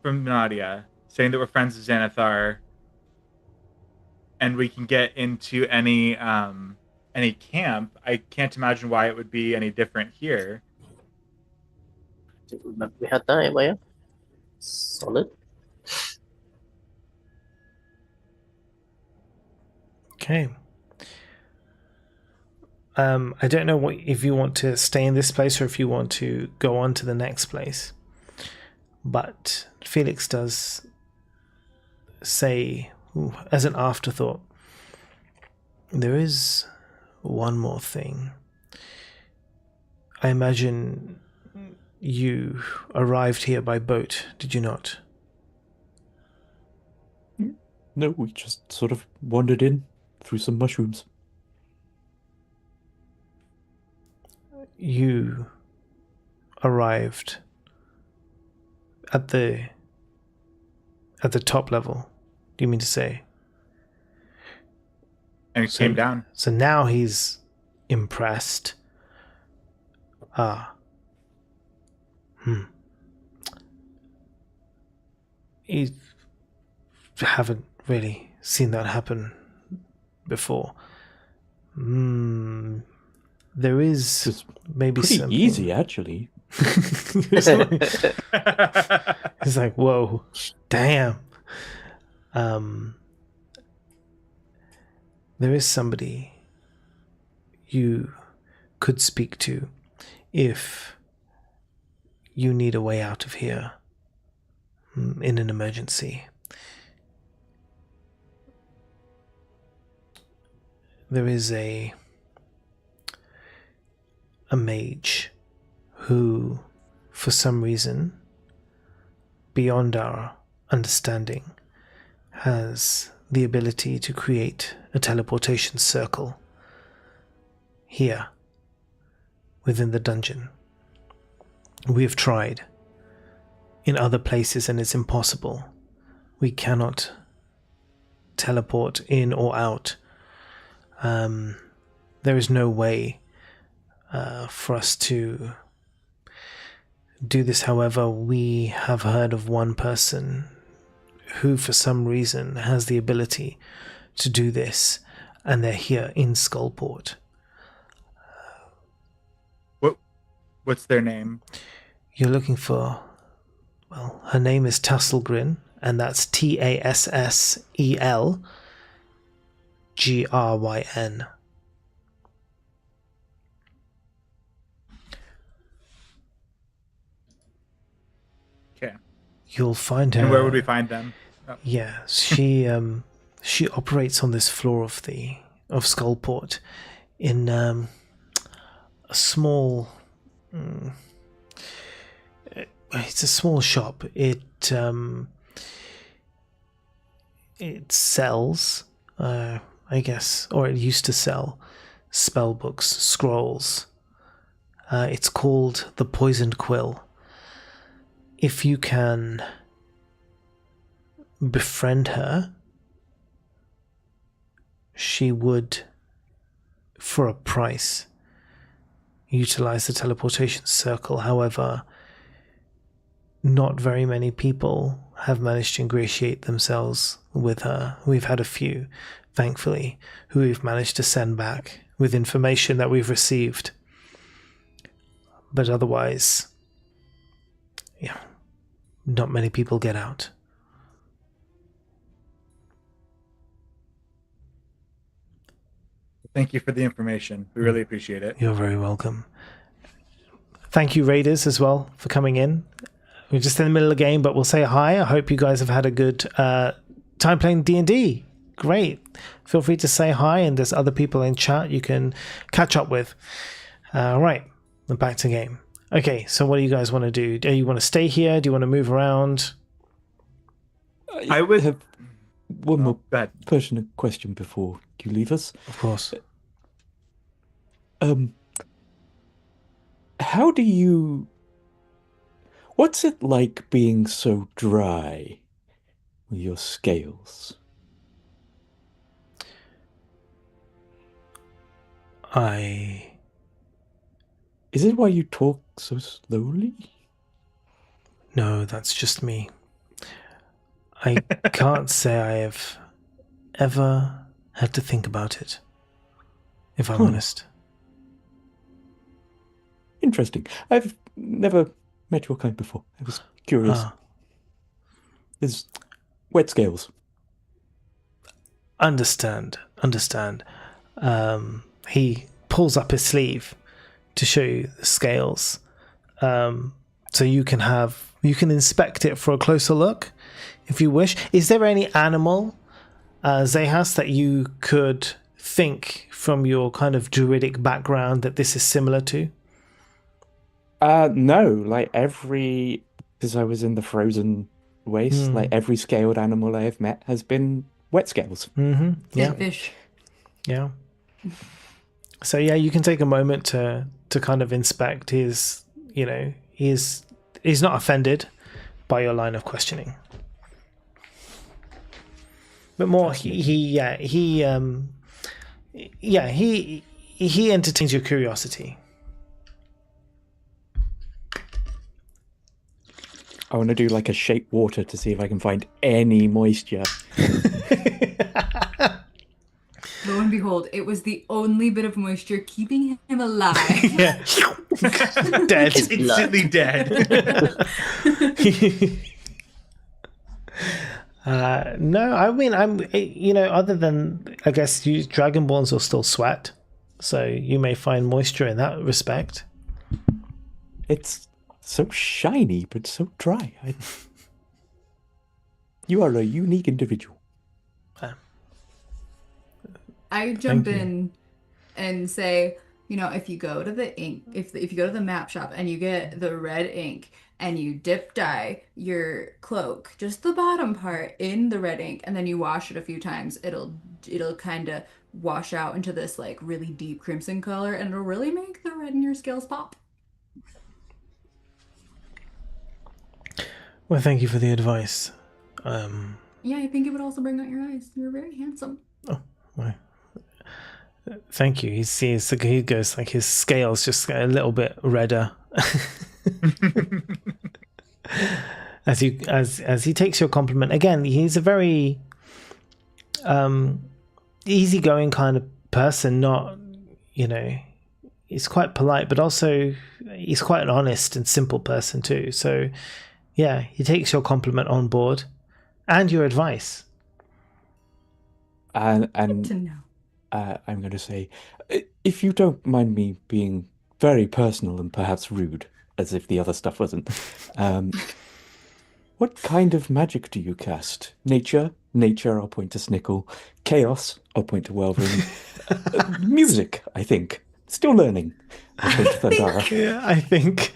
from Nadia saying that we're friends with Xanathar, and we can get into any camp. I can't imagine why it would be any different here. Didn't remember we had that anyway. Solid. Okay. I don't know if you want to stay in this place or if you want to go on to the next place. But Felix does say, as an afterthought, there is one more thing. I imagine you arrived here by boat, did you not? No, we just sort of wandered in through some mushrooms. You arrived at the top level, do you mean to say? And it came down. So now he's impressed. You haven't really seen that happen before. There is It's maybe pretty something. easy, actually. It's like, whoa, damn. There is somebody you could speak to if you need a way out of here in an emergency. There is a mage who, for some reason, beyond our understanding, has the ability to create a teleportation circle here within the dungeon. We have tried in other places and it's impossible. We cannot teleport in or out. There is no way for us to do this. However, we have heard of one person who for some reason has the ability to do this, and they're here in Skullport. What's their name? You're looking for, well, her name is Tasselgrin, and that's Tassel Gryn. Okay. You'll find her. And where would we find them? Oh. Yeah, she operates on this floor of Skullport in a small. It's a small shop. It sells, I guess, or it used to sell spell books, scrolls. It's called the Poisoned Quill. If you can befriend her, she would, for a price, utilize the teleportation circle. However, not very many people have managed to ingratiate themselves with her. We've had a few, thankfully, who we've managed to send back with information that we've received. But otherwise, yeah, not many people get out. Thank you for the information. We really appreciate it. You're very welcome. Thank you, Raiders, as well, for coming in. We're just in the middle of the game, but we'll say hi. I hope you guys have had a good time playing D&D. Great. Feel free to say hi, and there's other people in chat you can catch up with. All right, we're back to game. Okay, so what do you guys want to do? Do you want to stay here? Do you want to move around? I would have one more go ahead. pertinent question before you leave us. Of course. How do you... What's it like being so dry with your scales? Is it why you talk so slowly? No, that's just me. I can't say I have ever had to think about it, if I'm honest. Interesting. I've never met your kind before. I was curious. There's wet scales. Understand. He pulls up his sleeve to show you the scales, so you can inspect it for a closer look if you wish. Is there any animal, Zehas, that you could think from your kind of druidic background that this is similar to? No, because I was in the frozen waste, every scaled animal I have met has been wet scales. Mm-hmm. Yeah. Fish. Yeah. So yeah, you can take a moment to kind of inspect his, he's not offended by your line of questioning. But more, he entertains your curiosity. I want to do like a shake water to see if I can find any moisture. Lo and behold, it was the only bit of moisture keeping him alive. Yeah. Dead. Instantly dead. No, I mean, other than, I guess, Dragonborns will still sweat, so you may find moisture in that respect. It's so shiny, but so dry. You are a unique individual. I jump in and say, if you go to the ink, if you go to the map shop and you get the red ink and you dip dye your cloak, just the bottom part, in the red ink, and then you wash it a few times, it'll kind of wash out into this like really deep crimson color, and it'll really make the red in your scales pop. Well, thank you for the advice. Yeah, I think it would also bring out your eyes. You're very handsome. Oh, well. Thank you. He goes like his scales just get a little bit redder as he takes your compliment. Again, he's a very easygoing kind of person. Not, he's quite polite, but also he's quite an honest and simple person too. So, yeah, he takes your compliment on board and your advice. And Good to know. I'm going to say, if you don't mind me being very personal and perhaps rude, as if the other stuff wasn't, what kind of magic do you cast? Nature, I'll point to Snickle. Chaos, I'll point to Welvin. Music, I think. Still learning. I'll point to Thundara. Yeah, I think.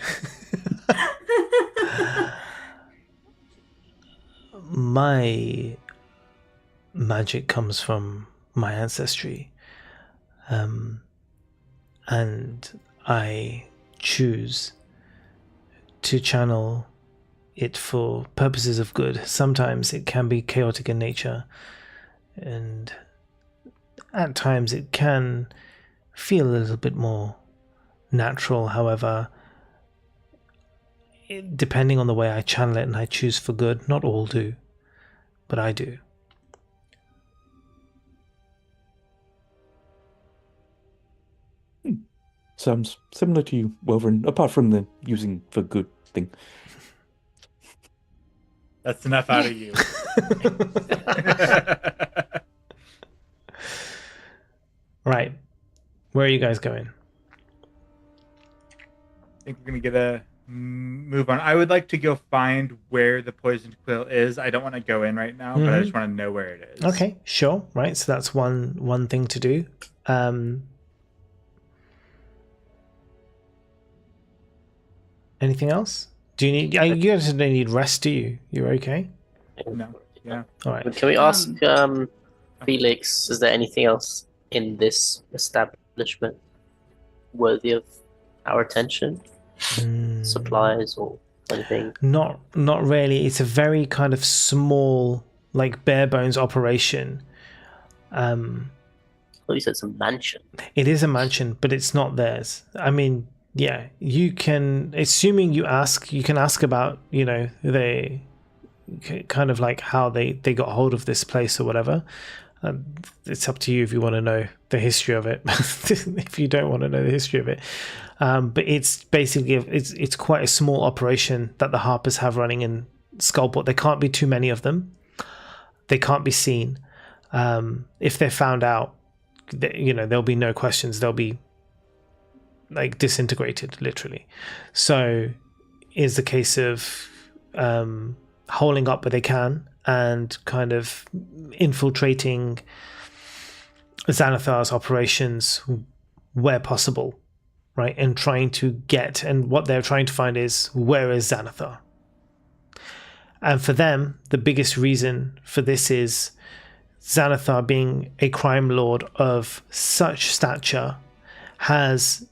My magic comes from my ancestry, and I choose to channel it for purposes of good. Sometimes it can be chaotic in nature, and at times it can feel a little bit more natural. However, depending on the way I channel it and I choose for good. Not all do, but I do. Sounds similar to you, Wolverine, apart from the using for good thing. That's enough out of you. Right. Where are you guys going? I think we're going to move on. I would like to go find where the poisoned quill is. I don't want to go in right now, but I just want to know where it is. Okay, sure. Right, so that's one thing to do. Anything else? Do you need? You guys don't need rest, do you? You're okay. No. Yeah. All right. Can we ask Felix, is there anything else in this establishment worthy of our attention? Supplies or anything? Not really. It's a very kind of small, like bare bones operation. Well, you said it's a mansion. It is a mansion, but it's not theirs. I mean, yeah, you can, assuming you can ask about, they kind of like how they got hold of this place or whatever. It's up to you if you want to know the history of it. If you don't want to know the history of it, but it's basically it's quite a small operation that the Harpers have running in Skullport. There can't be too many of them. They can't be seen. If they're found out, there'll be no questions. They'll be like disintegrated, literally. So, is the case of holding up where they can and kind of infiltrating Xanathar's operations where possible, right? And trying to get, and what they're trying to find is, where is Xanathar? And for them, the biggest reason for this is Xanathar, being a crime lord of such stature, has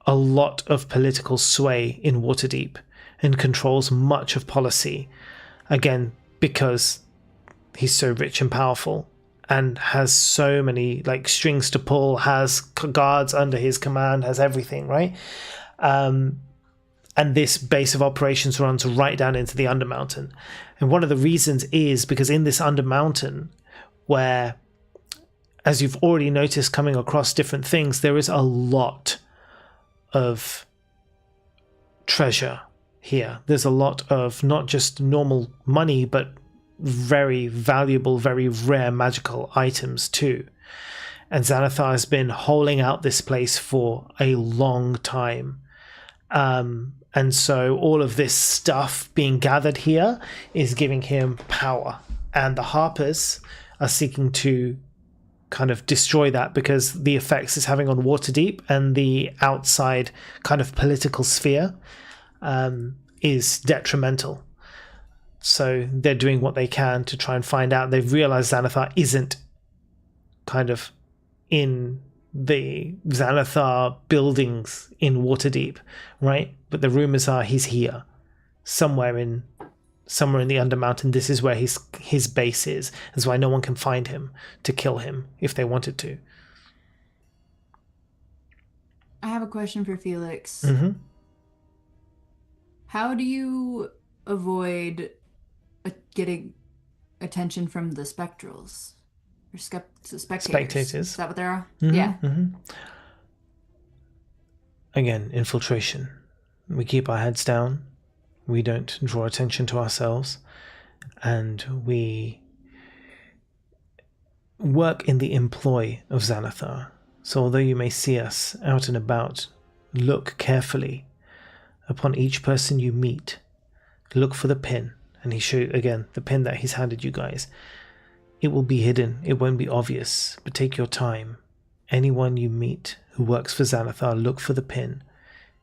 a lot of political sway in Waterdeep and controls much of policy. Again, because he's so rich and powerful and has so many like strings to pull, has guards under his command, has everything, right? And this base of operations runs right down into the Undermountain. And one of the reasons is because in this Undermountain, where, as you've already noticed coming across different things, there is a lot of treasure here. There's a lot of not just normal money, but very valuable, very rare magical items too. And Xanathar has been holding out this place for a long time. And so all of this stuff being gathered here is giving him power. And the Harpers are seeking to kind of destroy that because the effects it's having on Waterdeep and the outside kind of political sphere is detrimental. So they're doing what they can to try and find out. They've realized Xanathar isn't kind of in the Xanathar buildings in Waterdeep, right? But the rumors are he's here, somewhere in the Undermountain. This is where his base is. That's why no one can find him to kill him if they wanted to. I have a question for Felix. Mm-hmm. How do you avoid getting attention from the spectrals? Or spectators? Is that what they are? Mm-hmm, yeah. Mm-hmm. Again, infiltration. We keep our heads down. We don't draw attention to ourselves. And we work in the employ of Xanathar. So although you may see us out and about, look carefully upon each person you meet. Look for the pin. And he showed, again, the pin that he's handed you guys. It will be hidden. It won't be obvious. But take your time. Anyone you meet who works for Xanathar, look for the pin.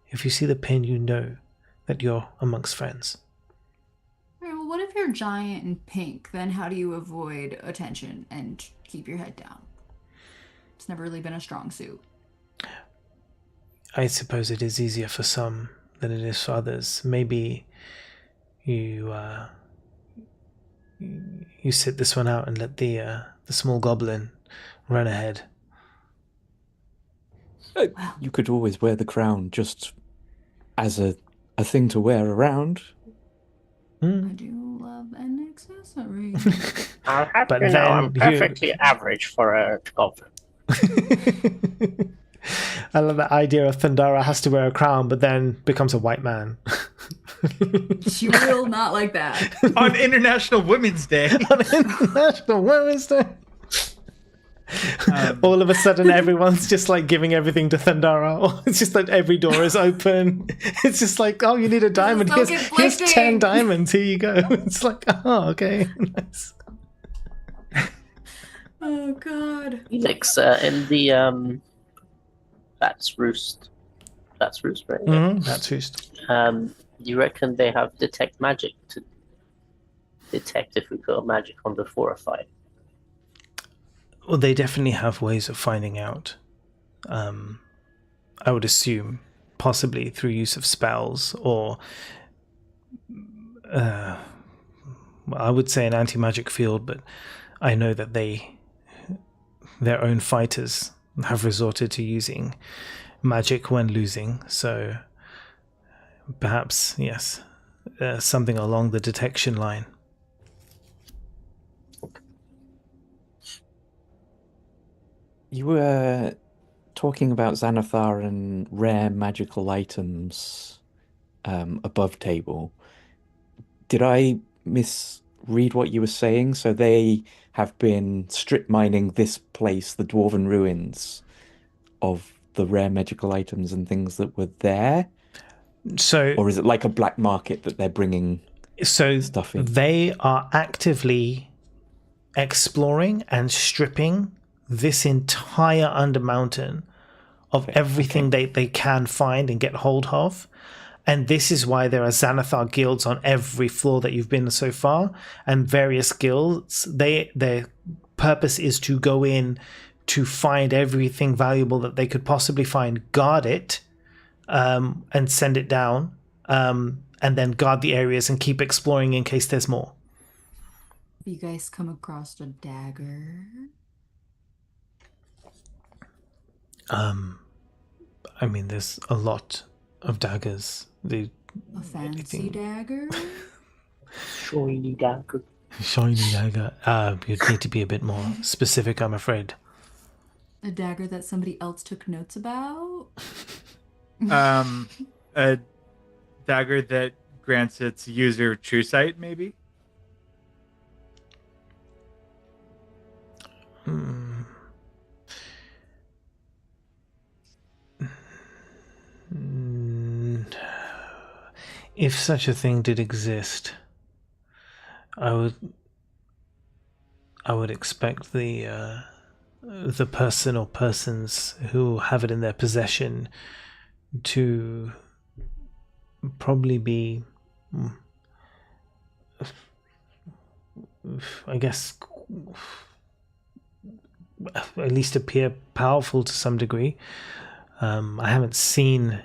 If you see the pin, you know that you're amongst friends. Well, what if you're giant and pink? Then how do you avoid attention and keep your head down? It's never really been a strong suit. I suppose it is easier for some than it is for others. Maybe you sit this one out and let the small goblin run ahead. You could always wear the crown just as a a thing to wear around. I do love an accessory. I'll have But you know, then I'm perfectly average for a goblin. I love the idea of Thundara has to wear a crown, but then becomes a white man. She will not like that. On International Women's Day. On International Women's Day. All of a sudden, everyone's just like giving everything to Thundara. It's just like every door is open. It's just like, oh, you need a diamond. so Here's 10 diamonds. Here you go. It's like, oh, okay. Nice. Oh god. Felix, in the Bat's Roost, right? That's who's. You reckon they have detect magic to detect if we put magic on the 4 or 5? Well, they definitely have ways of finding out. I would assume, possibly through use of spells or, well, I would say an anti-magic field, but I know that their own fighters have resorted to using magic when losing. So perhaps, yes, something along the detection line. You were talking about Xanathar and rare magical items above table. Did I misread what you were saying? So they have been strip mining this place, the Dwarven Ruins, of the rare magical items and things that were there? So, or is it like a black market that they're bringing stuff in? They are actively exploring and stripping this entire Undermountain of everything they can find and get hold of. And this is why there are Xanathar guilds on every floor that you've been so far, and various guilds. Their purpose is to go in to find everything valuable that they could possibly find, guard it, and send it down, and then guard the areas and keep exploring in case there's more. You guys come across a dagger? I mean, there's a lot of daggers. A fancy dagger? Shiny dagger. Shiny dagger. You'd need to be a bit more specific, I'm afraid. A dagger that somebody else took notes about? A dagger that grants its user true sight, maybe? If such a thing did exist, I would expect the person or persons who have it in their possession to probably be, I guess, at least appear powerful to some degree. I haven't seen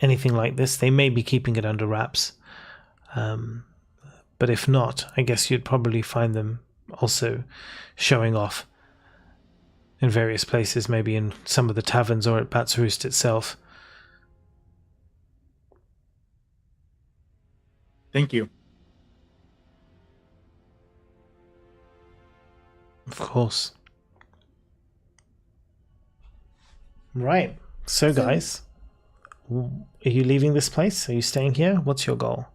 anything like this. They may be keeping it under wraps. But if not, I guess you'd probably find them also showing off in various places, maybe in some of the taverns or at Bat's Roost itself. Thank you. Of course. Right. So guys, are you leaving this place? Are you staying here? What's your goal?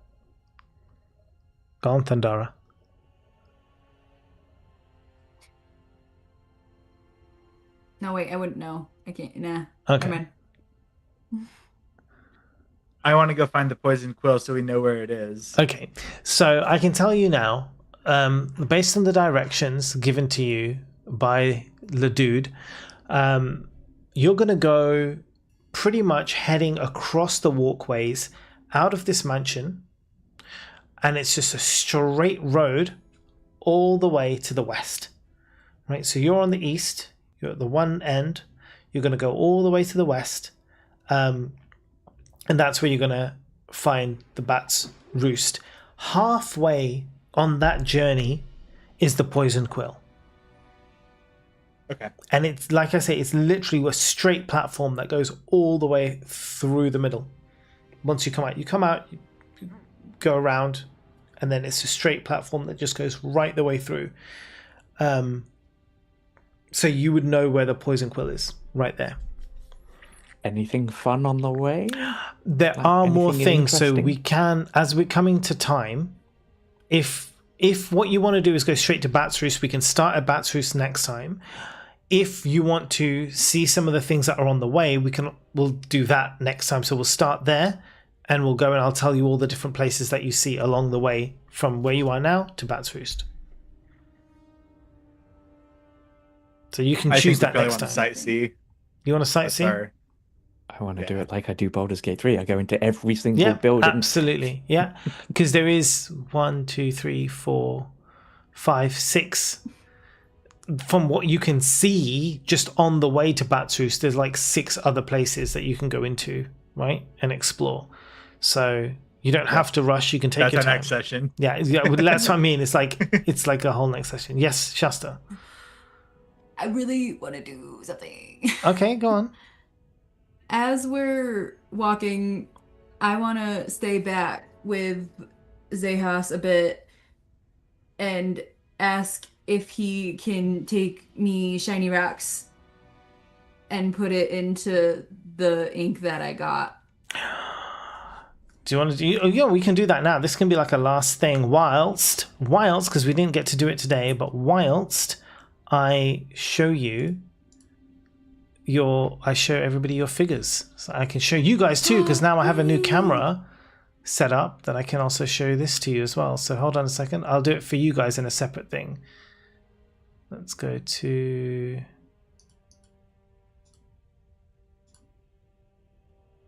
Go on, Thundara. No, wait, I wouldn't know. I can't. Nah. Okay. Never mind. I want to go find the poison quill so we know where it is. Okay. So I can tell you now, based on the directions given to you by the dude, you're going to go pretty much heading across the walkways out of this mansion, and it's just a straight road all the way to the west. Right? So you're on the east, you're at the one end, you're going to go all the way to the west, and that's where you're going to find the Bat's Roost. Halfway on that journey is the poison quill. Okay. And it's, like I say, it's literally a straight platform that goes all the way through the middle. once you come out, you go around, and then it's a straight platform that just goes right the way through. So you would know where the poison quill is, right there. Anything fun on the way? There Like are more anything things, so interesting? we can, as we're coming to time, if what you want to do is go straight to Bat's Roost, we can start at Bat's Roost next time. If you want to see some of the things that are on the way, we'll do that next time. So we'll start there, and we'll go and I'll tell you all the different places that you see along the way from where you are now to Bat's Roost. So you can I choose think that we next want to time. sightsee. You want to That's sightsee? our- I want to do Yeah. it like I do Baldur's Gate 3. I go into every single Yeah, building. absolutely. Yeah, because there is 1, 2, 3, 4, 5, 6. From what you can see, just on the way to Bat's Roost, there's like 6 other places that you can go into, right, and explore. So you don't have to rush. You can take That's your our time. next session. Yeah, well, that's what I mean. It's like a whole next session. Yes, Shasta. I really want to do something. Okay, go on. As we're walking, I want to stay back with Zehas a bit and ask if he can take me shiny rocks and put it into the ink that I got. Do you want to do? Oh, yeah, we can do that now. This can be like a last thing. Whilst, because we didn't get to do it today, but whilst I show you I show everybody your figures, so I can show you guys too, because now I have a new camera set up that I can also show this to you as well. So hold on a second. I'll do it for you guys in a separate thing. Let's go to.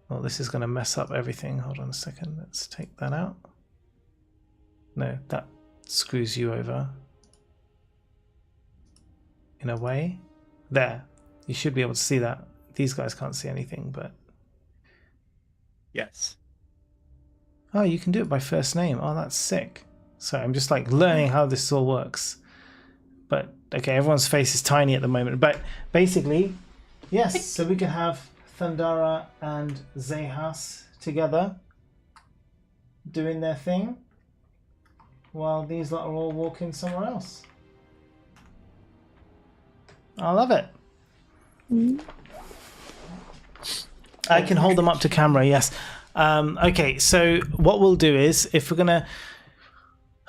Well, this is going to mess up everything. Hold on a second. Let's take that out. No, that screws you over. In a way. There. You should be able to see that. These guys can't see anything, but... Yes. Oh, you can do it by first name. Oh, that's sick. So I'm just like learning how this all works. But, okay, everyone's face is tiny at the moment. But basically, yes, so we can have Thundara and Zehas together doing their thing while these lot are all walking somewhere else. I love it. I can hold them up to camera, yes. Okay, so what we'll do is, if we're gonna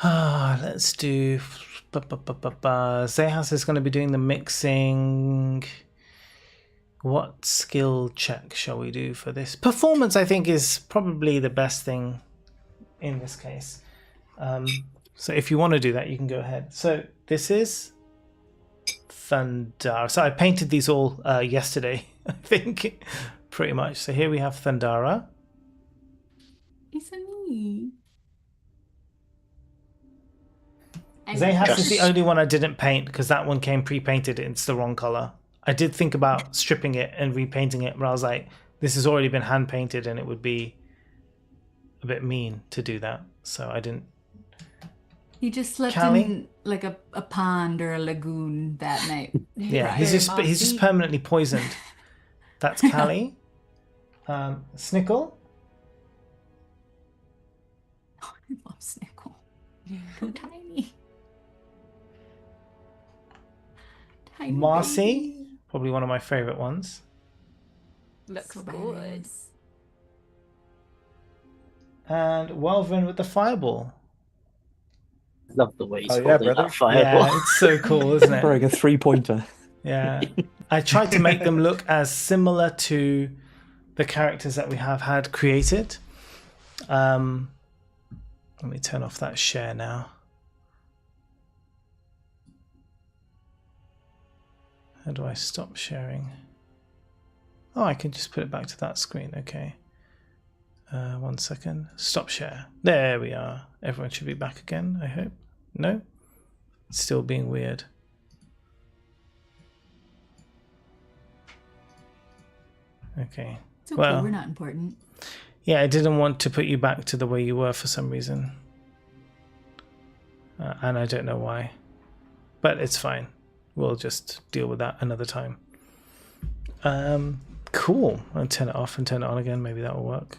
let's do Zehas is going to be doing the mixing. What skill check shall we do for this? Performance, I think, is probably the best thing in this case. So if you want to do that, you can go ahead. So this is Thundara. So I painted these all yesterday, I think, pretty much. So here we have Thundara. It's a me. Zehas is the only one I didn't paint because that one came pre-painted. It's the wrong color. I did think about stripping it and repainting it, but I was like, this has already been hand painted and it would be a bit mean to do that. So I didn't. He just slept Callie? in like a pond or a lagoon that night. Yeah, he's just permanently poisoned. That's Callie. Snickle. I love Snickle. So tiny. Tiny Marcy, baby. probably one of my favorite ones. Looks So good. badass. And Welvin with the fireball. Love the way he's Oh, yeah, holding brother. that fireball. Yeah, it's so cool, isn't it? Throwing a 3-pointer. Yeah. I tried to make them look as similar to the characters that we have had created. Let me turn off that share now. How do I stop sharing? Oh, I can just put it back to that screen. Okay. 1 second. Stop share. There we are. Everyone should be back again, I hope. No? It's still being weird. Okay. It's okay, Well, we're not important. yeah, I didn't want to put you back to the way you were for some reason. And I don't know why. But it's fine. We'll just deal with that another time. Cool. I'll turn it off and turn it on again. Maybe that will work.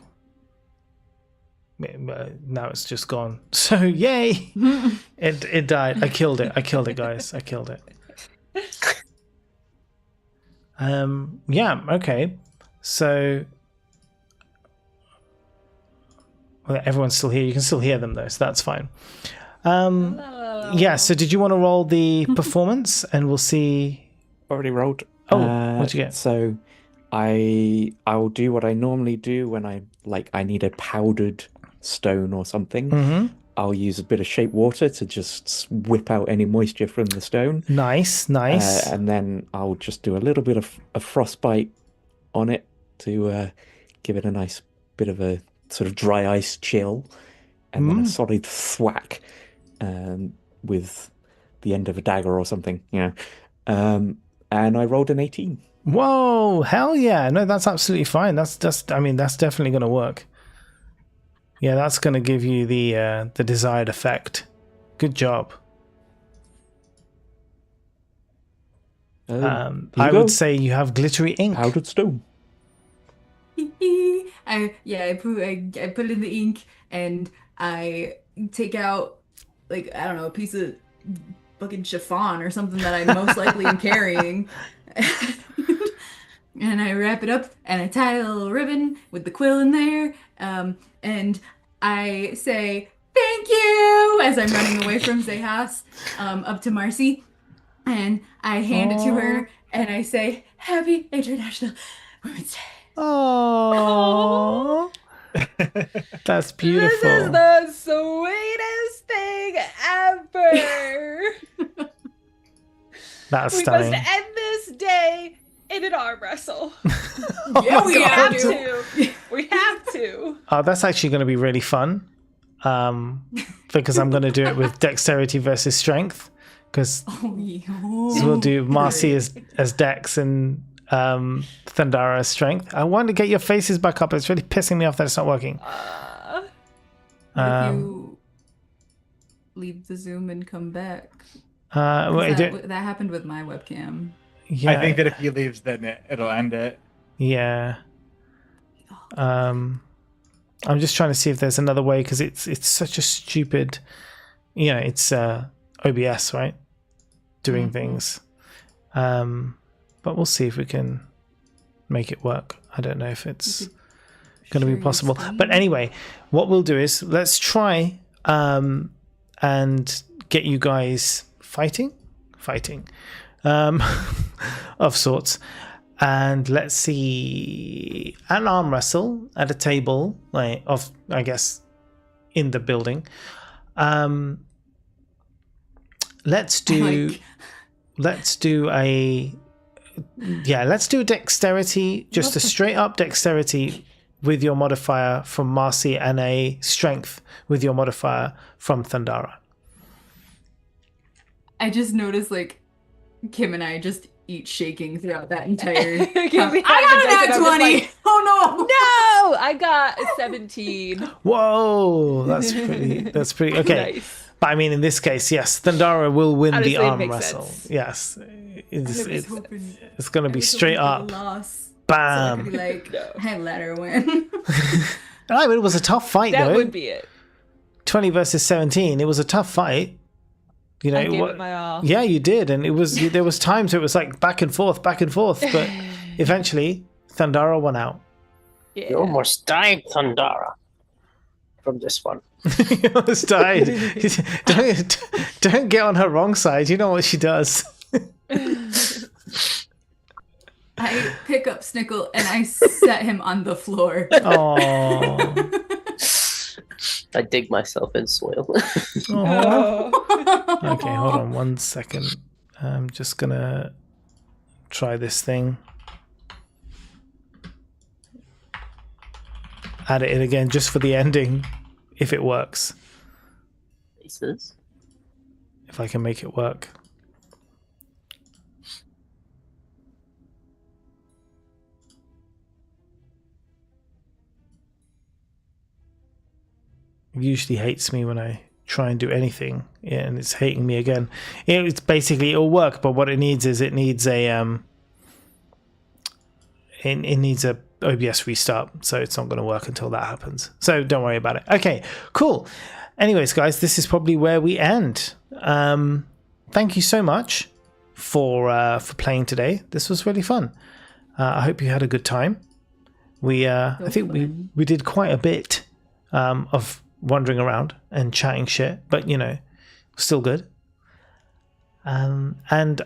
now it's just gone. So yay! It died. I killed it, guys. I killed it. Yeah, okay. So well, everyone's still here. You can still hear them though, so that's fine. Yeah, so did you want to roll the performance and we'll see? Already rolled. Oh, what'd you get? So I'll do what I normally do when I need a powdered stone or something. Mm-hmm. I'll use a bit of shape water to just whip out any moisture from the stone. Nice. And then I'll just do a little bit of frostbite on it to give it a nice bit of a sort of dry ice chill, and then a solid thwack with the end of a dagger or something, and I rolled an 18. Whoa, hell yeah. No, that's absolutely fine. That's definitely going to work. Yeah, that's going to give you the desired effect. Good job. I would say you have glittery ink. Powdered stone. I put in the ink and I take out a piece of fucking chiffon or something that I most likely am carrying. And I wrap it up and I tie a little ribbon with the quill in there. And I say thank you as I'm running away from Zehas up to Marcy. And I hand it to her and I say, Happy International Women's Day. Oh, that's beautiful. This is the sweetest thing ever. That's we stunning. must end this day in an arm wrestle. Yeah, we have have to. We have to. Oh, that's actually going to be really fun. Because I'm going to do it with dexterity versus strength. Because we'll do Marcy as Dex and Thundara as strength. I want to get your faces back up. It's really pissing me off that it's not working. If you leave the Zoom and come back. That happened with my webcam. Yeah. I think that if he leaves, then it'll end it. Yeah. I'm just trying to see if there's another way, because it's such a stupid, it's OBS, right? Doing things. But we'll see if we can make it work. I don't know if it's going to be possible. But anyway, what we'll do is let's try and get you guys fighting of sorts. And let's see an arm wrestle at a table, I guess, in the building. Let's do a dexterity, just a straight up dexterity with your modifier from Marcy, and a strength with your modifier from Thundara. I just noticed Kim and I just each shaking throughout that entire. I got a 20. Oh no! No, I got a 17. Whoa, that's pretty okay. Nice. But I mean, in this case, yes, Thundara will win Honestly, the it arm makes wrestle. sense. Yes, it's going to be I was straight hoping for up. the loss, Bam. So I could I let her win. I mean, it was a tough fight, That though. would be it. 20 versus 17. It was a tough fight. I gave it my all. Yeah, you did, and there was times where it was back and forth, but eventually Thundara won out. Yeah. You almost died, Thundara, from this one. You almost died. Don't get on her wrong side. You know what she does. I pick up Snickle and I set him on the floor. Oh. I dig myself in soil. Oh. Okay, hold on 1 second. I'm just gonna try this thing. Add it in again just for the ending, if it works. Faces. If I can make it work. It usually hates me when I try and do anything, and it's hating me again. It's basically, it'll work, but what it needs is it needs a OBS restart, so it's not going to work until that happens. So don't worry about it. Okay, cool. Anyways, guys, this is probably where we end. Thank you so much for playing today. This was really fun. I hope you had a good time. I think we did quite a bit of wandering around and chatting shit, but still good. And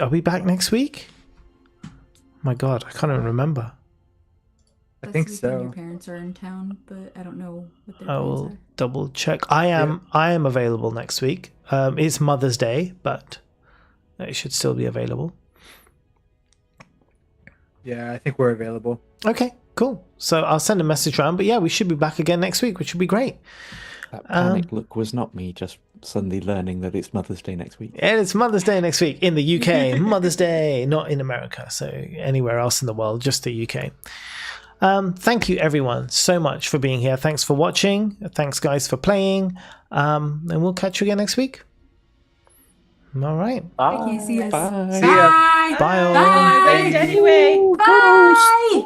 are we back next week? My God, I can't even remember. I think This so. weekend Your parents are in town, but I don't know what their I plans will are. double check. I am available next week. It's Mother's Day, but it should still be available. Yeah, I think we're available. Okay, cool. So I'll send a message around. But yeah, we should be back again next week, which would be great. That panic look was not me just suddenly learning that it's Mother's Day next week. And it's Mother's Day next week in the UK. Mother's Day, not in America. So anywhere else in the world, just the UK. Thank you, everyone, so much for being here. Thanks for watching. Thanks, guys, for playing. And we'll catch you again next week. All right. Bye. Thank you. See you. Bye. See ya. Bye. Bye all. Bye. Anyway. Bye.